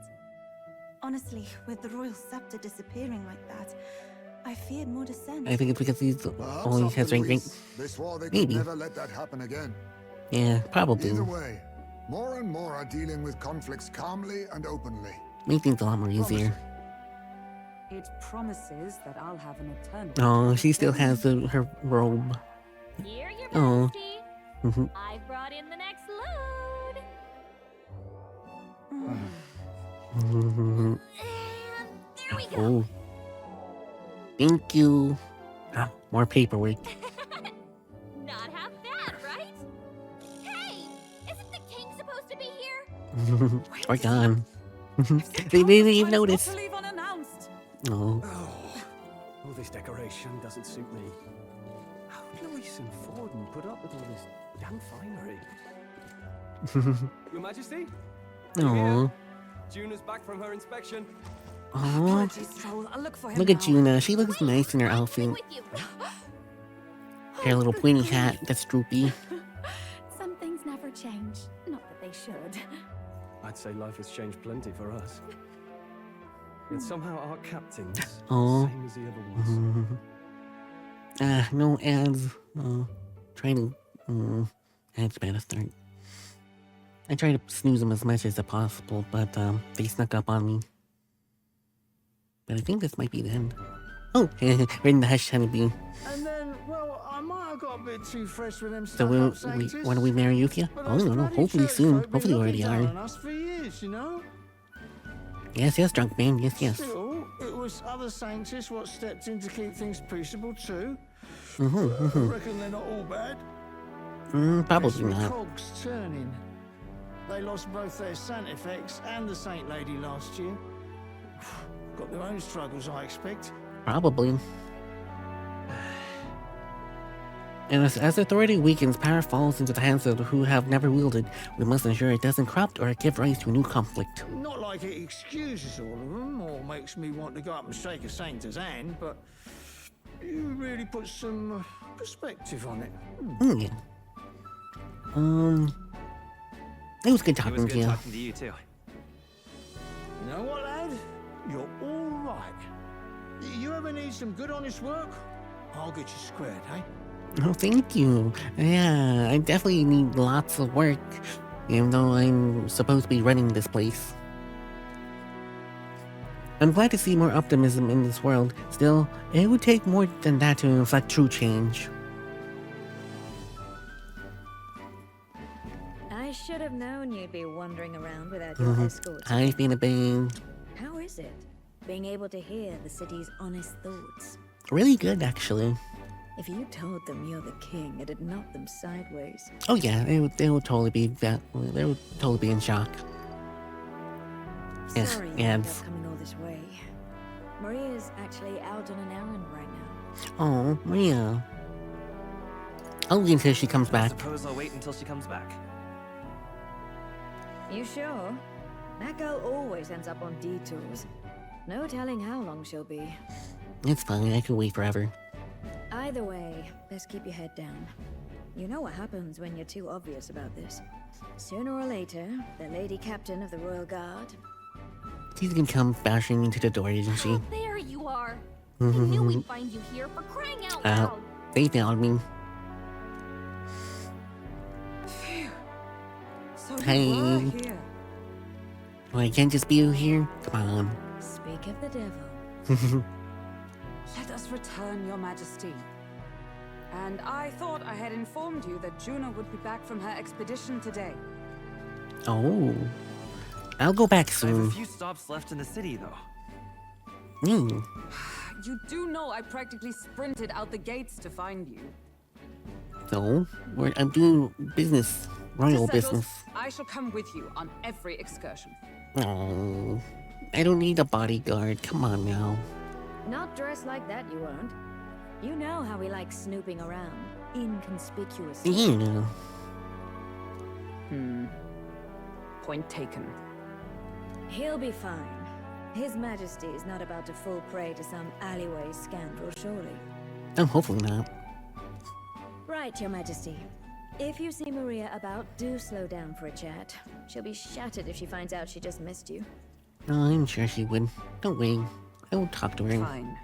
Honestly, with the royal scepter disappearing like that, I feared more dissent. I think it's because he's only has rank. They swore they Maybe. could never let that happen again. Yeah, probably. Either way, more and more are dealing with conflicts calmly and openly. Make things a lot more easier. It promises that I'll have an eternal. Oh, she still has her robe. Here you're Oh. Bsky. I've brought in the next load. There we go. Oh. Thank you. Ah, more paperwork. Not half bad, right? Hey, isn't the king supposed to be here? We're gone. They didn't even notice. Leave unannounced. Oh. Oh, this decoration doesn't suit me. How did Louise and Forden put up with all this damn finery? Your Majesty? Oh. Juna's back from her inspection. Oh. I'll look for him Look at now. Juna. She looks nice in her outfit. Her little pointy hat that's droopy. Some things never change. Not that they should. I'd say life has changed plenty for us. Yet somehow our captain's Oh. the same as he ever was. No ads. Trying to. Ads bad to start. I try to snooze them as much as possible, but they snuck up on me. But I think this might be the end. Oh, we're in the hush, honeybee. And then, well, I might have got a bit too fresh with them So when we marry Yukia? But Oh, us no, bloody hopefully church soon. folk been Hopefully we already looking down are. on us for years, you know? Yes, yes, drunk man. Yes, yes. Still, it was other saints what stepped in to keep things peaceable too. I reckon they're not all bad. Probably It's the not. cogs turning. They lost both their Saint effects and the Saint Lady last year. Got their own struggles, I expect. Probably. And as authority weakens, power falls into the hands of who have never wielded. We must ensure it doesn't corrupt or give rise to a new conflict. Not like it excuses all of them or makes me want to go up and shake a saint's hand, but you really put some perspective on it. Yeah. It was good talking to you. talking to you too. You know what, lad? You're all right. You ever need some good honest work? I'll get you squared, eh? Oh, thank you. Yeah, I definitely need lots of work, even though I'm supposed to be running this place. I'm glad to see more optimism in this world. Still, it would take more than that to reflect true change. I should have known you'd be wandering around without your escort. I've been a bang. How is it, being able to hear the city's honest thoughts? Really good, actually. If you told them you're the king, it'd knock them sideways. Oh yeah, they would totally be they would totally be in shock. Yes, Sorry you and ended up coming all this way. Maria's actually out on an errand right now. oh Maria. I'll wait until she comes back. Suppose I'll wait until she comes back. You sure? That girl always ends up on detours. No telling how long she'll be. It's fine, I can wait forever. Either way, best keep your head down. You know what happens when you're too obvious about this. Sooner or later, the lady captain of the Royal Guard. She's gonna come bashing into the door, isn't she? There you are. I knew we'd find you here for crying out loud. They found me. So Hey. you were here. Well, I can't just be here. Come on. Speak of the devil. Let us return, Your Majesty. And I thought I had informed you that Juno would be back from her expedition today. Oh. I'll go back I have soon. a few stops left in the city, though. You do know I practically sprinted out the gates to find you. So, I'm doing business. Royal To settle, business. I shall come with you on every excursion. Oh. I don't need a bodyguard. Come on now. Not dressed like that, you won't. You know how we like snooping around, inconspicuously. Yeah. Point taken. He'll be fine. His Majesty is not about to fall prey to some alleyway scandal, surely. Oh, hopefully not. Right, Your Majesty. If you see Maria about, do slow down for a chat. She'll be shattered if she finds out she just missed you. Oh, I'm sure she would. Don't worry. I will talk to her. Fine.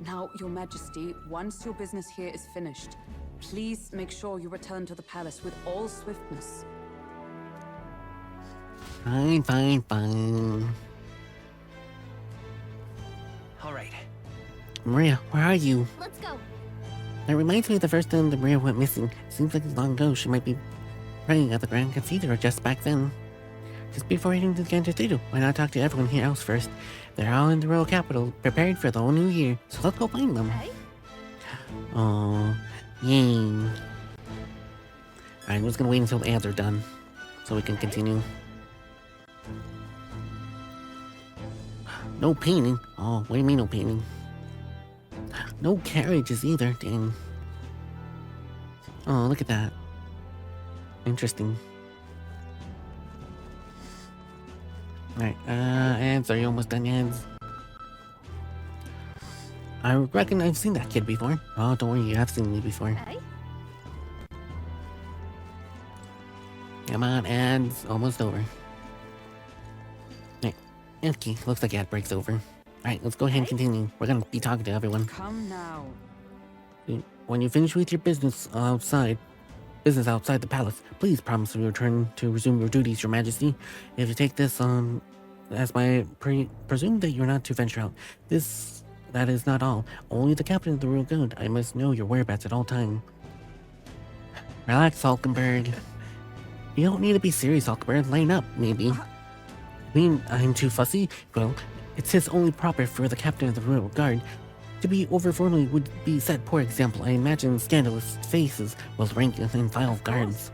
Now, Your Majesty, once your business here is finished, please make sure you return to the palace with all swiftness. Fine, fine, fine. All right. Maria, where are you? Let's go. That reminds me of the first time that Maria went missing. Seems like it's long ago. She might be praying at the Grand Cathedral just back then. Just before heading to the Grand Cathedral, why not talk to everyone here else first? They're all in the royal capital, prepared for the whole new year, so let's go find them. Aww. Yay. Alright, I'm just gonna wait until the ads are done, so we can continue. No painting? Oh, what do you mean no painting? No carriages either, dang. Oh, look at that. Interesting. Alright, ads, are you almost done, ads? I reckon I've seen that kid before. Oh, don't worry, you have seen me before. Come on, ads, almost over. Alright, okay, looks like ad break's over. Alright, let's go ahead and continue. We're gonna be talking to everyone. Come now. When you finish with your business outside the palace, please promise to return to resume your duties, Your Majesty. If you take this as my presume that you're not to venture out. That is not all. Only the captain of the Royal Guard. I must know your whereabouts at all time. Relax, Hulkenberg. You don't need to be serious, Hulkenberg. Line up, maybe. I mean, I'm too fussy? Well, it says only proper for the captain of the Royal Guard. To be over-formally would be set poor example. I imagine scandalous faces will rank and file of guards.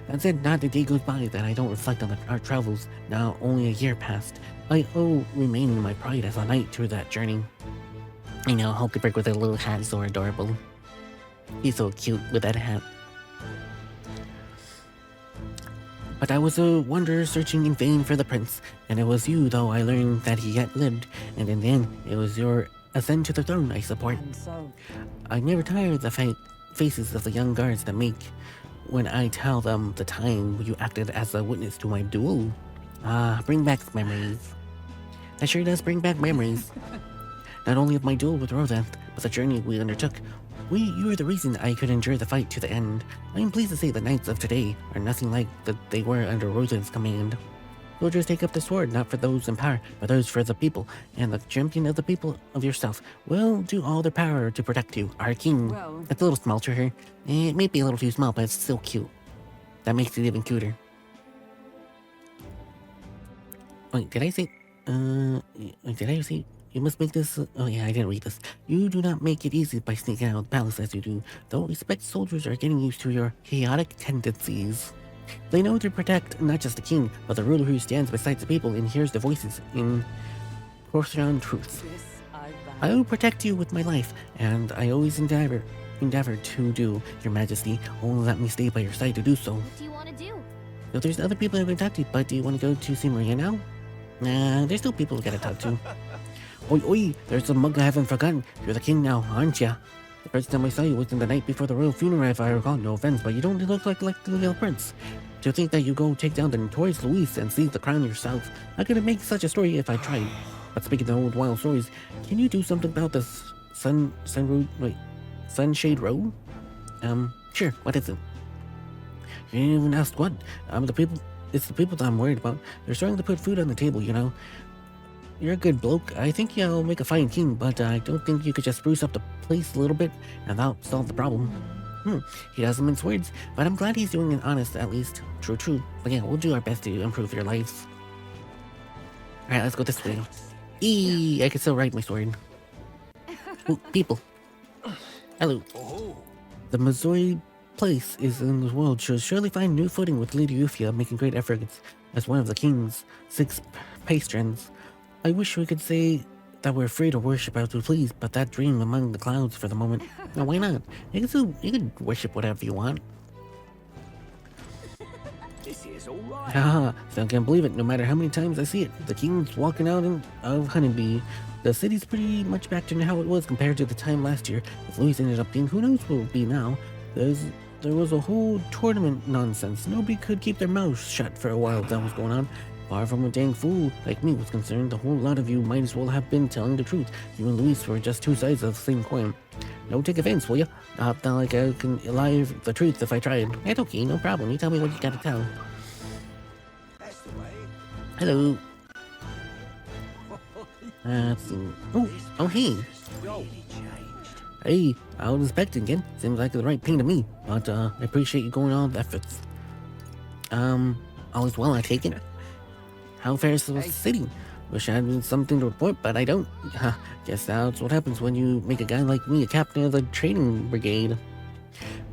That said, not a day goes by that I don't reflect on our travels. Now only a year passed. I owe remaining my pride as a knight through that journey. I know, Hulkenberg with a little hat is so adorable. He's so cute with that hat. But I was a wanderer searching in vain for the prince, and it was you, though, I learned that he yet lived, and in the end, it was your ascent to the throne I support. And so, I never tire of the faces of the young guards that make when I tell them the time you acted as a witness to my duel. Bring back memories. That sure does bring back memories. Not only of my duel with Vryhoth, but the journey we undertook. You are the reason I could endure the fight to the end. I am pleased to say the knights of today are nothing like they were under Vryhoth's command. Soldiers take up the sword not for those in power, but those for the people, and the champion of the people of yourself will do all their power to protect you, our king. Well. It's a little small to her. It may be a little too small, but it's still cute. That makes it even cuter. Wait, did I say... did I say... You must make this... oh yeah, I didn't read this. You do not make it easy by sneaking out of the palace as you do, though respect soldiers are getting used to your chaotic tendencies. They know to protect not just the king, but the ruler who stands beside the people and hears the voices in Corsian truth. I will protect you with my life, and I always endeavor to do, your majesty. Only let me stay by your side to do so. What do you want to do? So there's other people I can talk to, but do you want to go to see Maria now? Nah, there's still people we gotta talk to. Oi, oi, there's a mug I haven't forgotten. You're the king now, aren't ya? The first time I saw you was in the night before the royal funeral, if I recall. No offense, but you don't look like the little prince. To think that you go take down the notorious Louise and seize the crown yourself. I couldn't make such a story if I tried. But speaking of old wild stories, can you do something about this Sunshade Road? Sure, what is it? You didn't even ask what. It's the people that I'm worried about. They're starting to put food on the table, you know. You're a good bloke. I think you'll make a fine king, but I don't think you could just spruce up the place a little bit and that'll solve the problem. He doesn't mince words, but I'm glad he's doing it honest, at least. True. But yeah, we'll do our best to improve your lives. Alright, let's go this way. I can still ride my sword. Ooh, people. Hello. The Missouri place is in the world should surely find new footing with Lady Ufia making great efforts as one of the king's 6 patrons. I wish we could say that we're free to worship as we please, but that dream among the clouds for the moment. No, why not? You can worship whatever you want. This is alright. Haha, still can't believe it, no matter how many times I see it. The king's walking out of Honeybee. The city's pretty much back to how it was compared to the time last year. If Louise ended up being, who knows what it will be now. There was a whole tournament nonsense. Nobody could keep their mouths shut for a while that was going on. Far from a dang fool like me was concerned, the whole lot of you might as well have been telling the truth. You and Louise were just two sides of the same coin. Don't take offense, will ya? Not like I can lie the truth if I tried. It's okay, no problem. You tell me what you gotta tell. Hello. Let's see. Oh, hey. Hey, I was inspecting again. Seems like the right pain to me, but I appreciate you going all the efforts. All is well, I take it. How fair is the city? Wish I had something to report, but I don't. Guess that's what happens when you make a guy like me a captain of the trading brigade.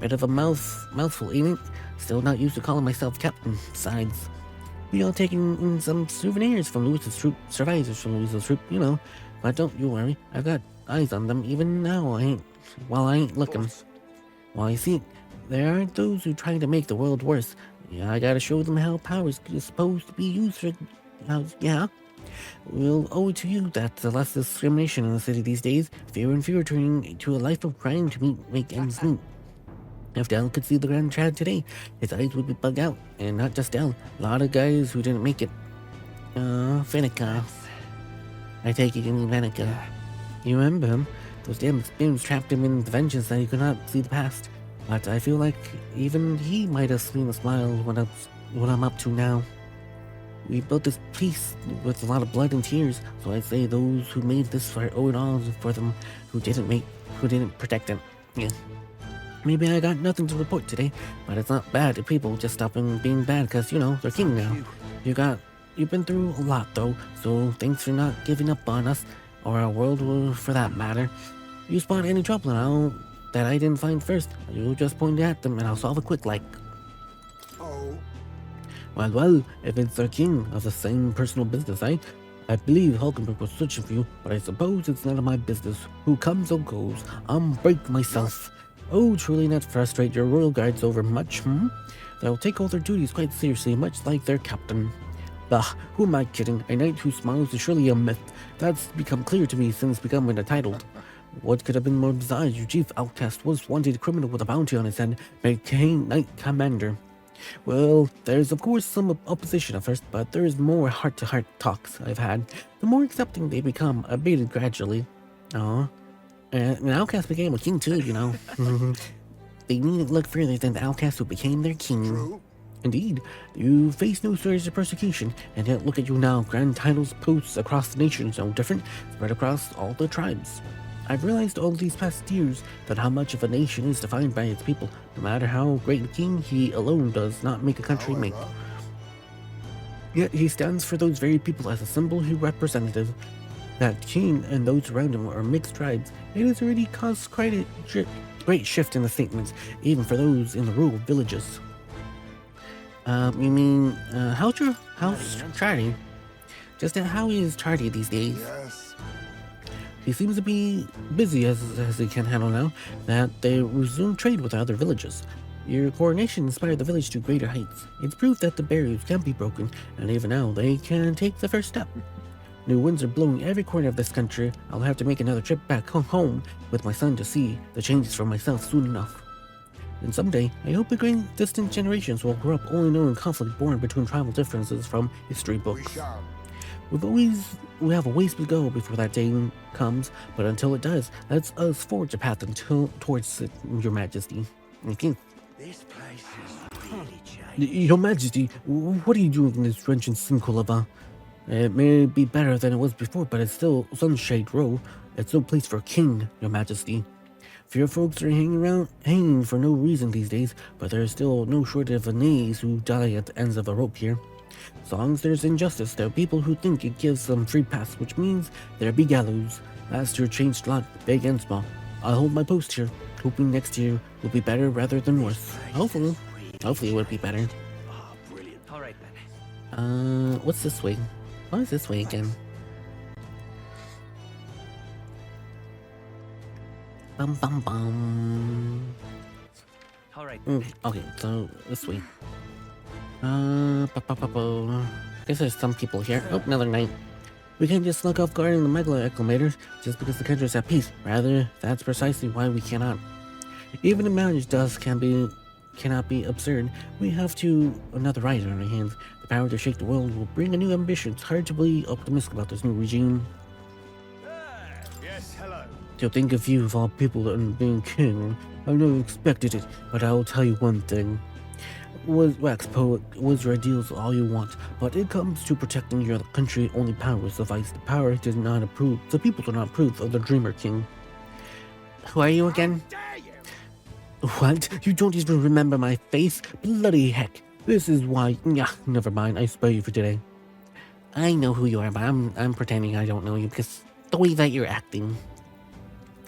Bit of a mouthful, ain't it? Still not used to calling myself captain. Besides, we all taking in some souvenirs from Louis's troop, survivors from Louis's troop, you know. But don't you worry, I've got eyes on them even now. I ain't looking. Well, you see, there are those who try to make the world worse. Yeah, I gotta show them how power is supposed to be used for. Yeah. We'll owe it to you that the less discrimination in the city these days, fewer and fewer turning to a life of crime to make ends meet. If Dell could see the Grand Trad today, his eyes would be bugged out, and not just Dell. A lot of guys who didn't make it. Venica. I take it you mean Venica. You remember him? Those damn spins trapped him in the vengeance that he could not see the past. But I feel like even he might have seen a smile what I'm up to now. We built this peace with a lot of blood and tears, so I say those who made this fire owe it all for them who didn't protect it. Yeah. Maybe I got nothing to report today, but it's not bad if people just stop being bad because, you know, they're king now. You've been through a lot though, so thanks for not giving up on us, or our world for that matter. You spot any trouble that I didn't find first, you just point at them and I'll solve it quick like. Well, if it's our king of the same personal business, I believe Hulkenberg was searching for you, but I suppose it's none of my business. Who comes or goes, I'm break myself. Oh, truly not frustrate your royal guards over much, They'll take all their duties quite seriously, much like their captain. Bah, who am I kidding? A knight who smiles is surely a myth. That's become clear to me since becoming a title. What could have been more bizarre? Your chief outcast was wanted criminal with a bounty on his head, became knight commander. Well, there's of course some opposition at first, but there's more heart-to-heart talks I've had. The more accepting they become, abated gradually. An outcast became a king too, you know. They needn't look further than the outcast who became their king. True. Indeed, you face no surge of persecution, and yet look at you now, grand titles, posts across the nation, no different, spread across all the tribes. I've realized all these past years that how much of a nation is defined by its people. No matter how great a king, he alone does not make a country make. Yet he stands for those very people as a symbol and representative. That king and those around him are mixed tribes. It has already caused quite a great shift in the statements, even for those in the rural villages. You mean, how's Charlie? Just how is Charlie these days? Yes. He seems to be busy as he can handle now that they resume trade with other villages. Your coronation inspired the village to greater heights. It's proof that the barriers can be broken, and even now they can take the first step. New winds are blowing every corner of this country. I'll have to make another trip back home with my son to see the changes for myself soon enough. And someday, I hope the great distant generations will grow up only knowing conflict born between tribal differences from history books. We have a ways to go before that day comes, but until it does, let's us forge a path towards it, Your Majesty. Okay. This place is really changed. Your Majesty, what are you doing in this drenched sinkhole? It may be better than it was before, but it's still Sunshade Row. It's no place for a king, Your Majesty. Few folks are hanging for no reason these days, but there's still no shortage of knaves who die at the ends of a rope here. As long as there's injustice, there are people who think it gives them free pass, which means there'll be gallows. Last year changed a lot, big and small. I'll hold my post here, hoping next year will be better rather than worse. Hopefully it will be better. Oh, brilliant. All right then. What's this way? What is this way again? Bum bum bum. All right. Okay, so this way. Guess there's some people here. Oh, another night. We can't just snuck off guard in the megalo acclimators just because the country's at peace. Rather, that's precisely why we cannot. Even if managed dust cannot be absurd. We have another right on our hands. The power to shake the world will bring a new ambition. It's hard to be optimistic about this new regime. Yes, hello. To think of you of all people and being king, I never expected it, but I will tell you one thing. Wax poet, was your ideals all you want, but it comes to protecting your country, only power will suffice. The power does not approve, the people do not approve of the Dreamer King. Who are you again? What? You don't even remember my face? Bloody heck. This is why... Yeah, never mind, I spare you for today. I know who you are, but I'm pretending I don't know you because the way that you're acting.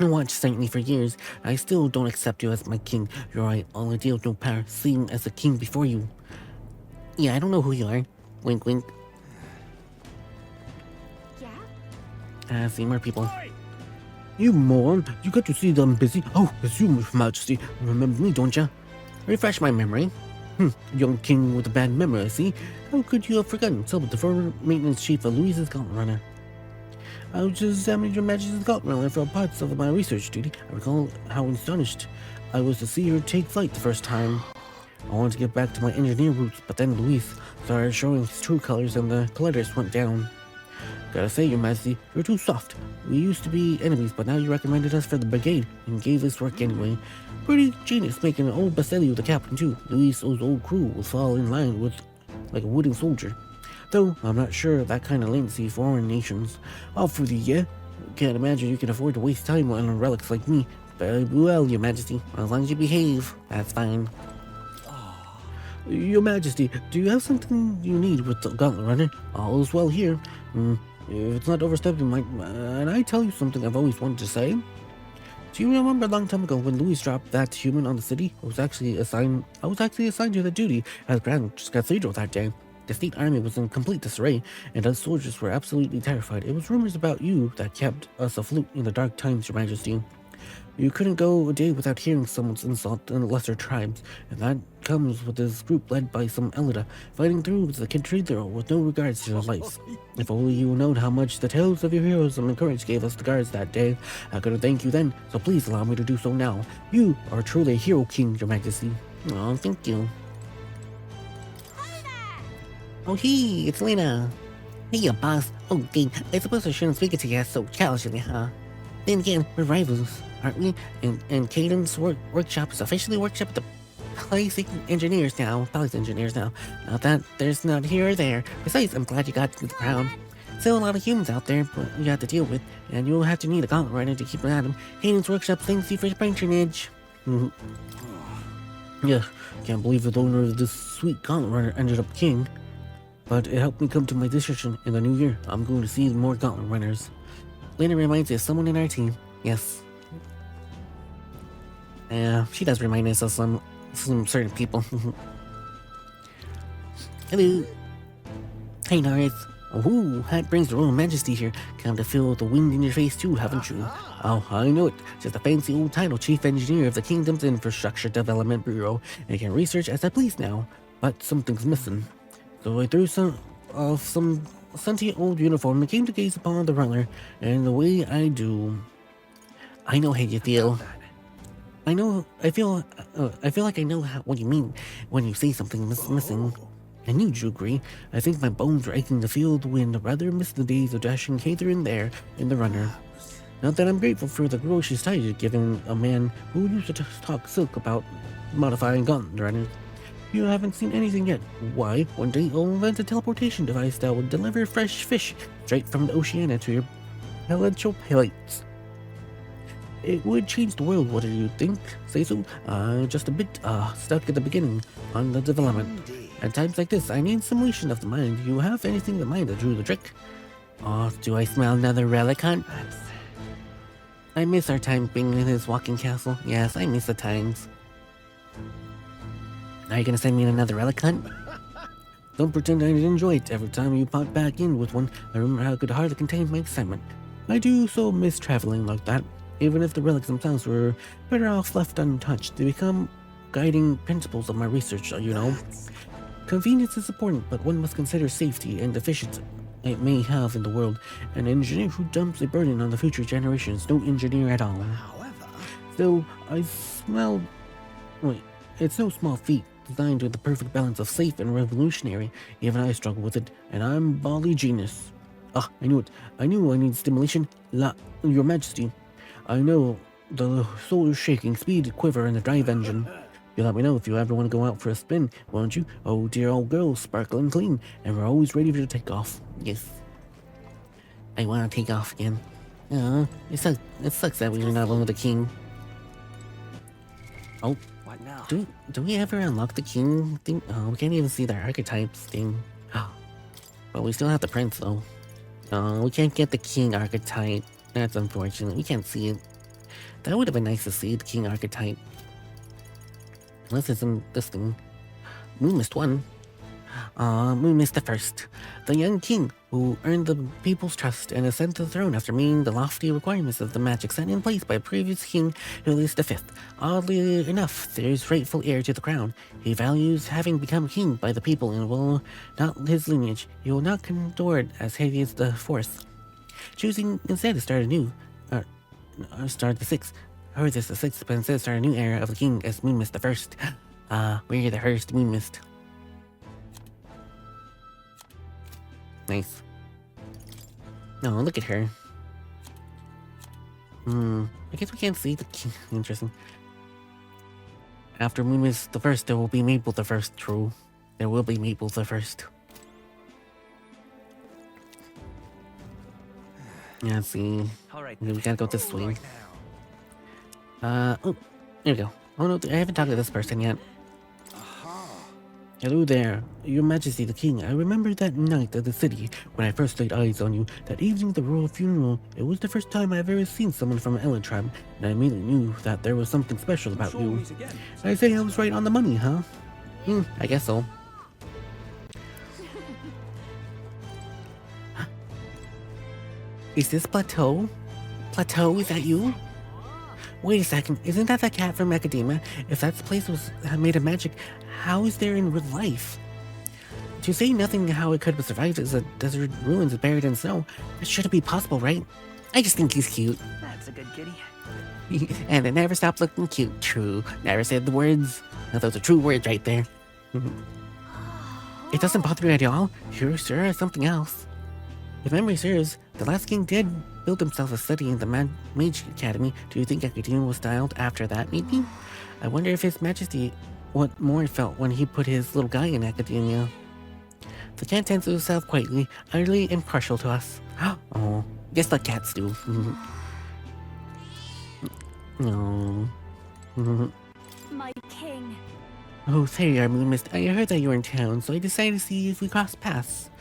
I watched Saintly for years. I still don't accept you as my king. You're right, all ideal, no power, seen as a king before you. Yeah, I don't know who you are. Wink, wink. Yeah? See more people. You moron! You got to see them busy. Oh, it's you, Your Majesty. Remember me, don't ya? Refresh my memory. Young king with a bad memory, I see. How could you have forgotten? Tell the former maintenance chief of Louise's Gauntlet Runner. I was just examining Your Majesty's Gauntlet Runner for parts of my research duty. I recall how astonished I was to see her take flight the first time. I wanted to get back to my engineer roots, but then Luis started showing his true colors and the colliders went down. Gotta say, Your Majesty, you're too soft. We used to be enemies, but now you recommended us for the brigade and gave us work anyway. Pretty genius making an old Basilio the captain too. Luis' old crew will fall in line with like a wooden soldier. Though I'm not sure that kind of latency foreign nations offer the Can't imagine you can afford to waste time on relics like me. Very well, Your Majesty. As long as you behave, that's fine. Your Majesty, do you have something you need with the Gauntlet Runner? All is well here. If it's not overstepping, and I tell you something I've always wanted to say. Do you remember a long time ago when Louis dropped that human on the city? I was actually assigned to the duty at Grand Cathedral that day. The state army was in complete disarray, and us soldiers were absolutely terrified. It was rumors about you that kept us afloat in the dark times, Your Majesty. You couldn't go a day without hearing someone's insult in the lesser tribes, and that comes with this group led by some Elida, fighting through the Cathedral with no regards to their lives. If only you known how much the tales of your heroism and courage gave us the guards that day. I couldn't thank you then, so please allow me to do so now. You are truly a hero king, Your Majesty. Oh, thank you. Oh, hey, it's Lena. Hey, boss. Oh, dang, I suppose I shouldn't speak it to you so challengingly, huh? Then again, we're rivals, aren't we? And Caden's workshop is officially workshop the Palace engineers now. Not that there's not here or there. Besides, I'm glad you got to the crown. Still a lot of humans out there but you have to deal with, and you'll have to need a gauntlet runner to keep an eye on them. Caden's workshop thanks you for your patronage. Yeah, can't believe the owner of this sweet gauntlet runner ended up king. But it helped me come to my decision in the new year. I'm going to see more gauntlet runners. Lena reminds me of someone in our team. Yes. She does remind us of some certain people. Hello. Hey, Norris. Oh, that brings the Royal Majesty here. Come to feel the wind in your face too, haven't you? Oh, I know it. Just a fancy old title, Chief Engineer of the Kingdom's Infrastructure Development Bureau. And I can research as I please now. But something's missing. So I threw some sentient old uniform and came to gaze upon the runner, and the way I do. I know how you feel. I feel like I know what you mean when you say something is missing. I knew you'd agree. I think my bones are aching to feel the wind, rather miss the days of dashing hither and there in the runner. Not that I'm grateful for the gracious title given a man who used to talk silk about modifying gauntlet runners. You haven't seen anything yet. Why, one day I'll invent a teleportation device that will deliver fresh fish straight from the Oceania to your palatial plates. It would change the world, what do you think? Say so? Just a bit, stuck at the beginning on the development. At times like this, I need simulation of the mind. You have anything in mind that drew the trick? Oh, do I smell another relic hunt? I miss our time being in his walking castle. Yes, I miss the times. Are you gonna send me another relic hunt? Don't pretend I didn't enjoy it. Every time you popped back in with one, I remember how I could hardly contain my excitement. I do so miss traveling like that. Even if the relics themselves were better off left untouched, they become guiding principles of my research, you know. Convenience is important, but one must consider safety and efficiency it may have in the world. An engineer who dumps a burden on the future generations, no engineer at all. Still, it's no small feat, designed with the perfect balance of safe and revolutionary. Even I struggle with it, and I'm bally genius. Ah, I knew it. I knew I need stimulation. Your Majesty. I know the solar shaking, speed, quiver, and the drive engine. You let me know if you ever want to go out for a spin, won't you? Oh, dear old girl, sparkling clean, and we're always ready to take off. Yes. I want to take off again. It sucks that we're not one with the king. Oh. What now? Do we ever unlock the king thing? Oh, we can't even see the archetypes thing. But we still have the prince, though. Oh, we can't get the king archetype. That's unfortunate. We can't see it. That would have been nice to see, the king archetype. Unless it's in this thing. Moonmist 1. Moonmist the First. The young king who earned the people's trust and ascended to the throne after meeting the lofty requirements of the magic set in place by previous king Julius V. Oddly enough, there's rightful heir to the crown. He values having become king by the people and will not his lineage. He will not condone it as heavy as the fourth. Choosing instead to start anew. Start the sixth. Or this the sixth, but instead start a new era of the king as Moonmist the First. We're the first Moonmist. Nice. No, look at her. I guess we can't see the king. Interesting. After Moonmist the First, there will be Maple the First. True. There will be Maple the First. Yeah, let's see. All right. We gotta go this way. Oh, here we go. Oh no, I haven't talked to this person yet. Hello there, Your Majesty the King. I remember that night at the city when I first laid eyes on you. That evening at the royal funeral, it was the first time I've ever seen someone from an Ellen tribe, and I immediately knew that there was something special about you. I say I was right on the money, huh? I guess so. Is this Plateau? Plateau, is that you? Wait a second, isn't that the cat from Academia? If that place was made of magic, how is there in real life? To say nothing how it could have survived as a desert ruins buried in snow, it shouldn't be possible, right? I just think he's cute. That's a good kitty. And it never stopped looking cute. True. Never said the words. Now those are true words right there. It doesn't bother me at all. You're sure of something else. If memory serves, the last king did build himself a study in the Mage Academy. Do you think Academia was styled after that, maybe? I wonder if His Majesty what more felt when he put his little guy in Academia. The cat tends to himself quietly, utterly impartial to us. Oh, just like cats do. No. My king. Oh, there you are, Moonmist. I heard that you were in town, so I decided to see if we crossed paths.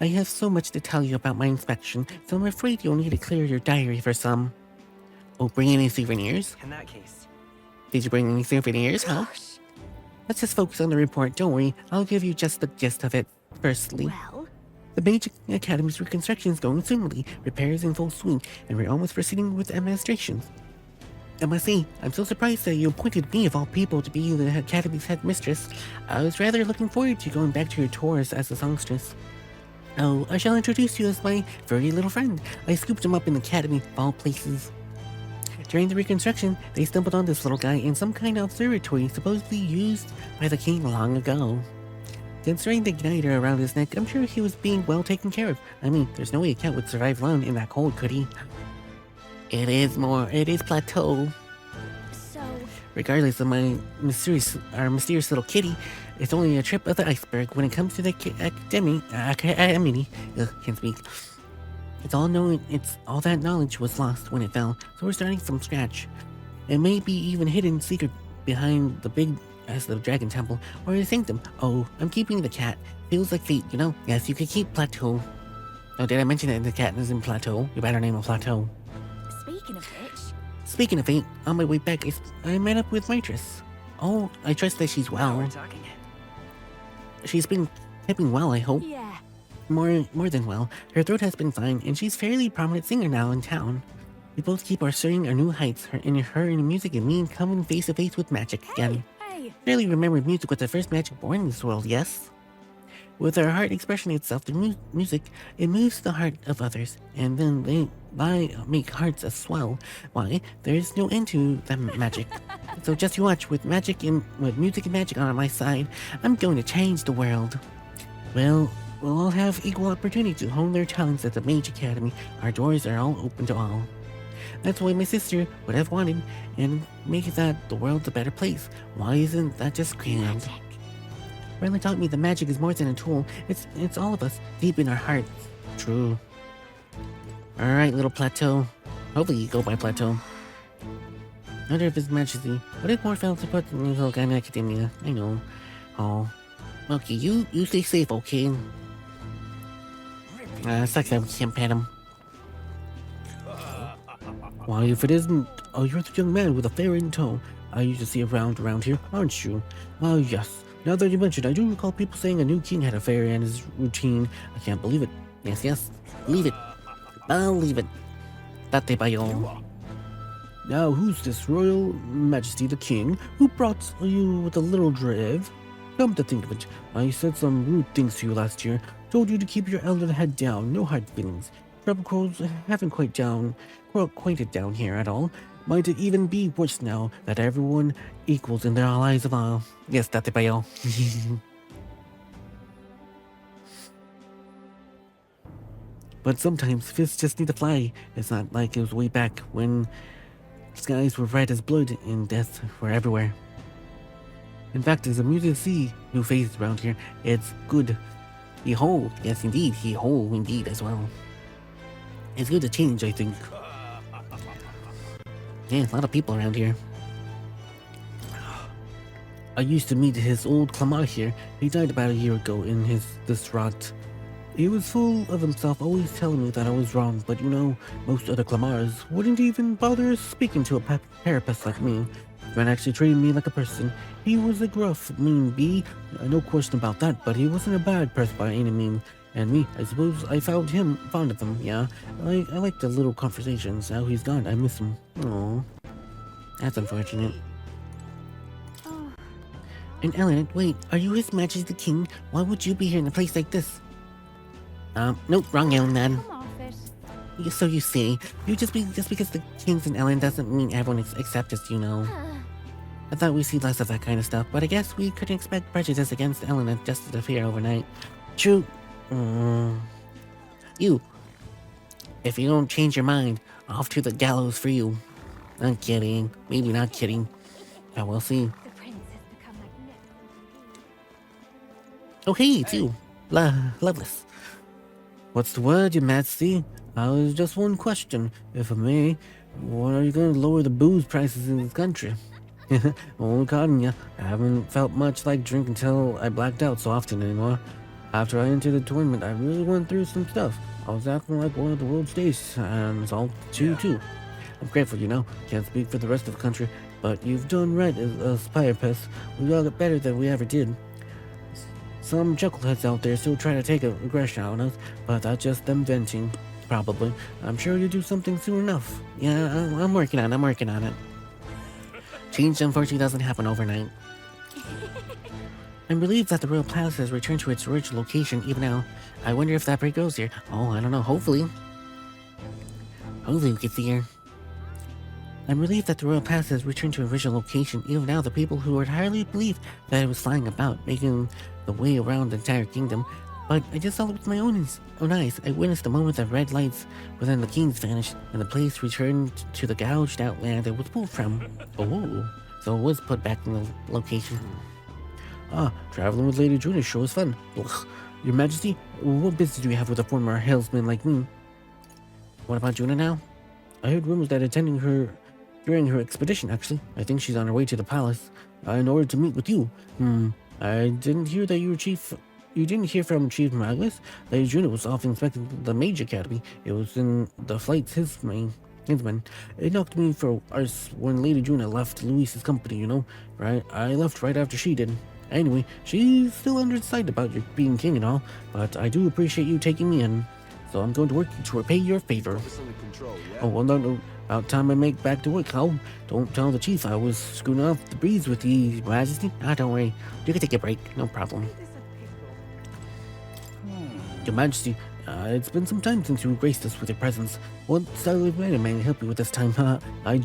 I have so much to tell you about my inspection, so I'm afraid you'll need to clear your diary for some. Oh, bring any souvenirs? In that case. Did you bring any souvenirs, huh? Let's just focus on the report. Don't worry, I'll give you just the gist of it. Firstly, the Bage Academy's reconstruction is going swimmingly, repairs in full swing, and we're almost proceeding with administration. I must say, I'm so surprised that you appointed me of all people to be the Academy's headmistress. I was rather looking forward to going back to your tours as a songstress. Oh, I shall introduce you as my furry little friend. I scooped him up in the Academy of all places. During the reconstruction, they stumbled on this little guy in some kind of observatory supposedly used by the king long ago. Considering the igniter around his neck, I'm sure he was being well taken care of. I mean, there's no way a cat would survive alone in that cold, could he? It is Plateau. So... Regardless of my mysterious little kitty, it's only a trip of the iceberg when it comes to the Academy. Can't speak. It's all that knowledge was lost when it fell, so we're starting from scratch. It may be even hidden secret behind the Dragon Temple, or the Sanctum. Oh, I'm keeping the cat. Feels like fate, you know? Yes, you could keep Plateau. Oh, did I mention that the cat is in Plateau? You better name him Plateau. Speaking of fate, on my way back, I met up with Waitress. Oh, I trust that she's well. She's been keeping well, I hope. Yeah. More than well. Her throat has been fine, and she's a fairly prominent singer now in town. We both keep soaring our new heights, her in music and me coming face to face with magic again. Hey. Barely remembered music was the first magic born in this world, yes? With our heart expressing itself through music, it moves the heart of others, and then they make hearts as swell. Why, there's no end to that magic. So just you watch, with music and magic on my side, I'm going to change the world. Well, we'll all have equal opportunity to hone their talents at the Mage Academy. Our doors are all open to all. That's why my sister would have wanted and make that the world a better place. Why isn't that just grand? Riley taught me the magic is more than a tool. It's all of us, deep in our hearts. True. Alright, little Plateau. Hopefully you go by Plateau. Wonder if His Majesty. What if more failed to put in little guy in Academia? I know. Oh. Okay, you stay safe, okay? Sucks that we can't pet him. Why, if it isn't... Oh, you're the young man with a fairy in tow I used to see around here, aren't you? Oh, yes. Now that you mentioned, I do recall people saying a new king had a fairy in his routine. I can't believe it. Yes. Believe it. Believe it. Date by all. Now, who's this Royal Majesty the King who brought you with a little drive? Come to think of it, I said some rude things to you last year. Told you to keep your elder head down, no hard feelings. Trouble crows haven't quieted down here at all. Might it even be worse now that everyone equals in their eyes of all? Yes, Date by all. But sometimes fists just need to fly. It's not like it was way back when skies were red as blood and death were everywhere. In fact, it's amusing to see new faces around here. It's good. He-ho, yes indeed, he-ho indeed as well. It's good to change, I think. Yeah, a lot of people around here. I used to meet his old Clamar here. He died about a year ago in this rot. He was full of himself, always telling me that I was wrong, but you know, most other Clamars wouldn't even bother speaking to a parapet like me. Man actually treated me like a person. He was a gruff, mean bee, no question about that, but he wasn't a bad person by any means. And me, I suppose I found him fond of him, yeah. I like the little conversations. Now he's gone, I miss him. Aww. That's unfortunate. And Ellen, wait, are you His Majesty the King? Why would you be here in a place like this? Nope, wrong Ellen then. So you see, just because the King's in Ellen doesn't mean everyone accepts us, you know. I thought we'd see less of that kind of stuff, but I guess we couldn't expect prejudice against Ellen just to appear overnight. True. You. If you don't change your mind, off to the gallows for you. I'm kidding. Maybe not kidding. But we'll see. Oh hey, it's you. Loveless. What's the word, Your Majesty? Was just one question, if I may. When are you going to lower the booze prices in this country? Oh, cotton ya. I haven't felt much like drink until I blacked out so often anymore. After I entered the tournament, I really went through some stuff. I was acting like one of the world stages, and it's all too. I'm grateful, you know. Can't speak for the rest of the country, but you've done right as Pyropus. We all got better than we ever did. Some chuckleheads out there still trying to take aggression out on us, but that's just them venting. Probably. I'm sure you'll do something soon enough. Yeah, I'm working on it. Change unfortunately doesn't happen overnight. I'm relieved that the Royal Palace has returned to its original location even now. I wonder if that break goes here. Oh, I don't know. Hopefully we get there. I'm relieved that the Royal Palace has returned to its original location. Even now, the people who entirely believed that it was flying about, making the way around the entire kingdom. But I just saw it with my own eyes. I witnessed the moment that red lights within the kings vanished, and the place returned to the gouged out land it was pulled from. Oh, so it was put back in the location. Traveling with Lady Juna sure was fun. Ugh. Your Majesty, what business do you have with a former hillsman like me? What about Juna now? I heard rumors that attending her during her expedition, actually. I think she's on her way to the palace in order to meet with you. I didn't hear that you didn't hear from Chief Magnus. Lady Juna was off inspecting the Mage Academy. It was in the flight's his man. It knocked me for arse when Lady Juna left Luis's company, you know? Right? I left right after she did. Anyway, she's still undecided about you being king and all, but I do appreciate you taking me in. So I'm going to work to repay your favor. Oh, well, no. About time I make back to work, huh? Don't tell the chief I was screwing off the breeze with the Majesty. Don't worry. You can take a break. No problem. Your Majesty, it's been some time since you graced us with your presence. What style of man may I help you with this time? I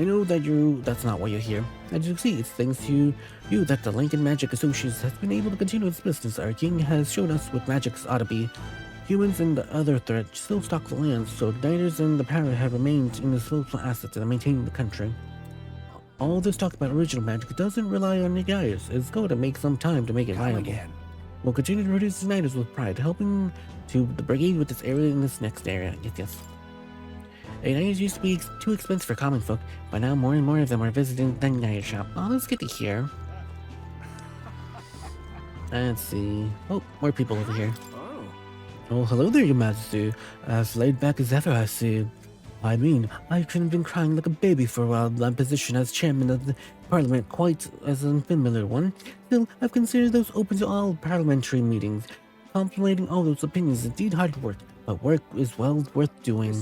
know that that's not why you're here. As you see, it's thanks to you that the Lincoln Magic Associates has been able to continue its business. Our king has shown us what magics ought to be. Humans and the other threats still stalk the land, so igniters and the power have remained indispensable assets in maintaining the country. All this talk about original magic doesn't rely on igniters. It's going to make some time to make it viable. We'll continue to produce igniters with pride, helping to the brigade with this area in this next area. Yes. Igniters used to be too expensive for common folk, but now more and more of them are visiting the igniter shop. Oh, that's good to hear. Let's see. Oh, more people over here. Oh, hello there, Your Majesty. As laid back as ever, I see. I mean, I couldn't have been crying like a baby for a while. My position as chairman of the parliament quite as an unfamiliar one. Still, I've considered those open to all parliamentary meetings. Contemplating all those opinions is indeed hard work, but work is well worth doing.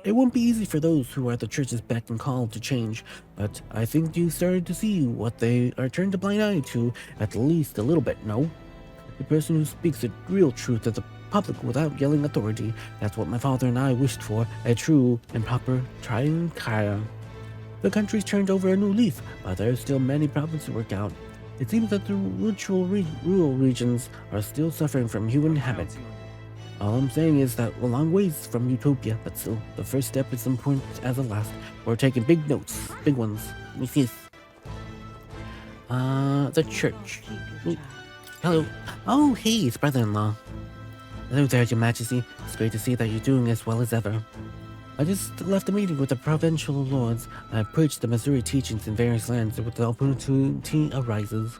It won't be easy for those who are at the church's beck and call to change, but I think you started to see what they are turned a blind eye to, at least a little bit, no? The person who speaks the real truth to the public without yelling authority. That's what my father and I wished for, a true and proper triumvirate. The country's turned over a new leaf, but there are still many problems to work out. It seems that the rural regions are still suffering from human habit. All I'm saying is that we're a long ways from utopia, but still, the first step is important as the last. We're taking big notes, big ones. Let me see. The church. Ooh. Hello. Oh, hey, it's brother-in-law. Hello there, Your Majesty. It's great to see that you're doing as well as ever. I just left a meeting with the provincial lords. I preached the Missouri teachings in various lands with the opportunity arises.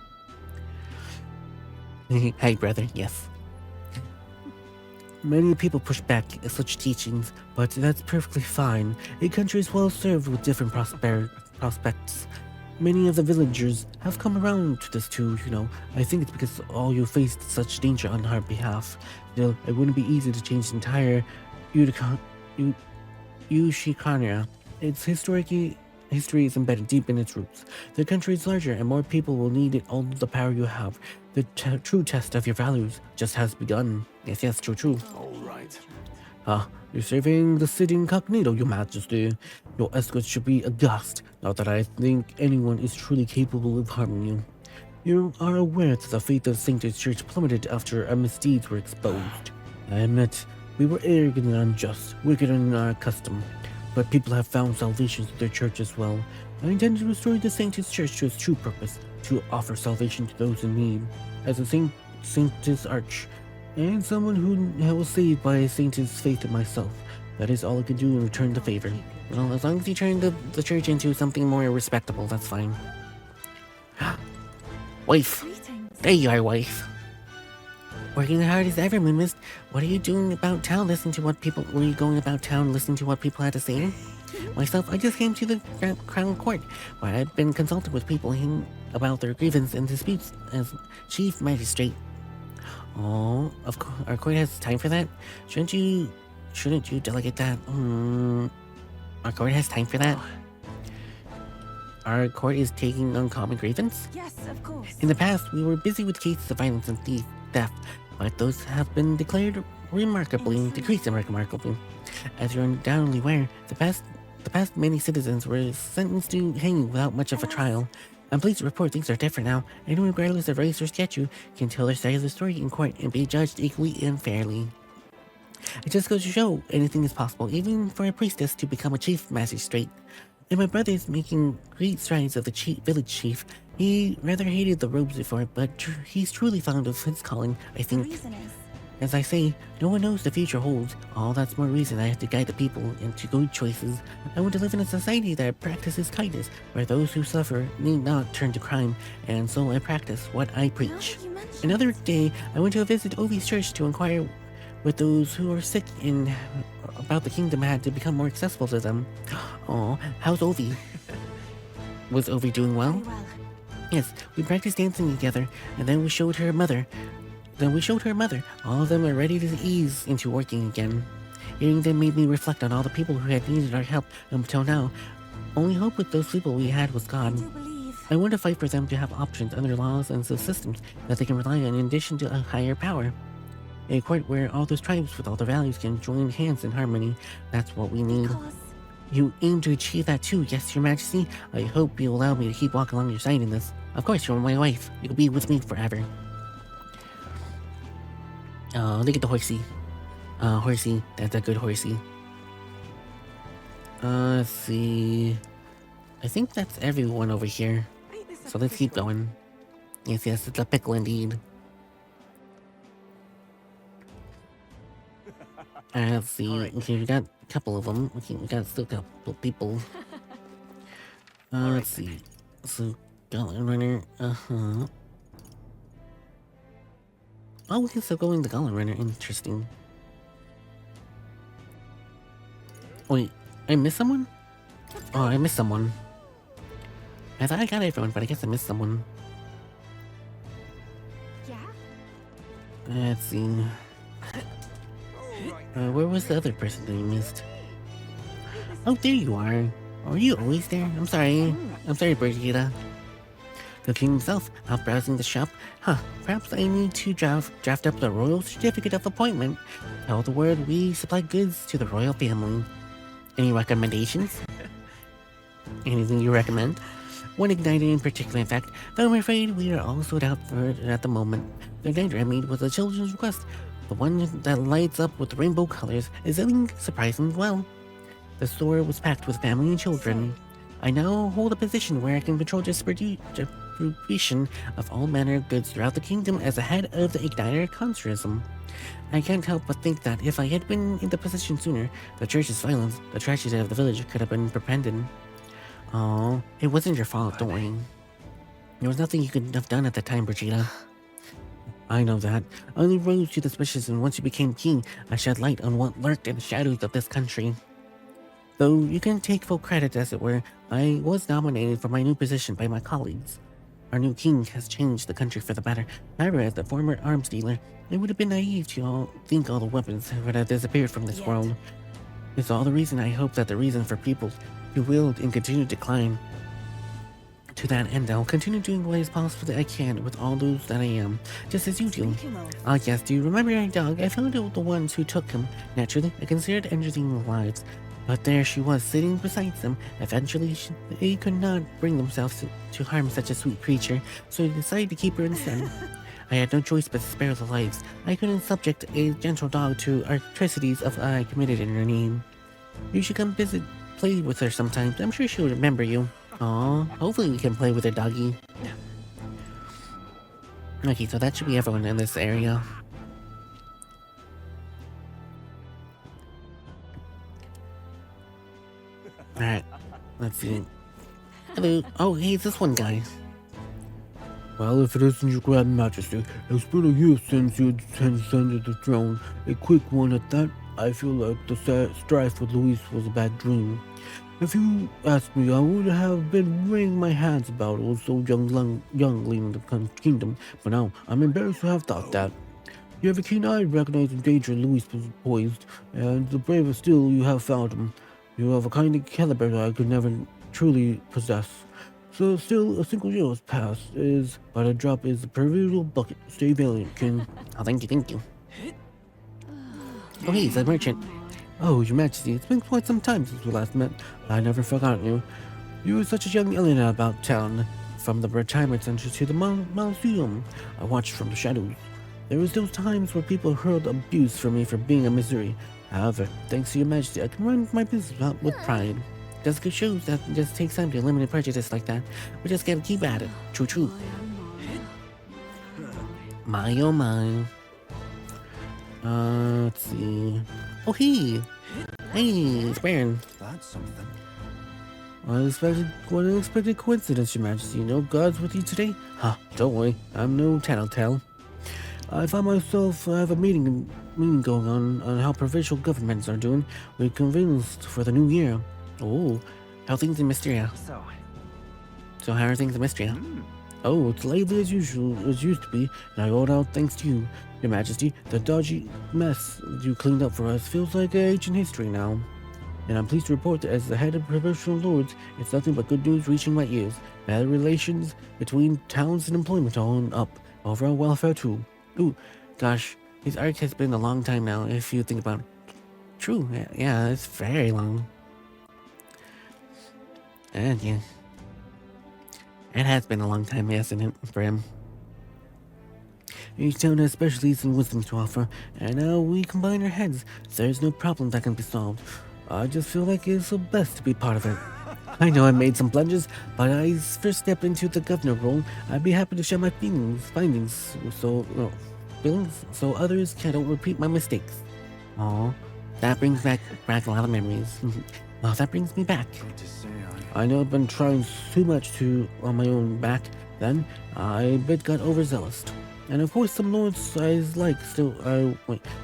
Hey, brother, yes. Many people push back at such teachings, but that's perfectly fine. A country is well served with different prospects. Many of the villagers have come around to this too, you know. I think it's because all you faced such danger on our behalf. Still, it wouldn't be easy to change the entire Ushikania. Its history is embedded deep in its roots. The country is larger and more people will need all the power you have. The true test of your values just has begun. Yes, true. All right. You're serving the city incognito, Your Majesty. Your escorts should be aghast, not that I think anyone is truly capable of harming you. You are aware that the faith of Saint's Church plummeted after our misdeeds were exposed. I admit, we were arrogant and unjust, wicked in our custom, but people have found salvation through their church as well. I intend to restore the Saint's Church to its true purpose, to offer salvation to those in need. As a Saint's Arch, and someone who was saved by a Saint's faith in myself, that is all I can do in return the favor. Well, as long as you turn the church into something more respectable, that's fine. Wife! There you are, wife! Working hard as ever, Moonmist. What are you doing about town listening to what people... Were you going about town listening to what people had to say? Myself, I just came to the Crown Court, where I've been consulting with people about their grievances and disputes as Chief Magistrate. Oh, of course, our court has time for that? Shouldn't you delegate that? Our court has time for that? Our court is taking uncommon grievance? Yes, of course. In the past, we were busy with cases of violence and theft, but those have been declared decreased remarkably. As you're undoubtedly aware, the past many citizens were sentenced to hanging without much of a trial. I'm pleased to report things are different now. Anyone, regardless of race or stature, can tell their side of the story in court and be judged equally and fairly. It just goes to show anything is possible, even for a priestess to become a chief magistrate. And my brother is making great strides as the village chief. He rather hated the robes before, but he's truly fond of his calling, I think. As I say, no one knows the future holds. All that's more reason I have to guide the people into good choices. I want to live in a society that practices kindness, where those who suffer need not turn to crime, and so I practice what I preach. Another day, I went to visit Ovi's church to inquire with those who are sick and about the kingdom had to become more accessible to them. Oh, how's Ovi? Was Ovi doing well? Yes, we practiced dancing together, and then we showed her mother. All of them are ready to ease into working again. Hearing them made me reflect on all the people who had needed our help until now. Only hope with those people we had was gone. I want to fight for them to have options under laws and systems that they can rely on in addition to a higher power. A court where all those tribes with all their values can join hands in harmony. That's what we need. You aim to achieve that too, yes, Your Majesty? I hope you'll allow me to keep walking along your side in this. Of course, you're my wife. You'll be with me forever. Oh, look at the horsey. Horsey. That's a good horsey. Let's see. I think that's everyone over here. So let's keep going. Yes, it's a pickle indeed. Let's see. Okay, we got a couple of them. Okay, we got still a couple of people. Let's see. So, Goblin Runner. Oh, we can still go in the Goblin Runner. Interesting. Wait, I missed someone? Oh, I missed someone. I thought I got everyone, but I guess I missed someone. Let's see. Where was the other person that you missed? Oh, there you are. Are you always there? I'm sorry, Brigitte. The king himself, out browsing the shop. Perhaps I need to draft up the royal certificate of appointment. Tell the world we supply goods to the royal family. Any recommendations? Anything you recommend? One igniter in particular, in fact, though I'm afraid we are all sold out for it at the moment. The igniter I made was a children's request. The one that lights up with rainbow colors is selling surprisingly well. The store was packed with family and children. I now hold a position where I can control distribution of all manner of goods throughout the kingdom as the head of the Igniter Consortium. I can't help but think that if I had been in the position sooner, the church's violence, the tragedy of the village could have been prevented. Oh, it wasn't your fault, don't worry. There was nothing you could have done at the time, Brigida. I know that. I only rose to the suspicious, and once you became king, I shed light on what lurked in the shadows of this country. Though you can take full credit, as it were, I was nominated for my new position by my colleagues. Our new king has changed the country for the better. However, as the former arms dealer, it would have been naive to think all the weapons would have disappeared from this world. It's all the reason I hope that the reason for people to wield and continue to decline. To that end, I'll continue doing what is possible that I can with all those that I am, just as you do. Ah, yes, do you remember your dog? I found out the ones who took him. Naturally, I considered ending their lives. But there she was, sitting beside them. Eventually, they could not bring themselves to harm such a sweet creature, so they decided to keep her instead. I had no choice but to spare the lives. I couldn't subject a gentle dog to atrocities of I committed in her name. You should come visit, play with her sometimes. I'm sure she'll remember you. Aw, hopefully we can play with her doggy. Okay, so that should be everyone in this area. Alright, let's see. Hello. Oh, hey, it's this one guy. Well, if it isn't your Grand Majesty, it's been a year since you ascended the throne. A quick one at that. I feel like the strife with Luis was a bad dream. If you asked me, I would have been wringing my hands about it was so young leading the kingdom, but now I'm embarrassed to have thought that. You have a keen eye recognizing danger Luis was poised, and the bravest still you have found him. You have a kind of caliber that I could never truly possess. So still, a single year has passed, but a drop is the proverbial bucket. Stay valiant, King. Oh, thank you. Oh, hey, he's a merchant. Oh, Your Majesty, it's been quite some time since we last met. I never forgot you. You were such a young Elena about town. From the retirement center to the Mausoleum, I watched from the shadows. There was those times where people hurled abuse for me for being a misery. However, thanks to Your Majesty, I can run my business out with pride. Just shows that it just takes time to eliminate prejudice like that. We just gotta keep at it. True. My oh my. Let's see. Oh, hey, it's Baron. That's something. What an unexpected coincidence, Your Majesty. No gods with you today? Huh, don't worry, I'm no tattletale. I find myself have a meeting going on how provincial governments are doing. We convinced for the new year. Oh, how are things in Mysteria? So how are things in Mysteria? Oh, it's lively as usual, as used to be, and I owe it out thanks to you, Your Majesty. The dodgy mess you cleaned up for us feels like ancient history now. And I'm pleased to report that as the head of provincial lords, it's nothing but good news reaching my ears. Better relations between towns and employment on up. Overall welfare too. Ooh, gosh, his arc has been a long time now, if you think about it. True, yeah, it's very long. And yeah. It has been a long time, hasn't it, for him? Each town has specialties and wisdom to offer, and now we combine our heads. There's no problem that can be solved. I just feel like it's the best to be part of it. I know I made some blunders, but I first step into the governor role. I'd be happy to share my findings, so others don't repeat my mistakes. Aw, that brings back a lot of memories. Oh, that brings me back. I know I've been trying too much on my own back then. I got overzealous. And of course some lords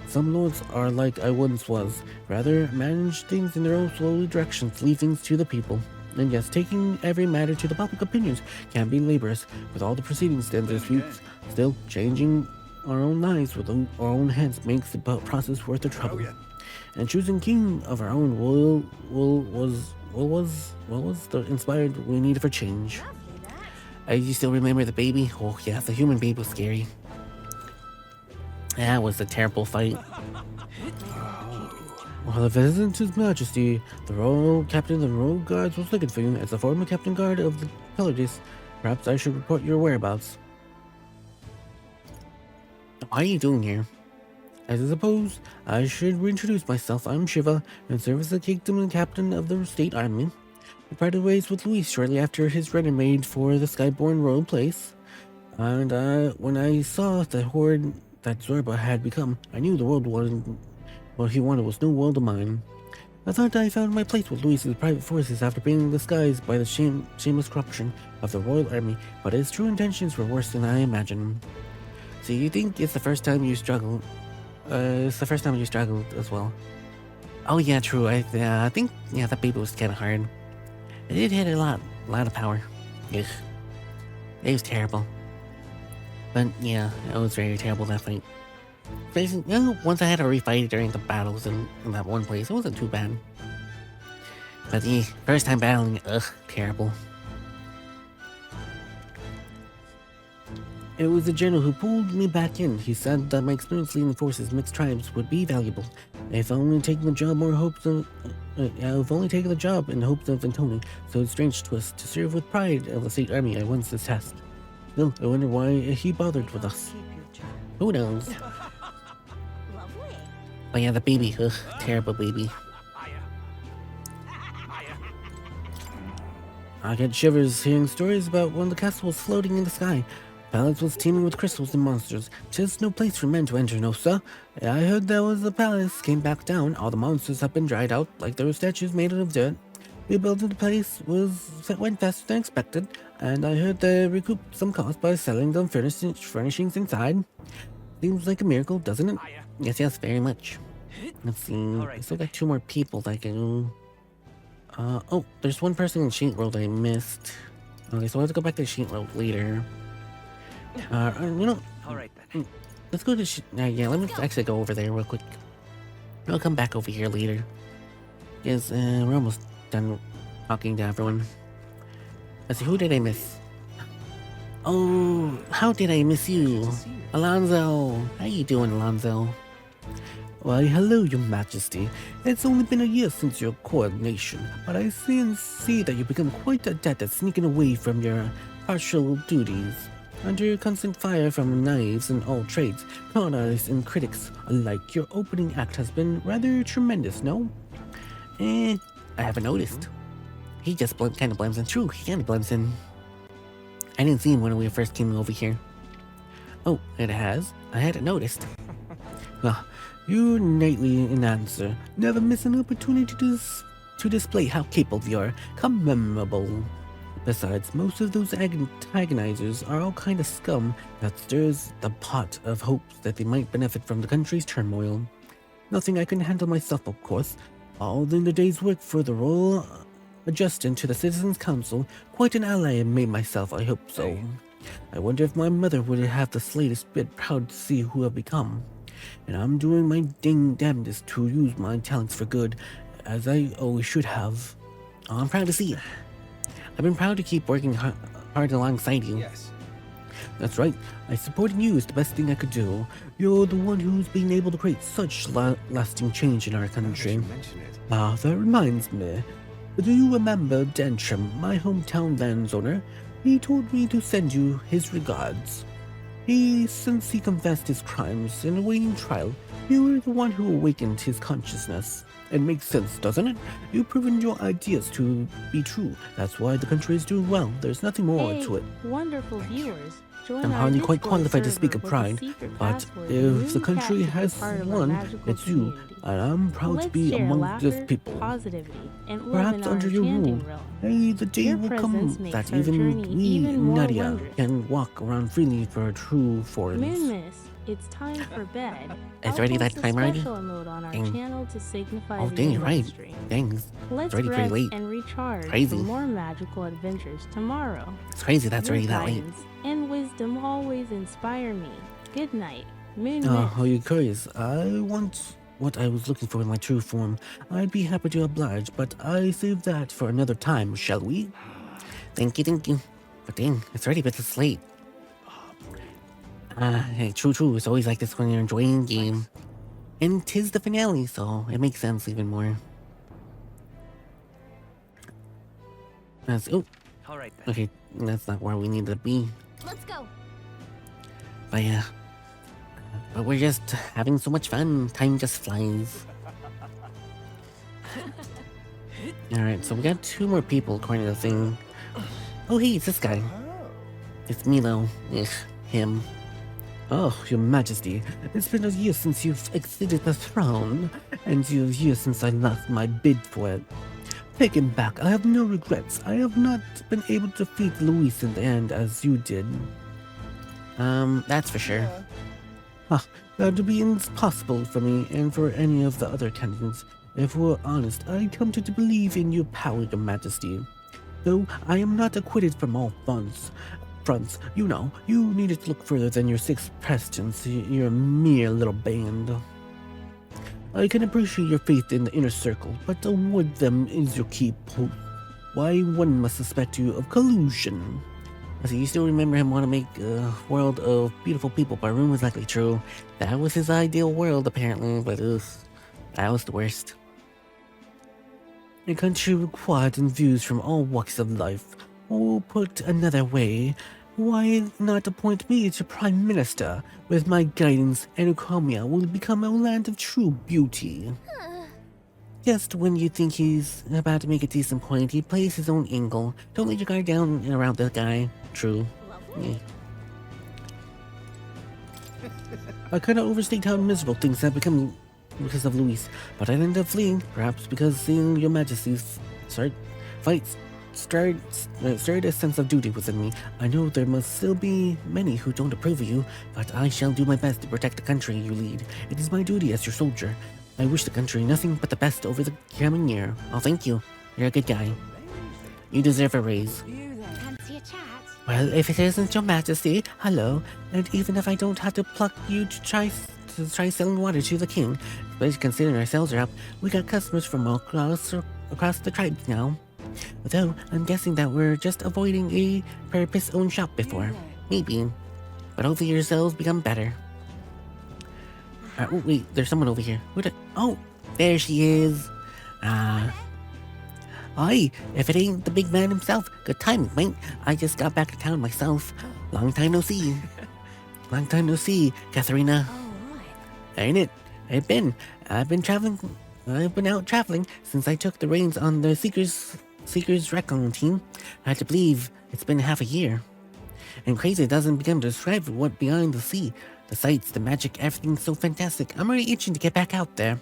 some lords are like I once was. Rather manage things in their own slowly directions, leave things to the people. And yes, taking every matter to the public opinions can be laborious. With all the proceedings and disputes, still changing our own lives with our own heads makes the process worth the trouble. And choosing king of our own was the inspired we needed for change. You still remember the baby? Oh yeah, the human baby was scary. That was a terrible fight. Well, if it isn't His Majesty, the royal captain of the royal guards was looking for you. As the former captain guard of the Pillagers, perhaps I should report your whereabouts. What are you doing here? As I suppose, I should reintroduce myself. I'm Shiva, in service of the kingdom and captain of the state army. I parted ways with Luis shortly after his ready-made for the Skyborn royal place. And when I saw the horde that Zorba had become, I knew the world wasn't what he wanted was no world of mine. I thought I found my place with Luis's private forces after being disguised by the shameless corruption of the royal army, but his true intentions were worse than I imagined. So you think it's the first time you struggled? It's the first time you struggled as well. Oh yeah, true. I think that baby was kind of hard. It did hit a lot of power. Ugh. It was terrible. But yeah, it was very terrible that fight. Basically, once I had to refight during the battles in that one place, it wasn't too bad. But the first time battling, terrible. It was the general who pulled me back in. He said that my experience leading forces mixed tribes would be valuable. If only taking the job more hopes of, I've only taken the job in the hopes of Antoni. So it's strange twist to serve with pride of the state army I once detested. Still, I wonder why he bothered with us. Who knows? But yeah, the baby, terrible baby. I get shivers hearing stories about when the castle was floating in the sky. Palace was teeming with crystals and monsters. 'Tis no place for men to enter, no sir. I heard there was the palace came back down. All the monsters have been dried out, like there were statues made out of dirt. Rebuilding the place went faster than expected, and I heard they recouped some cost by selling them furnishings inside. Seems like a miracle, doesn't it? Yes, very much. Let's see. I still got 2 more people that I can. Oh, there's one person in Sheet World I missed. Okay, so I have to go back to Sheet World later. You know. Alright then. Let's go to yeah, let me actually go over there real quick. I'll come back over here later. Yes, we're almost done talking to everyone. Let's see, who did I miss? Oh, how did I miss you? Alonzo! How you doing, Alonzo? Why, hello, your majesty. It's only been a year since your coronation, but I see that you've become quite adept at sneaking away from your partial duties. Under constant fire from knives and all trades, con artists and critics alike, your opening act has been rather tremendous, no? I haven't noticed. He just kind of blends in. True, he kind of blends in. I didn't see him when we first came over here. Oh, it has? I hadn't noticed. Ah, you knightly in answer. Never miss an opportunity to display how capable you are. Commemorable. Besides, most of those antagonizers are all kind of scum that stirs the pot of hopes that they might benefit from the country's turmoil. Nothing I can handle myself, of course. All in the day's work for the royal adjusting to the Citizens' Council. Quite an ally I made myself, I hope so. I wonder if my mother would have the slightest bit proud to see who I've become. And I'm doing my dang damnedest to use my talents for good, as I always should have. Oh, I'm proud to see it. I've been proud to keep working hard alongside you. Yes. That's right. Supporting you is the best thing I could do. You're the one who's been able to create such lasting change in our country. Ah, that reminds me. Do you remember Dentrim, my hometown landowner? He told me to send you his regards. Since he confessed his crimes in awaiting trial, you were the one who awakened his consciousness. It makes sense, doesn't it? You've proven your ideas to be true. That's why the country is doing well. There's nothing more to it. Wonderful viewers. Join I'm our hardly quite Discord qualified to speak of server with pride, the secret but password if the Moon country Cat has is part of our won, magical it's you, community. and I'm proud Let's to be share among laughter, this people. positivity, and live Perhaps in our under your rule, enchanting realm. hey, the day Your will come presence makes that our even journey we, even more Nadia, wondrous. can walk around freely for true foreigners. Moonmist, it's time for bed. It's I'll already post that time a already? special emote on our Dang. channel to signify Oh, the dang, end you're of the right. stream. Dang, it's Let's already pretty rest late. and recharge Crazy. for more magical adventures tomorrow. It's crazy that's Your already that late. guidance and wisdom always inspire me. Good night, Moonmist. Are you curious? I want what I was looking for in my true form. I'd be happy to oblige, but I save that for another time, shall we? Thank you. But dang, it's already a bit this late. Hey, true. It's always like this when you're enjoying the game. And 'tis the finale, so it makes sense even more. Oh. Alright then. Okay, that's not where we need to be. Let's go. But yeah. But we're just having so much fun. Time just flies. Alright, so we got 2 more people according to the thing. Oh, hey, it's this guy. It's me, though. Ugh, him. Oh, Your Majesty, it's been a year since you've exited the throne, and a year since I lost my bid for it. Taken back, I have no regrets. I have not been able to defeat Luis in the end as you did. That's for sure. That would be impossible for me and for any of the other candidates. If we're honest, I come to believe in your power, Your Majesty. Though I am not acquitted from all fronts, you know, you needed to look further than your 6 presidents, your mere little band. I can appreciate your faith in the inner circle, but avoid them is your key point. Why one must suspect you of collusion? So you still remember him want to make a world of beautiful people, but rumor is likely true. That was his ideal world, apparently, but that was the worst. A country required in views from all walks of life. Or put another way, why not appoint me to Prime Minister? With my guidance, Enocomia will become a land of true beauty. Just when you think he's about to make a decent point, he plays his own angle. Don't let your guard down and around that guy. True. Yeah. I cannot overstate how miserable things have become because of Luis, but I ended up fleeing, perhaps because seeing Your Majesty's fights stirred a sense of duty within me. I know there must still be many who don't approve of you, but I shall do my best to protect the country you lead. It is my duty as your soldier. I wish the country nothing but the best over the coming year. Oh, thank you. You're a good guy. You deserve a raise. Fancy a chat? Well, if it isn't Your Majesty, hello. And even if I don't have to pluck you to try selling water to the king, especially considering our sales are up, we got customers from all across the tribes now. Although, I'm guessing that we're just avoiding a purpose-owned shop before. Maybe. But hopefully your sales become better. Oh, wait, there's someone over here. Oh, there she is. Aye, if it ain't the big man himself, good timing, mate. I just got back to town myself. Long time no see. Long time no see, Katharina. Ain't it? I've been out traveling since I took the reins on the Seekers Recon team. I had to believe it's been half a year. And crazy doesn't begin to describe what behind the sea. The sights, the magic, everything's so fantastic. I'm already itching to get back out there.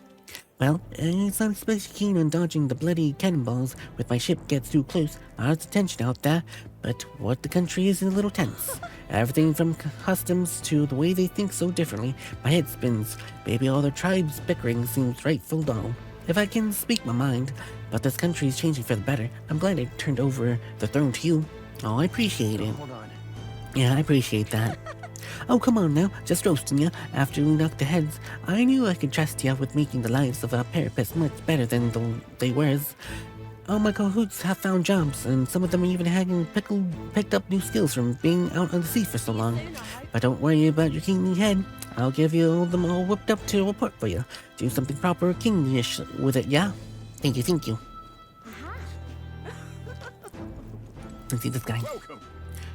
Well, it's not especially keen on dodging the bloody cannonballs if my ship gets too close. Lots of tension out there, but what the country is a little tense. Everything from customs to the way they think so differently. My head spins. Maybe all the tribes bickering seems rightful dull. If I can speak my mind, but this country is changing for the better. I'm glad I turned over the throne to you. Oh, I appreciate it. Hold on. Yeah, I appreciate that. Oh, come on now, just roasting you. After we knocked the heads, I knew I could trust you with making the lives of our parapets much better than they were. All my cahoots have found jobs, and some of them even having picked up new skills from being out on the sea for so long. But don't worry about your kingly head. I'll give you them all whipped up to report for you. Do something proper kingish with it, yeah? Thank you, thank you. Let's see this guy.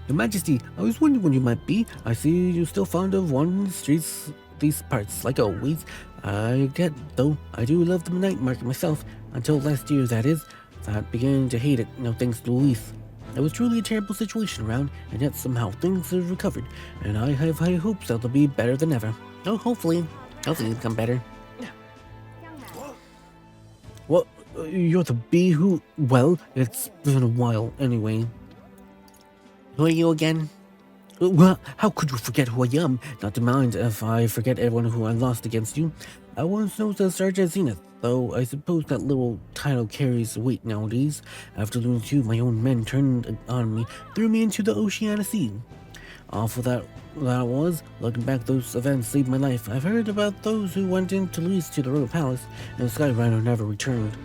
Your Majesty, I was wondering when you might be. I see you still fond of wandering the streets, these parts, like always. I get, though, I do love the night market myself. Until last year, that is. I began to hate it, thanks to Luis. It was truly a terrible situation around, and yet somehow things have recovered, and I have high hopes that they'll be better than ever. Oh, hopefully. Hopefully it'll become better. What? You're the bee who... Well, it's been a while, anyway. Who are you again? Well, how could you forget who I am? Not to mind if I forget everyone who I lost against you. I once known as Sergeant Zenith, though I suppose that little title carries weight nowadays. After losing 2, my own men turned on me, threw me into the Oceania Sea. Awful that was. Looking back, those events saved my life. I've heard about those who went in Toulouse to the Royal Palace, and the Sky Rhino never returned.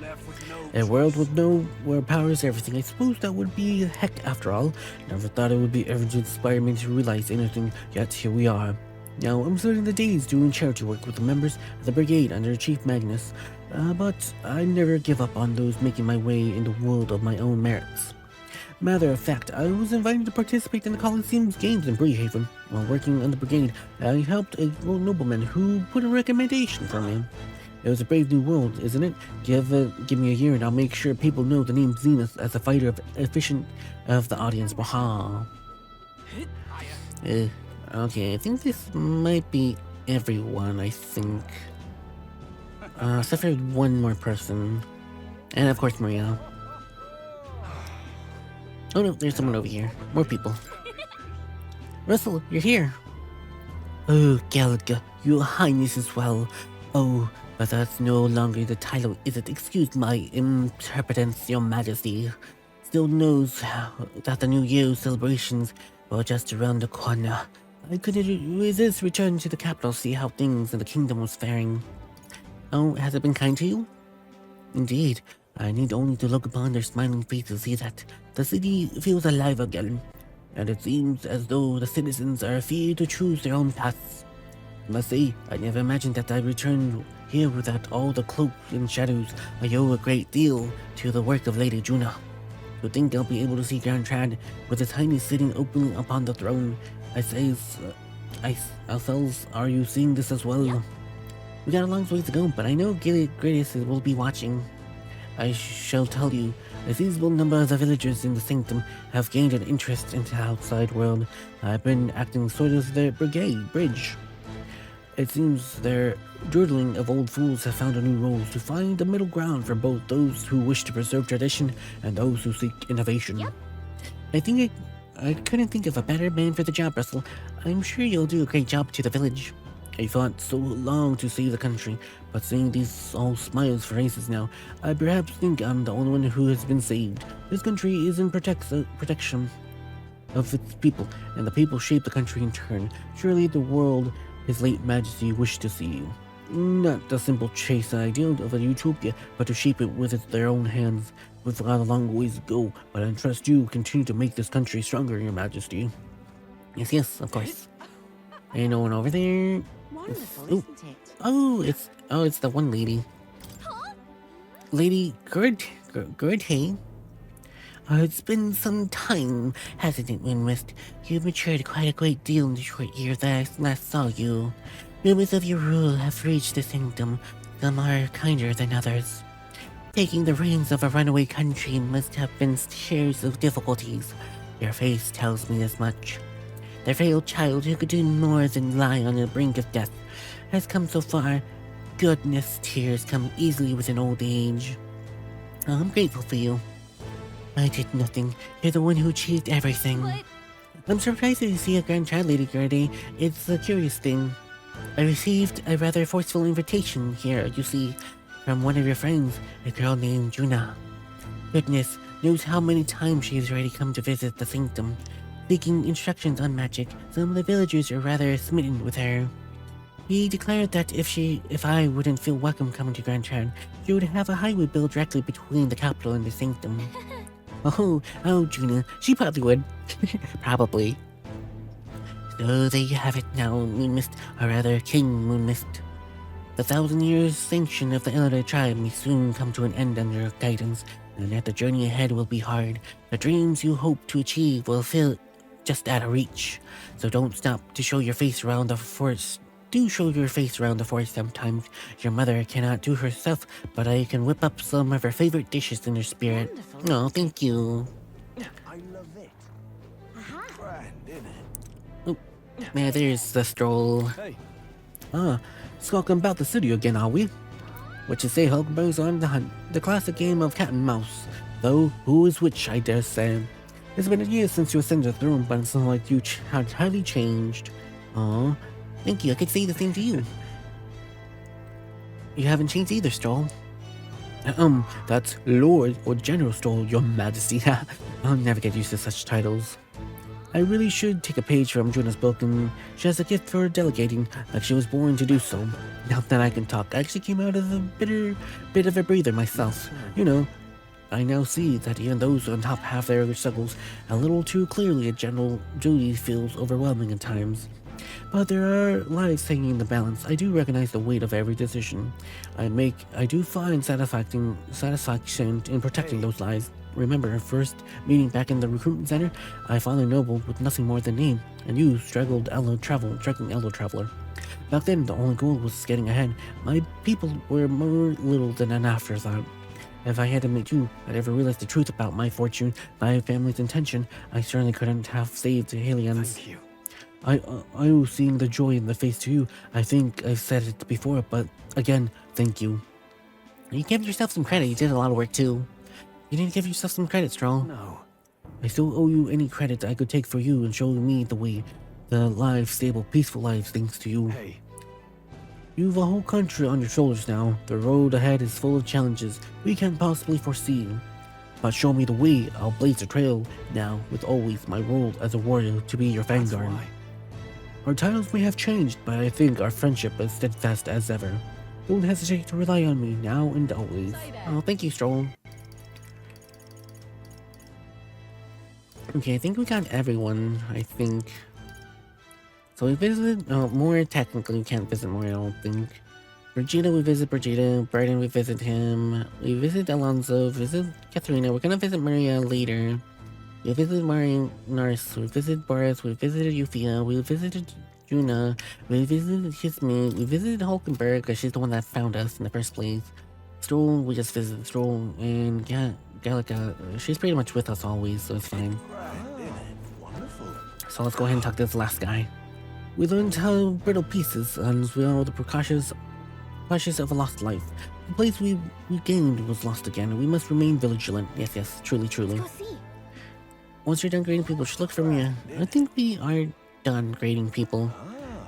A world with no where power is everything. I suppose that would be heck after all. Never thought it would be ever to inspire me to realize anything, yet here we are. Now, I'm spending the days doing charity work with the members of the brigade under Chief Magnus, but I never give up on those making my way in the world of my own merits. Matter of fact, I was invited to participate in the Coliseum's games in Vryhoth. While working on the brigade, I helped a nobleman who put a recommendation for me. It was a brave new world, isn't it? Give me a year and I'll make sure people know the name Zenith as a fighter efficient of the audience. Baha. Okay, I think this might be everyone, I think. Except for one more person. And of course Maria. Oh no, there's someone over here. More people. Russell, you're here. Oh, Galga, your highness as well. Oh, but that's no longer the title, is it? Excuse my impertinence, your majesty. Still knows that the New Year's celebrations were just around the corner. I couldn't resist returning to the capital to see how things in the kingdom was faring. Oh, has it been kind to you? Indeed, I need only to look upon their smiling faces to see that the city feels alive again, and it seems as though the citizens are free to choose their own paths. I must say, I never imagined that I'd return here without all the cloaks and shadows. I owe a great deal to the work of Lady Juna. To think I'll be able to see Grand Trad with His Highness sitting openly upon the throne. I say, ourselves, are you seeing this as well? Yep. We got a long ways to go, but I know Gradius will be watching. I shall tell you, a sizable number of the villagers in the sanctum have gained an interest in the outside world. I've been acting sort of their bridge. It seems their durdling of old fools have found a new role to find the middle ground for both those who wish to preserve tradition and those who seek innovation. Yep. I couldn't think of a better man for the job, Russell. I'm sure you'll do a great job to the village. I fought so long to save the country, but seeing these all smiles faces now, I perhaps think I'm the only one who has been saved. This country is in protection of its people, and the people shape the country in turn. Surely the world His late Majesty wished to see. Not the simple chase ideal of a utopia, but to shape it with their own hands. We've got a long ways to go, but I trust you continue to make this country stronger, Your Majesty. Yes, of course. Ain't no one over there. Wonderful, isn't it? It's the one lady. Huh? Lady Gerd, it's been some time, hasn't it, Moonmist? You've matured quite a great deal in the short year that I last saw you. Rumors of your rule have reached the sanctum. Some are kinder than others. Taking the reins of a runaway country must have been shares of difficulties. Your face tells me as much. The frail child who could do more than lie on the brink of death has come so far. Goodness, tears come easily with an old age. I'm grateful for you. I did nothing. You're the one who achieved everything. But... I'm surprised to see a grandchild, Lady Gertie. It's a curious thing. I received a rather forceful invitation here, you see, from one of your friends, a girl named Juna. Goodness knows how many times she has already come to visit the sanctum, seeking instructions on magic. Some of the villagers are rather smitten with her. He declared that if I wouldn't feel welcome coming to Grand Trad, she would have a highway built directly between the capital and the sanctum. Oh, Juna, she probably would. Probably. So there you have it now, Moonmist, or rather King Moonmist. The 1,000 years sanction of the Elder tribe may soon come to an end under your guidance, and that the journey ahead will be hard. The dreams you hope to achieve will feel just out of reach. So don't stop to show your face around the forest. Do show your face around the forest sometimes. Your mother cannot do herself, but I can whip up some of her favorite dishes in her spirit. Wonderful. Oh, thank you. I love it. Grand, isn't it? Oh, yeah, there's the stroll. Hey. Skulking about the city again, are we? What you say, Huckleberries on the hunt? The classic game of cat and mouse. Though, who is which, I dare say. It's been a year since you ascended the throne, but it's not like you had highly changed. Aw, thank you, I could say the same to you. You haven't changed either, Stroll. That's Lord or General Stroll, Your Majesty. I'll never get used to such titles. I really should take a page from Juna's book, and she has a gift for delegating, like she was born to do so. Now that I can talk, I actually came out of a bit of a breather myself. You know, I now see that even those on top have their struggles a little too clearly. A general duty feels overwhelming at times. But there are lives hanging in the balance. I do recognize the weight of every decision I make. I do find satisfaction in protecting those lives. Remember our first meeting back in the recruitment center? I found a noble with nothing more than name, and you straggled striking elder traveler. Back then, the only goal was getting ahead. My people were more little than an afterthought. If I hadn't met you, I'd ever realized the truth about my fortune, my family's intention. I certainly couldn't have saved the Halians. Thank you. I was seeing the joy in the face to you. I think I've said it before, but again, thank you. You give yourself some credit. You did a lot of work too. You need to give yourself some credit, Stroll. No. I still owe you any credit I could take for you and showing me the way, the lives, stable, peaceful lives, thanks to you. Hey. You've a whole country on your shoulders now. The road ahead is full of challenges we can't possibly foresee. But show me the way, I'll blaze a trail now, with always my role as a warrior to be your vanguard. Our titles may have changed, but I think our friendship is steadfast as ever. Don't hesitate to rely on me now and always. Oh, thank you, Stroll. Okay, I think we got everyone, I think. So we visited, Moira technically we can't visit Moira, I don't think. Brigida, we visit Brigida. Brighton, we visit him. We visit Alonso, visit Katharina. We're gonna visit Maria later. We visited Maria Nurse, we visited Boris, we visited Euphia, we visited Juna, we visited Hisme, we visited Hulkenberg, because she's the one that found us in the first place. Stroll, we just visited Stroll, and Gallica, she's pretty much with us always, so it's fine. So let's go ahead and talk to this last guy. We learned how brittle pieces, and we are the precautions of a lost life. The place we gained was lost again, and we must remain vigilant. Yes, truly. Once you're done grading people, just look for Maria. I think we are done grading people.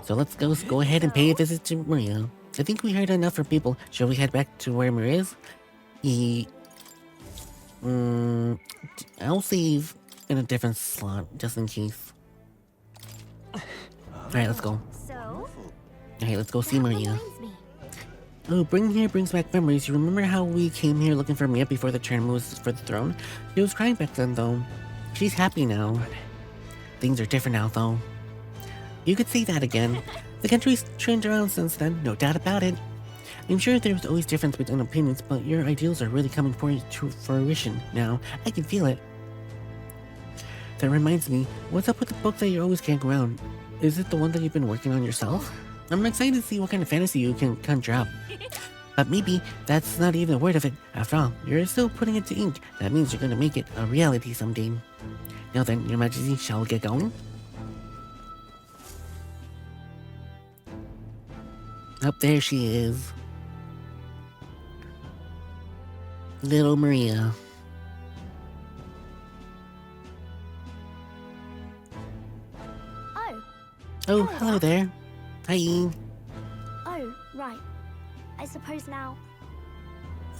So let's go ahead and pay a visit to Maria. I think we heard enough from people. Shall we head back to where Maria is? I'll save in a different slot, just in case. Alright, let's go. Alright, let's go see Maria. Oh, bring here brings back memories. You remember how we came here looking for Mia before the turn moves for the throne? She was crying back then, though. She's happy now. Things are different now, though. You could say that again. The country's changed around since then, no doubt about it. I'm sure there's always difference between opinions, but your ideals are really coming to fruition now. I can feel it. That reminds me, what's up with the book that you're always carrying around? Is it the one that you've been working on yourself? I'm excited to see what kind of fantasy you can conjure up. But maybe that's not even a word of it. After all, you're still putting it to ink. That means you're gonna make it a reality someday. Now then, Your Majesty, shall we get going? Up there she is. Little Maria. Oh, hello there. Hi. Oh, right. I suppose now.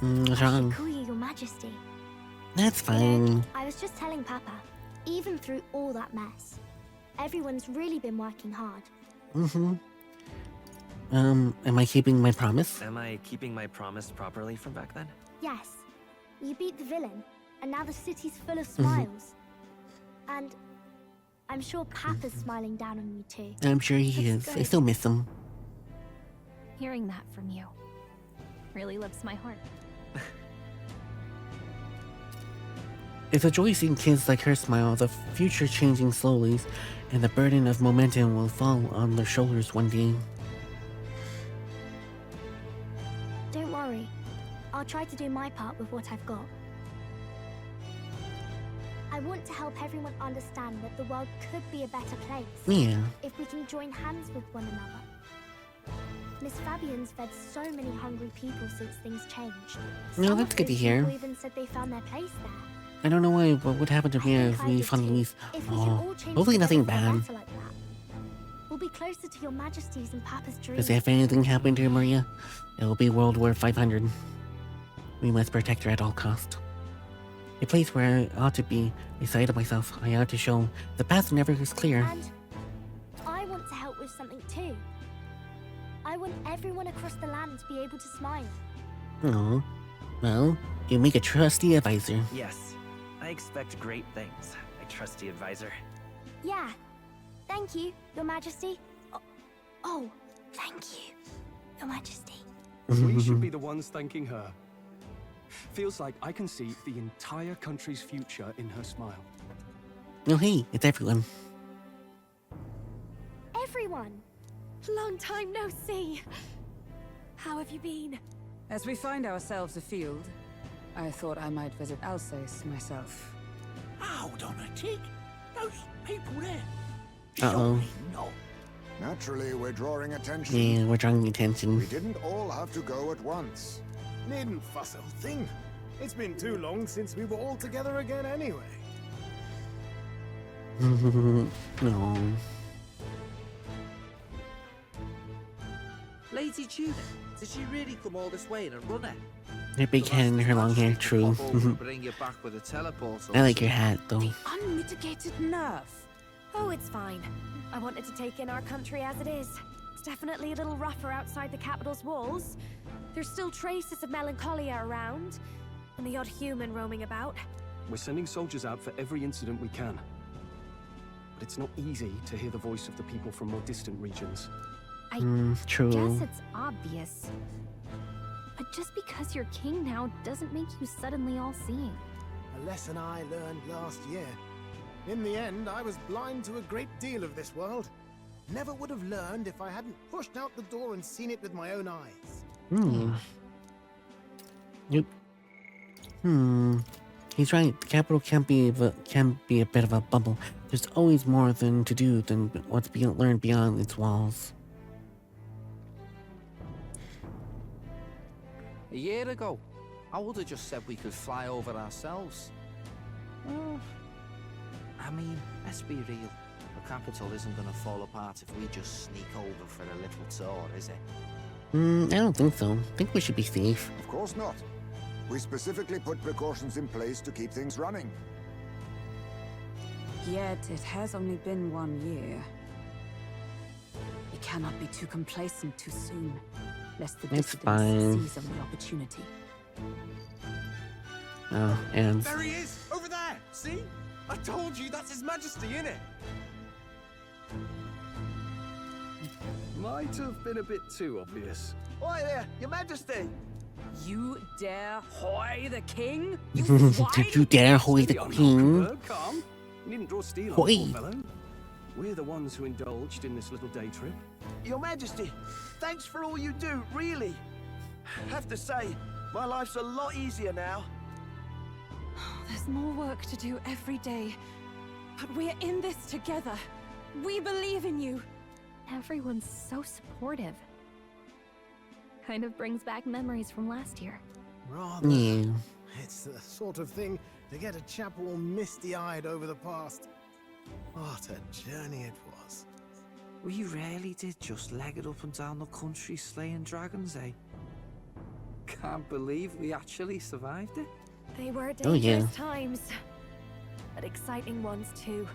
What's I wrong? should call you Your Majesty. That's fine. I was just telling Papa, even through all that mess, everyone's really been working hard. Am I keeping my promise? Am I keeping my promise properly from back then? Yes, you beat the villain, and now the city's full of smiles. And I'm sure Papa's smiling down on you too. I'm sure he is. I still miss him. Hearing that from you really lifts my heart. It's a joy seeing kids like her smile, the future changing slowly, and the burden of momentum will fall on their shoulders one day. Don't worry. I'll try to do my part with what I've got. I want to help everyone understand that the world could be a better place. Yeah. If we can join hands with one another. Miss Fabian's fed so many hungry people since things changed. No, that's good to hear. People even said they found their place there. I don't know why, but what happened to me if we found Louise? Oh, hopefully nothing bad. Like that, we'll be closer to Your Majesty's and Papa's dreams. Because if anything happened to Maria, it will be World War 500. We must protect her at all cost. A place where I ought to be, a side of myself I ought to show. The path never is clear. And I want to help with something too. I want everyone across the land to be able to smile. Oh, well, you make a trusty advisor. Yes, I expect great things, my trusty advisor. Yeah. Thank you, Your Majesty. Oh, thank you, Your Majesty. We should be the ones thanking her. Feels like I can see the entire country's future in her smile. Oh hey, it's everyone. Everyone! Long time no see. How have you been? As we find ourselves afield, I thought I might visit Alsace myself. Hold on a tick. Those people there. Uh-oh. No. Naturally, we're drawing attention. Yeah, we're drawing attention. We didn't all have to go at once. Needn't fuss, old thing. It's been too long since we were all together again anyway. No. Lady Tudor, did she really come all this way in a runner? Your big head and her long hair, true. Bring you back with a teleport. I like your hat, though. Unmitigated nerve. Oh, it's fine. I wanted to take in our country as it is. It's definitely a little rougher outside the capital's walls. There's still traces of melancholia around, and the odd human roaming about. We're sending soldiers out for every incident we can. But it's not easy to hear the voice of the people from more distant regions. I true. guess it's obvious. But just because you're king now doesn't make you suddenly all-seeing. A lesson I learned last year. In the end, I was blind to a great deal of this world. Never would have learned if I hadn't pushed out the door and seen it with my own eyes. Yep. He's right. The capital can be a bit of a bubble. There's always more to do than what's being learned beyond its walls. A year ago, I would have just said we could fly over ourselves. Well, I mean, let's be real. The capital isn't going to fall apart if we just sneak over for a little tour, is it? I don't think so. I think we should be safe. Of course not. We specifically put precautions in place to keep things running. Yet it has only been 1 year. We cannot be too complacent too soon, lest the It's dissidents fine. seize on the opportunity. Oh, and There he is! Over there! See? I told you that's His Majesty, innit? Might have been a bit too obvious. Oi there, Your Majesty! You dare hoy the king? you dare hoy the queen? Calm. You needn't draw steel Hoy. on the poor fellow. We're the ones who indulged in this little day trip. Your Majesty, thanks for all you do, really. Have to say, my life's a lot easier now. There's more work to do every day, but we're in this together. We believe in you. Everyone's so supportive. Kind of brings back memories from last year. Rather. Yeah. It's the sort of thing to get a chap all misty-eyed over the past. What a journey it was. We really did just leg it up and down the country slaying dragons, eh? Can't believe we actually survived it. They were Oh, yeah. dangerous times, but exciting ones too.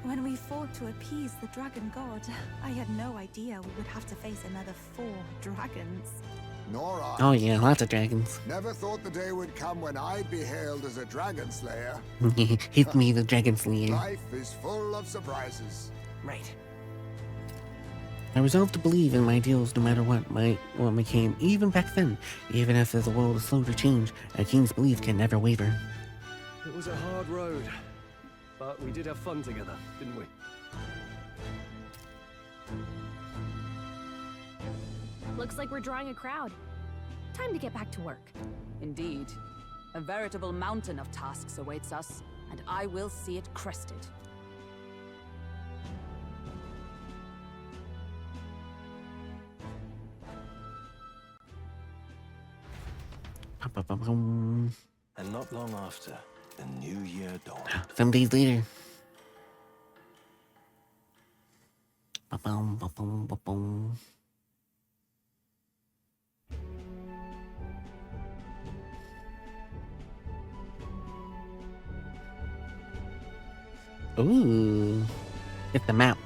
When we fought to appease the dragon god, I had no idea we would have to face another 4 dragons. Nor I. Oh yeah, lots of dragons. Never thought the day would come when I'd be hailed as a dragon slayer. Hit me, the dragon slayer. Life is full of surprises. Right. I resolved to believe in my ideals no matter what became, even back then. Even after the world is slow to change, a king's belief can never waver. It was a hard road, but we did have fun together, didn't we? Looks like we're drawing a crowd. Time to get back to work. Indeed. A veritable mountain of tasks awaits us, and I will see it crested. And not long after, the new year dawned. Some days later. Ba-bum, ba-bum, ba-bum. Ooh, it's the map.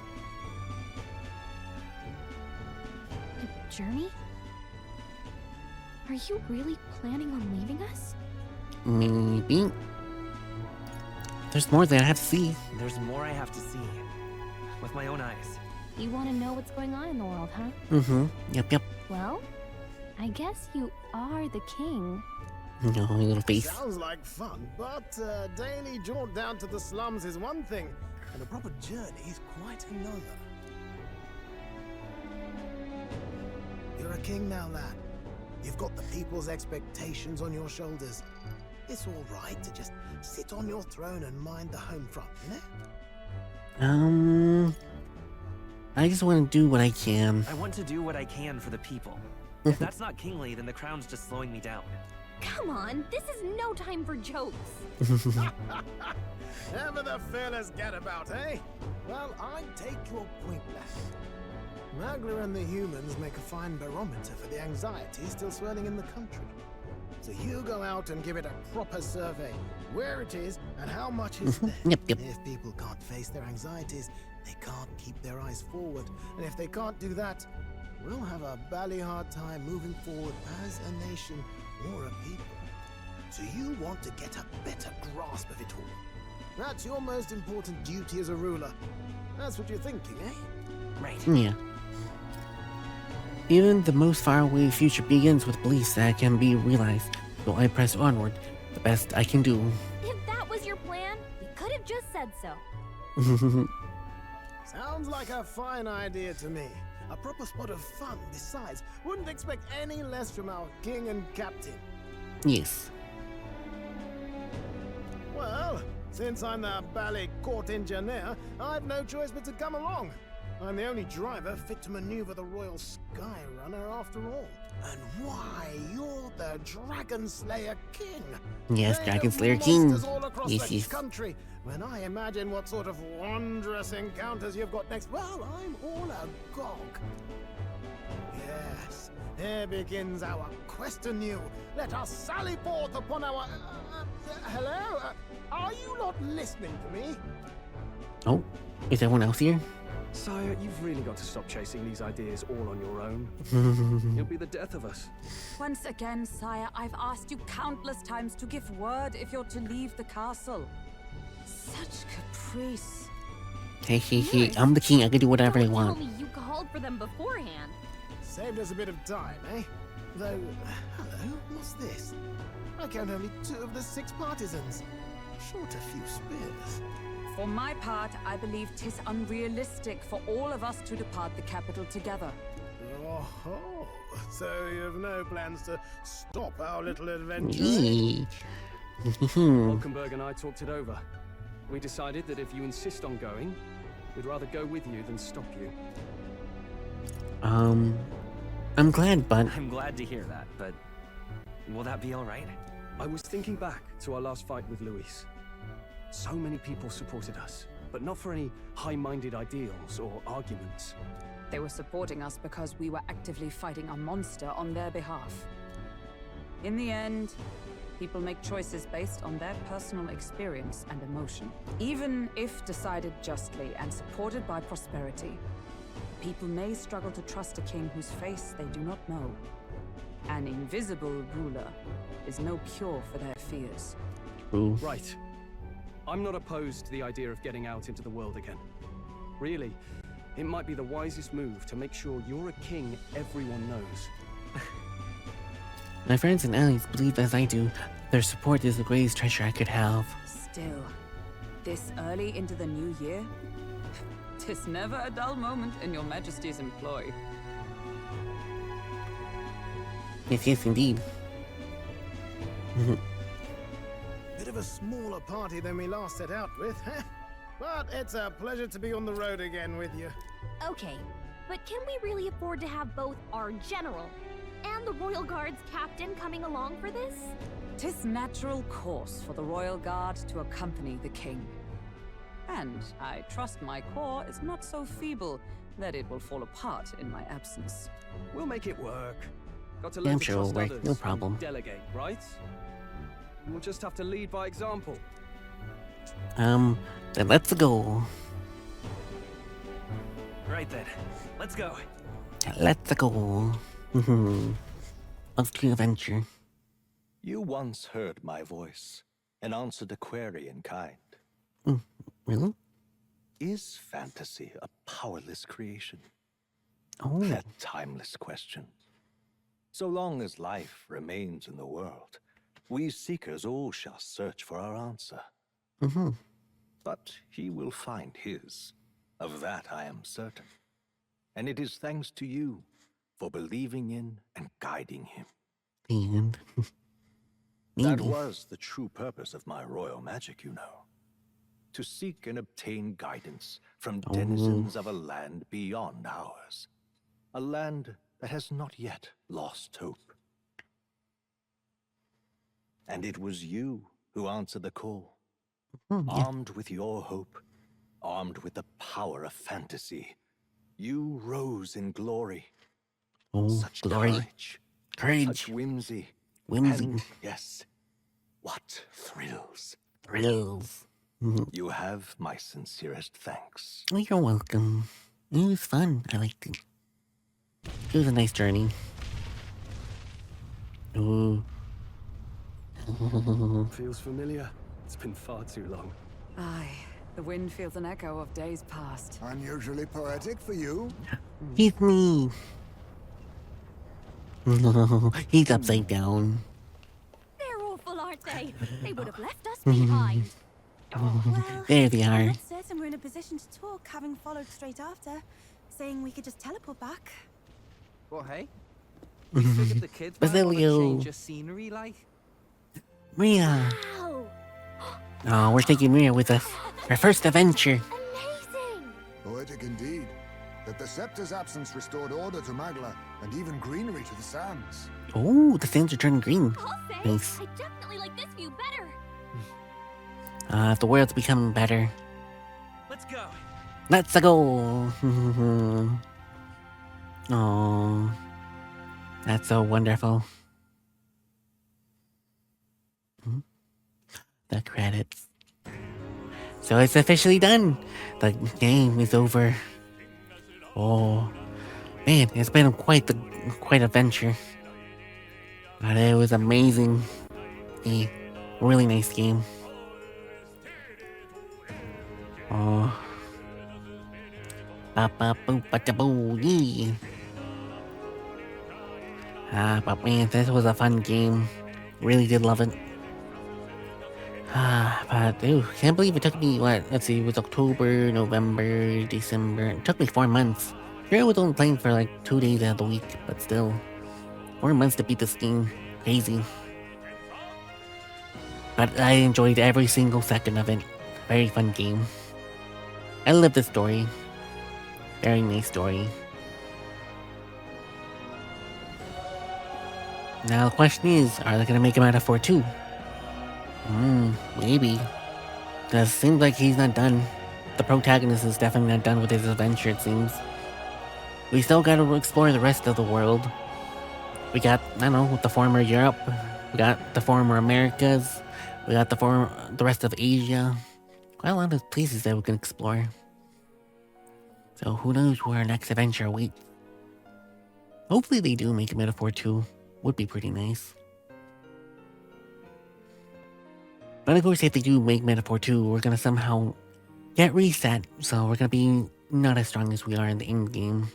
Journey? Are you really planning on leaving us? Maybe. There's more that I have to see. There's more I have to see. With my own eyes. You want to know what's going on in the world, huh? Mm-hmm. Yep. Well, I guess you are the king. No, little face. Sounds like fun, but a daily jaunt down to the slums is one thing, and a proper journey is quite another. You're a king now, lad. You've got the people's expectations on your shoulders. It's all right to just sit on your throne and mind the home front, you know? I just want to do what I can. I want to do what I can for the people. If that's not kingly, then the crown's just slowing me down. Come on, this is no time for jokes. Ever the fearless gadabout, eh? Well, I take your point less. Magla and the humans make a fine barometer for the anxiety still swirling in the country. So you go out and give it a proper survey. Where it is and how much is there. Yep. If people can't face their anxieties, they can't keep their eyes forward. And if they can't do that, we'll have a bally hard time moving forward as a nation or a people. So you want to get a better grasp of it all. That's your most important duty as a ruler. That's what you're thinking, eh? Right. Yeah. Even the most faraway future begins with beliefs that can be realized, so I press onward, the best I can do. If that was your plan, you could have just said so. Sounds like a fine idea to me. A proper spot of fun, besides. Wouldn't expect any less from our king and captain. Yes. Well, since I'm the bally court engineer, I've no choice but to come along. I'm the only driver fit to maneuver the Royal Skyrunner after all. And why, you're the Dragon Slayer King. Yes, Dragon Slayer Monsters King. all across Yes, the yes. country. When I imagine what sort of wondrous encounters you've got next, well, I'm all agog. Yes, here begins our quest anew. Let us sally forth upon our... hello? Are you not listening to me? Oh, is everyone else here? Sire, you've really got to stop chasing these ideas all on your own. You'll be the death of us. Once again, sire, I've asked you countless times to give word if you're to leave the castle. Such caprice. Hey, I'm the king, I can do whatever I Tell want. me you called for them beforehand. Saved us a bit of time, eh? Though, hello, what's this? I count only 2 of the 6 partisans. Short a few spears. For my part, I believe 'tis unrealistic for all of us to depart the capital together. Oh, so you have no plans to stop our little adventure? Valkenberg and I talked it over. We decided that if you insist on going, we'd rather go with you than stop you. I'm glad, but... I'm glad to hear that, but will that be all right? I was thinking back to our last fight with Luis. So many people supported us, but not for any high-minded ideals or arguments. They were supporting us because we were actively fighting a monster on their behalf. In the end, people make choices based on their personal experience and emotion. Even if decided justly and supported by prosperity, people may struggle to trust a king whose face they do not know. An invisible ruler is no cure for their fears. Ooh. Right. I'm not opposed to the idea of getting out into the world again. Really, it might be the wisest move to make sure you're a king everyone knows. My friends and allies believe as I do, their support is the greatest treasure I could have. Still, this early into the new year, 'tis never a dull moment in your majesty's employ. Yes, indeed. Bit of a smaller party than we last set out with, huh? But it's a pleasure to be on the road again with you. Okay, but can we really afford to have both our general and the Royal Guard's captain coming along for this? 'Tis natural course for the Royal Guard to accompany the king. And I trust my corps is not so feeble that it will fall apart in my absence. We'll make it work. Got to Yeah, learn I'm to sure trust it'll work, others no and problem. delegate, right? We'll just have to lead by example. Then let's go. Right then, let's go. Let's go. Off to adventure. You once heard my voice and answered a query in kind. Really? Is fantasy a powerless creation? Oh. That timeless question. So long as life remains in the world, we seekers all shall search for our answer. But he will find his. Of that I am certain. And it is thanks to you for believing in and guiding him. And That was the true purpose of my royal magic, you know. to seek and obtain guidance from denizens of a land beyond ours. A land that has not yet lost hope. And it was you who answered the call. Armed with your hope, armed with the power of fantasy, you rose in glory. Such glory. Courage. Such whimsy. Whimsy. And yes, what thrills. Thrills. You have my sincerest thanks. Oh, you're welcome. It was fun. I liked it. It was a nice journey. Ooh. Feels familiar. It's been far too long. Aye, the wind feels an echo of days past. Unusually poetic for you. He's me. He's upside down. They're awful, aren't they? They would have left us behind. Well, There they I'm are. not certain we're in a position to talk, having followed straight after, saying we could just teleport back. Well, hey, you figured the kids might want to Basilio. change your scenery, like? Mia. Oh, we're taking Mia with us. Our first adventure. Poetic indeed. That the scepter's absence restored order to Magla, and even greenery to the sands. Oh, the sands are turning green. Nice. I definitely like this view better. The world's becoming better. Let's go. Let's go. Oh, that's so wonderful. The credits. So it's officially done. The game is over. Oh, man, it's been quite adventure. But it was amazing. A really nice game. Oh. Ba-ba-boo-ba-da-boo-yee. But man, this was a fun game. Really did love it. But can't believe it took me, what, let's see, it was October, November, December. It took me 4 months. Sure, I was only playing for like 2 days out of the week, but still. 4 months to beat this game. Crazy. But I enjoyed every single second of it. Very fun game. I love the story. Very nice story. Now the question is, are they gonna make him out of 4-2? Maybe. Cause it seems like he's not done. The protagonist is definitely not done with his adventure, it seems. We still gotta explore the rest of the world. We got, I don't know, the former Europe. We got the former Americas. We got the rest of Asia. Quite a lot of places that we can explore. So who knows where our next adventure awaits. Hopefully they do make a Metaphor 2. Would be pretty nice. But of course if they do make Metaphor 2, we're gonna somehow get reset. So we're gonna be not as strong as we are in the in-game.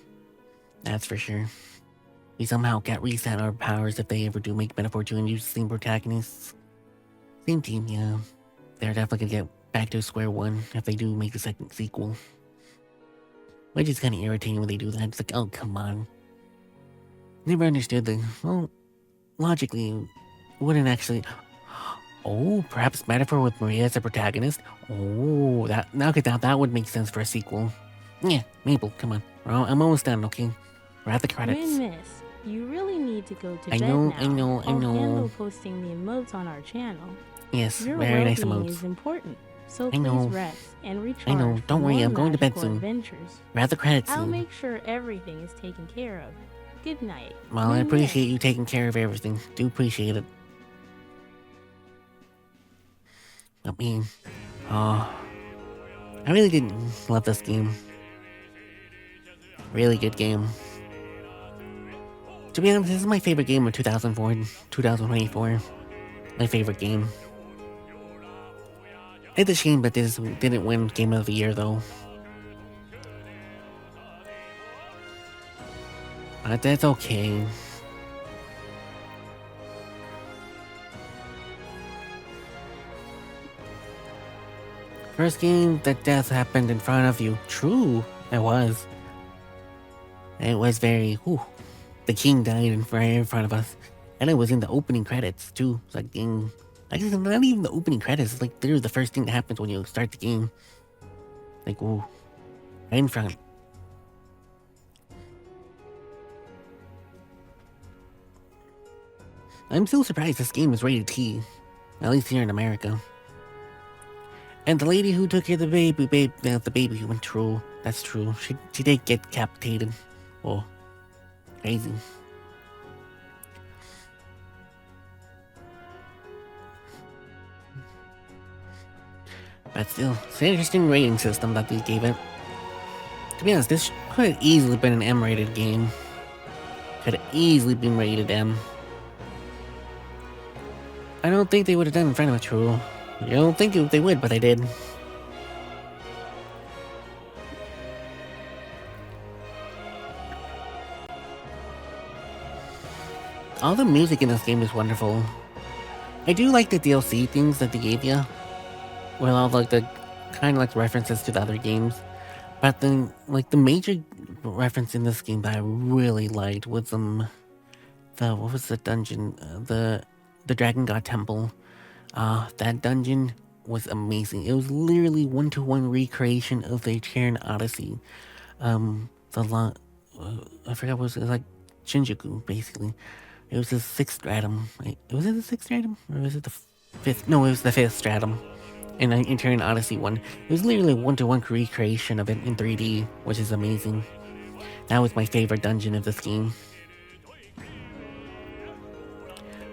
That's for sure. We somehow get reset our powers if they ever do make Metaphor 2 and use the same protagonists. Same team, yeah. They're definitely gonna get back to square one if they do make the second sequel. Which is kind of irritating when they do that. It's like, oh, come on. Never understood the... Well, logically, wouldn't actually... Oh, perhaps Metaphor with Maria as a protagonist? Oh, that would make sense for a sequel. Yeah, Mabel, come on. I'm almost done, okay? We're at the credits. Moonmist, you really need to go to I bed know, now. I know. I'll handle posting the emotes on our channel. Yes, Your very nice well-being emotes. is important, so I please know. rest and recharge. I know, for don't worry, more I'm going to bed magical soon. Adventures. We're at the credits I'll soon. make sure everything is taken care of. Good night. Well, I Moonmist. appreciate you taking care of everything. Do appreciate it. I mean, I really did love this game. Really good game. To be honest, this is my favorite game of 2024. My favorite game. It's a shame that this didn't win Game of the Year, though. But that's okay. First game that death happened in front of you. True, it was. It was very... Whew. The king died right in front of us. And it was in the opening credits, too. It's like, dang. Actually, not even the opening credits. It's like literally the first thing that happens when you start the game. Like, ooh, right in front. I'm still surprised this game is rated T, at least here in America. And the lady who took care of the baby who went through, that's true. She did get decapitated. Oh, crazy. But still, it's an interesting rating system that they gave it. To be honest, this could have easily been an M-rated game. Could have easily been rated M. I don't think they would have done it in front of a true. I don't think they would, but they did. All the music in this game is wonderful. I do like the DLC things that they gave you. Well, all like the kind of like references to the other games. But then, like the major reference in this game that I really liked was what was the dungeon? The Dragon God Temple. That dungeon was amazing. It was literally one-to-one recreation of the Terran Odyssey. I forgot what it was like Shinjuku, basically. It was the 6th stratum. Was it the 6th stratum? Or was it the 5th? No, it was the 5th stratum. In Terran Odyssey 1. It was literally a one-to-one recreation of it in 3D, which is amazing. That was my favorite dungeon of this game.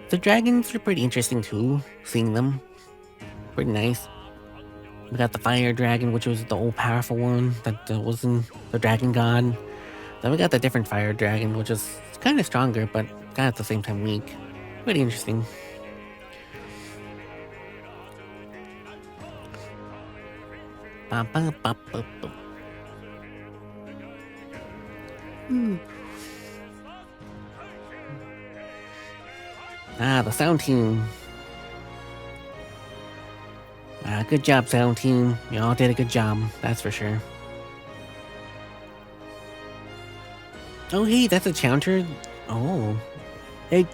The dragons are pretty interesting too, seeing them. Pretty nice. We got the fire dragon, which was the old powerful one that wasn't the dragon god. Then we got the different fire dragon, which is kind of stronger, but kind of at the same time weak. Pretty interesting. The sound team. Good job, sound team. You all did a good job, that's for sure. Oh, hey, that's a chanter. Oh. They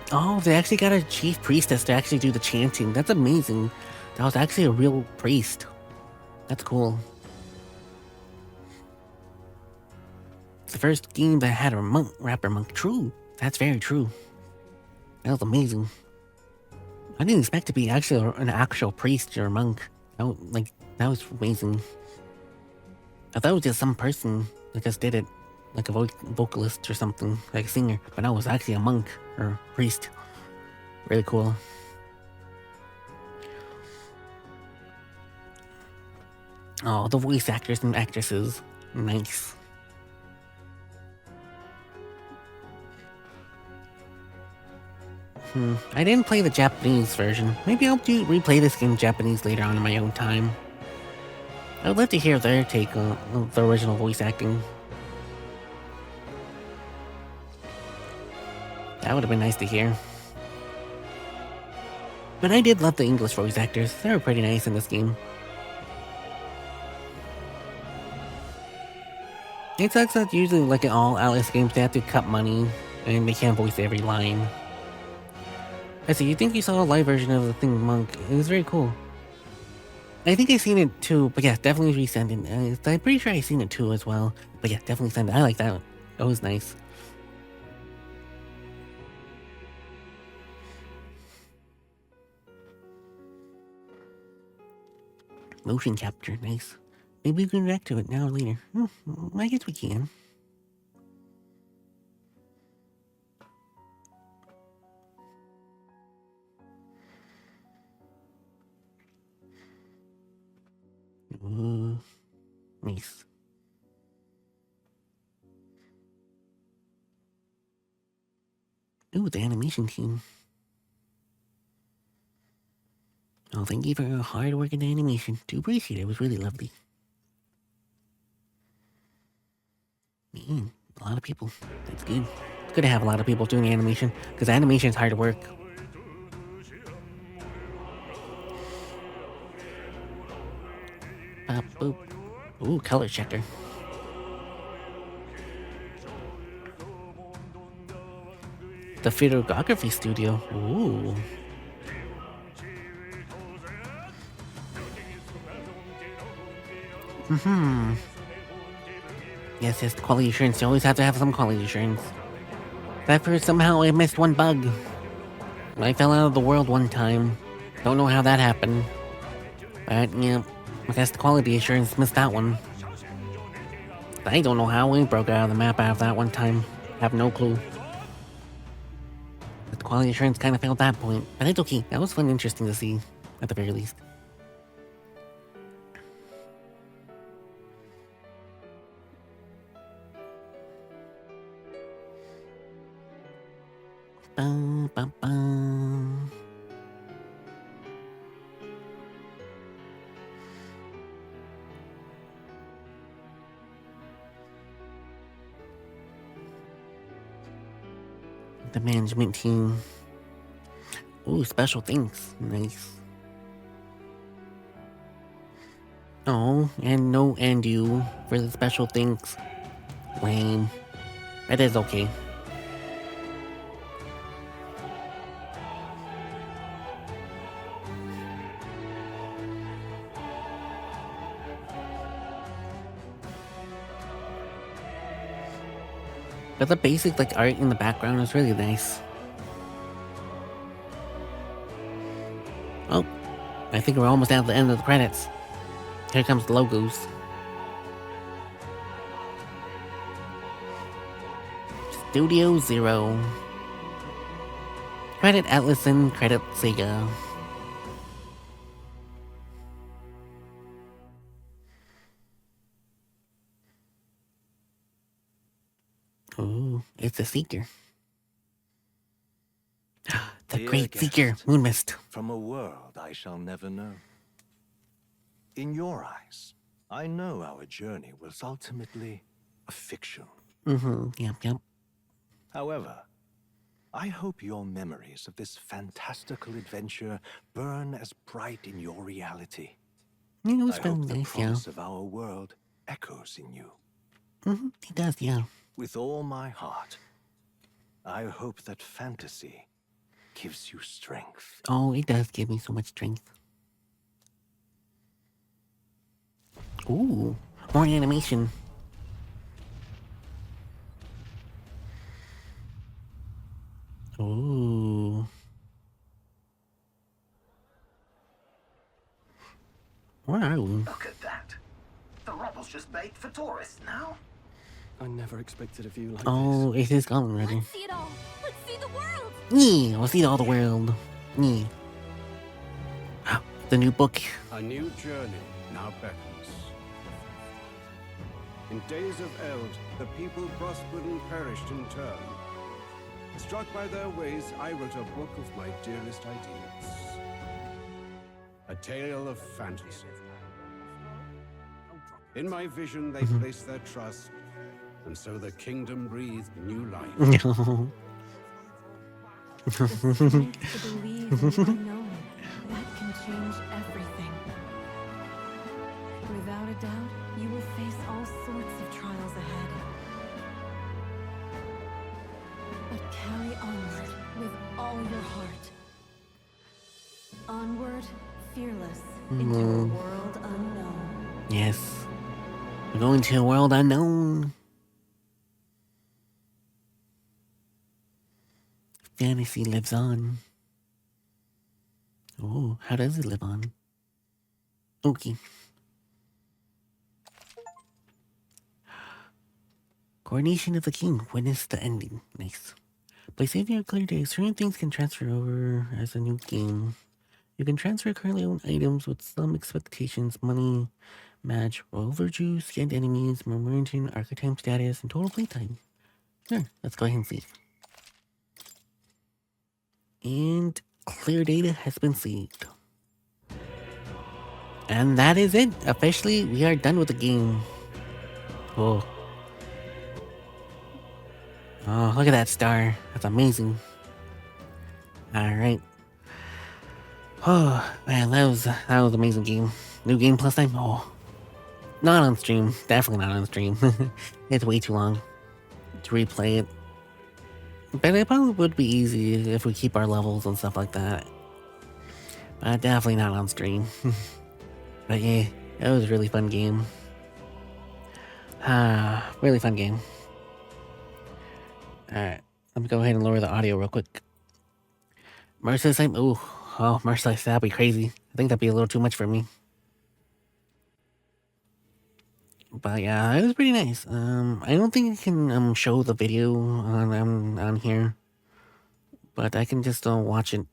actually got a chief priestess to actually do the chanting. That's amazing. That was actually a real priest. That's cool. It's the first game that had a rapper monk. True. That's very true. That was amazing. I didn't expect to be actually an actual priest or monk. That was amazing. I thought it was just some person that just did it, like a vocalist or something, like a singer. But no, it was actually a monk or priest. Really cool. Oh, the voice actors and actresses. Nice. I didn't play the Japanese version. Maybe I'll replay this game Japanese later on in my own time. I would love to hear their take on the original voice acting. That would have been nice to hear. But I did love the English voice actors. They were pretty nice in this game. It sucks that usually, like in all Alice games, they have to cut money and they can't voice every line. I see, you think you saw a live version of the thing, Monk. It was very cool. I think I've seen it too, but yeah, definitely resend it. I'm pretty sure I've seen it too as well. But yeah, definitely send it. I like that. That was nice. Motion capture, nice. Maybe we can react to it now or later. I guess we can. Nice. Ooh, the animation team. Oh, thank you for your hard work in the animation. Do appreciate it. It was really lovely. Man, a lot of people. That's good. It's good to have a lot of people doing animation, because animation is hard work. Boop. Ooh, color checker. The photography studio. Ooh. Yes, yes, quality assurance. You always have to have some quality assurance. That for somehow I missed one bug. I fell out of the world one time. Don't know how that happened. But, yeah, I guess the quality assurance missed that one. I don't know how we broke out of the map out of that one time. Have no clue. But the quality assurance kind of failed that point. But it's okay. That was fun and interesting to see, at the very least. Bum, bum, bum. The management team. Ooh, special things. Nice. Oh, and no and you for the special things. Lame. That is okay. But the basic like art in the background is really nice. Oh, I think we're almost at the end of the credits. Here comes the logos. Studio 0. Credit Atlison, credit Sega. Ooh, it's a Seeker. The Dear great guest, Seeker, Moonmist. From a world I shall never know. In your eyes, I know our journey was ultimately a fiction. Yep. However, I hope your memories of this fantastical adventure burn as bright in your reality. Yeah, it was I very hope the nice, yeah. promise of our world echoes in you. It does, yeah. With all my heart, I hope that fantasy gives you strength. Oh, it does give me so much strength. Ooh, more animation. Ooh. Where are we? Look at that. The rubble's just baked for tourists now. I never expected a view like Oh, it is gone already. Let's see it all. Let's see the world. Yeah, we'll see all the world. Yeah. The new book. A new journey now beckons. In days of eld, the people prospered and perished in turn. Struck by their ways, I wrote a book of my dearest ideas. A tale of fantasy. In my vision, they placed their trust, and so the kingdom breathed new life. No. The strength to believe in the unknown. That can change everything. Without a doubt, you will face all sorts of trials ahead. But carry onward with all your heart. Onward, fearless, into a world unknown. Yes. We're going to a world unknown. Fantasy lives on. Oh, how does it live on? Okay. Coronation of the King. Witness the ending. Nice. By saving a clear day, certain things can transfer over as a new game. You can transfer currently owned items with some expectations, money, match, royal virtue, scanned enemies, momentum, archetype status, and total playtime. Sure, let's go ahead and see. And clear data has been saved. And that is it. Officially, we are done with the game. Oh. Oh, look at that star. That's amazing. Alright. Oh, man, that was an amazing game. New game plus time? Oh. Not on stream. Definitely not on stream. It's way too long to replay it. But it probably would be easy if we keep our levels and stuff like that. But definitely not on stream. But yeah, it was a really fun game. Really fun game. Alright, let me go ahead and lower the audio real quick. Merciless aim. Ooh, oh, merciless. That'd be crazy. I think that'd be a little too much for me. But yeah, it was pretty nice. I don't think I can show the video on here, but I can just watch it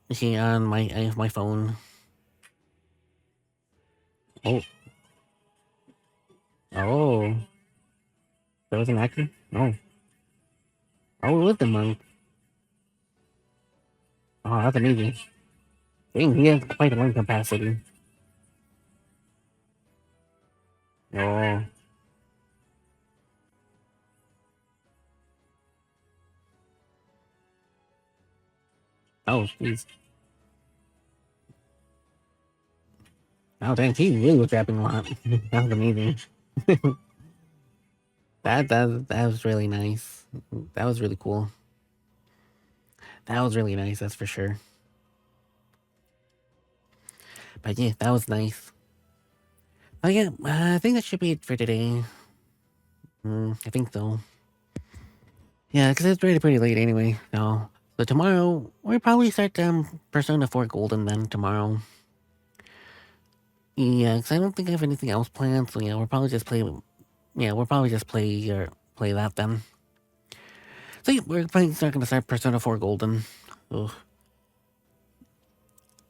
here on my phone. Oh, there was an actor. No. Oh, it was the monk. Oh, that's amazing. Dang, he has quite a lung capacity. Oh. Oh, jeez. Oh, dang, he really was rapping a lot. That was amazing. that was really nice. That was really cool. That was really nice, that's for sure. But yeah, that was nice. But yeah, I think that should be it for today. I think so. Yeah, because it's pretty late anyway. So tomorrow, we'll probably start Persona 4 Golden then tomorrow. Yeah, because I don't think I have anything else planned. So yeah, we'll probably just play. Yeah, we'll probably just play that then. So yeah, we're probably not gonna start Persona 4 Golden. Ugh.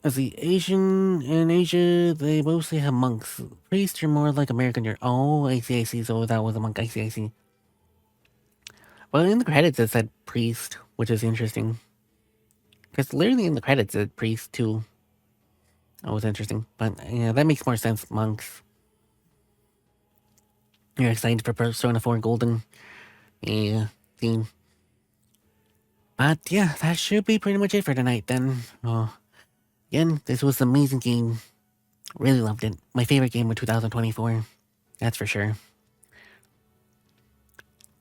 As the in Asia, they mostly have monks. Priests are more like American. Oh, I see. So that was a monk. I see. Well, in the credits it said priest, which is interesting. Because literally in the credits it said priest too. That was interesting. But yeah, that makes more sense, monks. You're excited for Persona 4 Golden. Yeah, theme. But yeah, that should be pretty much it for tonight then. Again, this was an amazing game. Really loved it. My favorite game of 2024. That's for sure.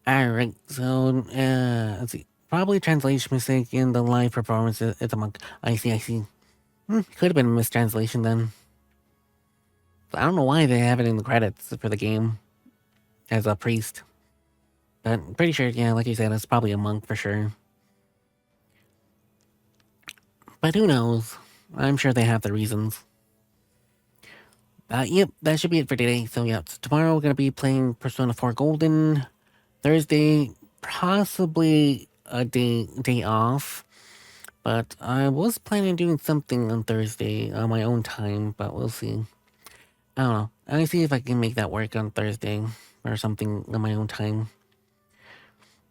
Alright, so, let's see. Probably translation mistake in the live performance. It's a monk. I see. Could have been a mistranslation then. I don't know why they have it in the credits for the game as a priest. But I'm pretty sure, yeah, like you said, it's probably a monk for sure. But who knows? I'm sure they have the reasons. Yep, that should be it for today. So yeah, tomorrow we're going to be playing Persona 4 Golden. Thursday, possibly a day off. But I was planning on doing something on Thursday on my own time, but we'll see. I don't know. I'll see if I can make that work on Thursday or something on my own time.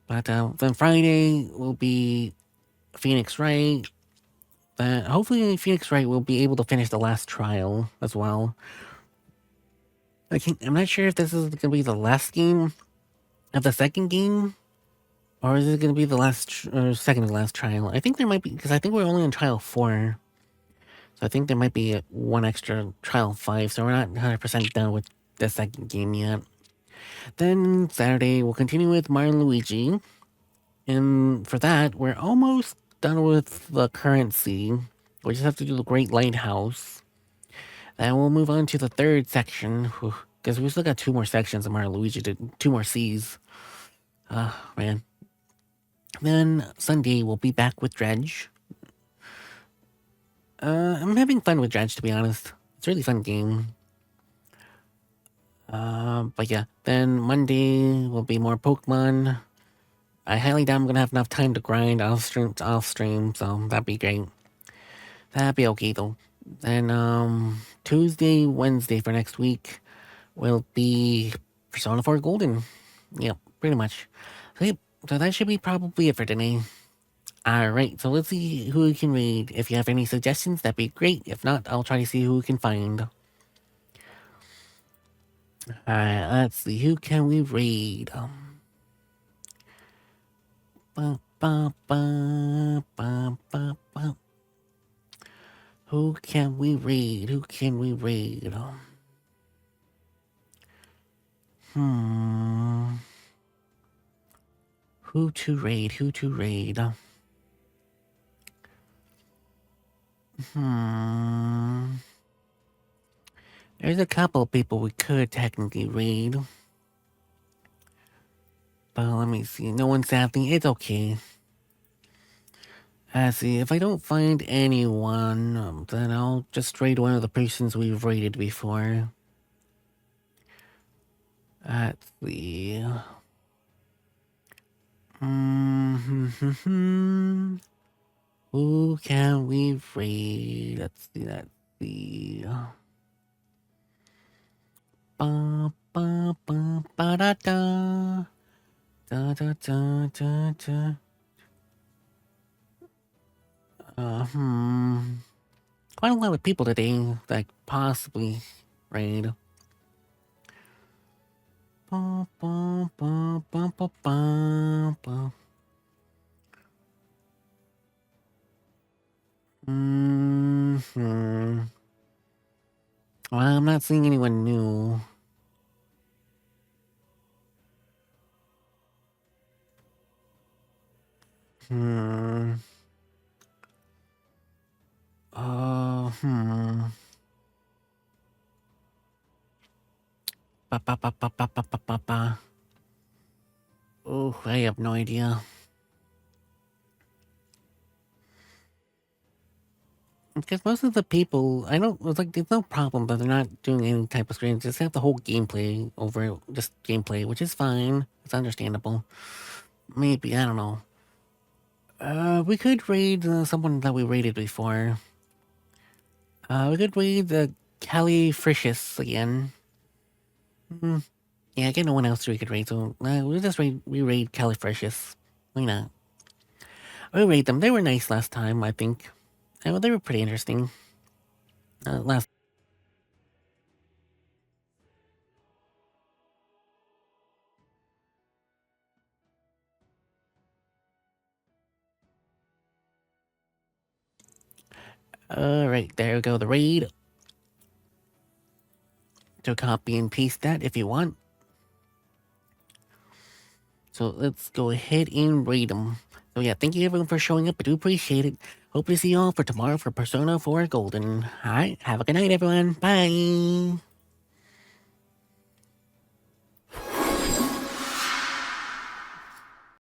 But then Friday will be Phoenix Wright. Hopefully Phoenix Wright will be able to finish the last trial as well. I'm not sure if this is going to be the last game of the second game, or is it going to be the last second to last trial? I think there might be, because I think we're only on trial 4. So I think there might be one extra trial 5, so we're not 100% done with the second game yet. Then Saturday, we'll continue with Mario and Luigi. And for that, we're almost done with the currency. We just have to do the Great Lighthouse. Then we'll move on to the third section. Because we still got 2 more sections of Mario and Luigi, 2 more C's. Man. Then Sunday, we'll be back with Dredge. I'm having fun with Dredge, to be honest. It's a really fun game. But yeah, then Monday will be more Pokemon. I highly doubt I'm gonna have enough time to grind off stream, so that'd be great. That'd be okay though. Then Tuesday, Wednesday for next week will be Persona 4 Golden. Yep, pretty much. So that should be probably it for today. Alright, so let's see who we can read. If you have any suggestions, that'd be great. If not, I'll try to see who we can find. Alright, let's see. Who can we read? Who can we read? Who can we read? Who to raid? Who to raid? There's a couple of people we could technically read. But let me see. No one's happening. It's okay. See, if I don't find anyone, then I'll just raid one of the persons we've raided before. Let's see. Who can we raid? Let's see. Ba ba ba ba da da. Da da da da da. Quite a lot of people today that possibly raid. Ba ba ba ba ba ba ba. Well, I'm not seeing anyone new. Ba ba ba ba ba ba ba ba ba. Oh, I have no idea. Because most of the people, I don't, it's like, there's no problem that they're not doing any type of screen. Just have the whole gameplay over, just gameplay, which is fine. It's understandable. Maybe, I don't know. We could raid someone that we raided before. We could raid the Califricious again. Yeah, I get no one else we could raid, so we'll just re-raid Califricious. Why not? We'll raid them. They were nice last time, I think. Well, they were pretty interesting. Alright, there we go, the raid. So copy and paste that if you want. So let's go ahead and raid them. So yeah, thank you everyone for showing up. I do appreciate it. Hope to see you all for tomorrow for Persona 4 Golden. Alright, have a good night everyone. Bye!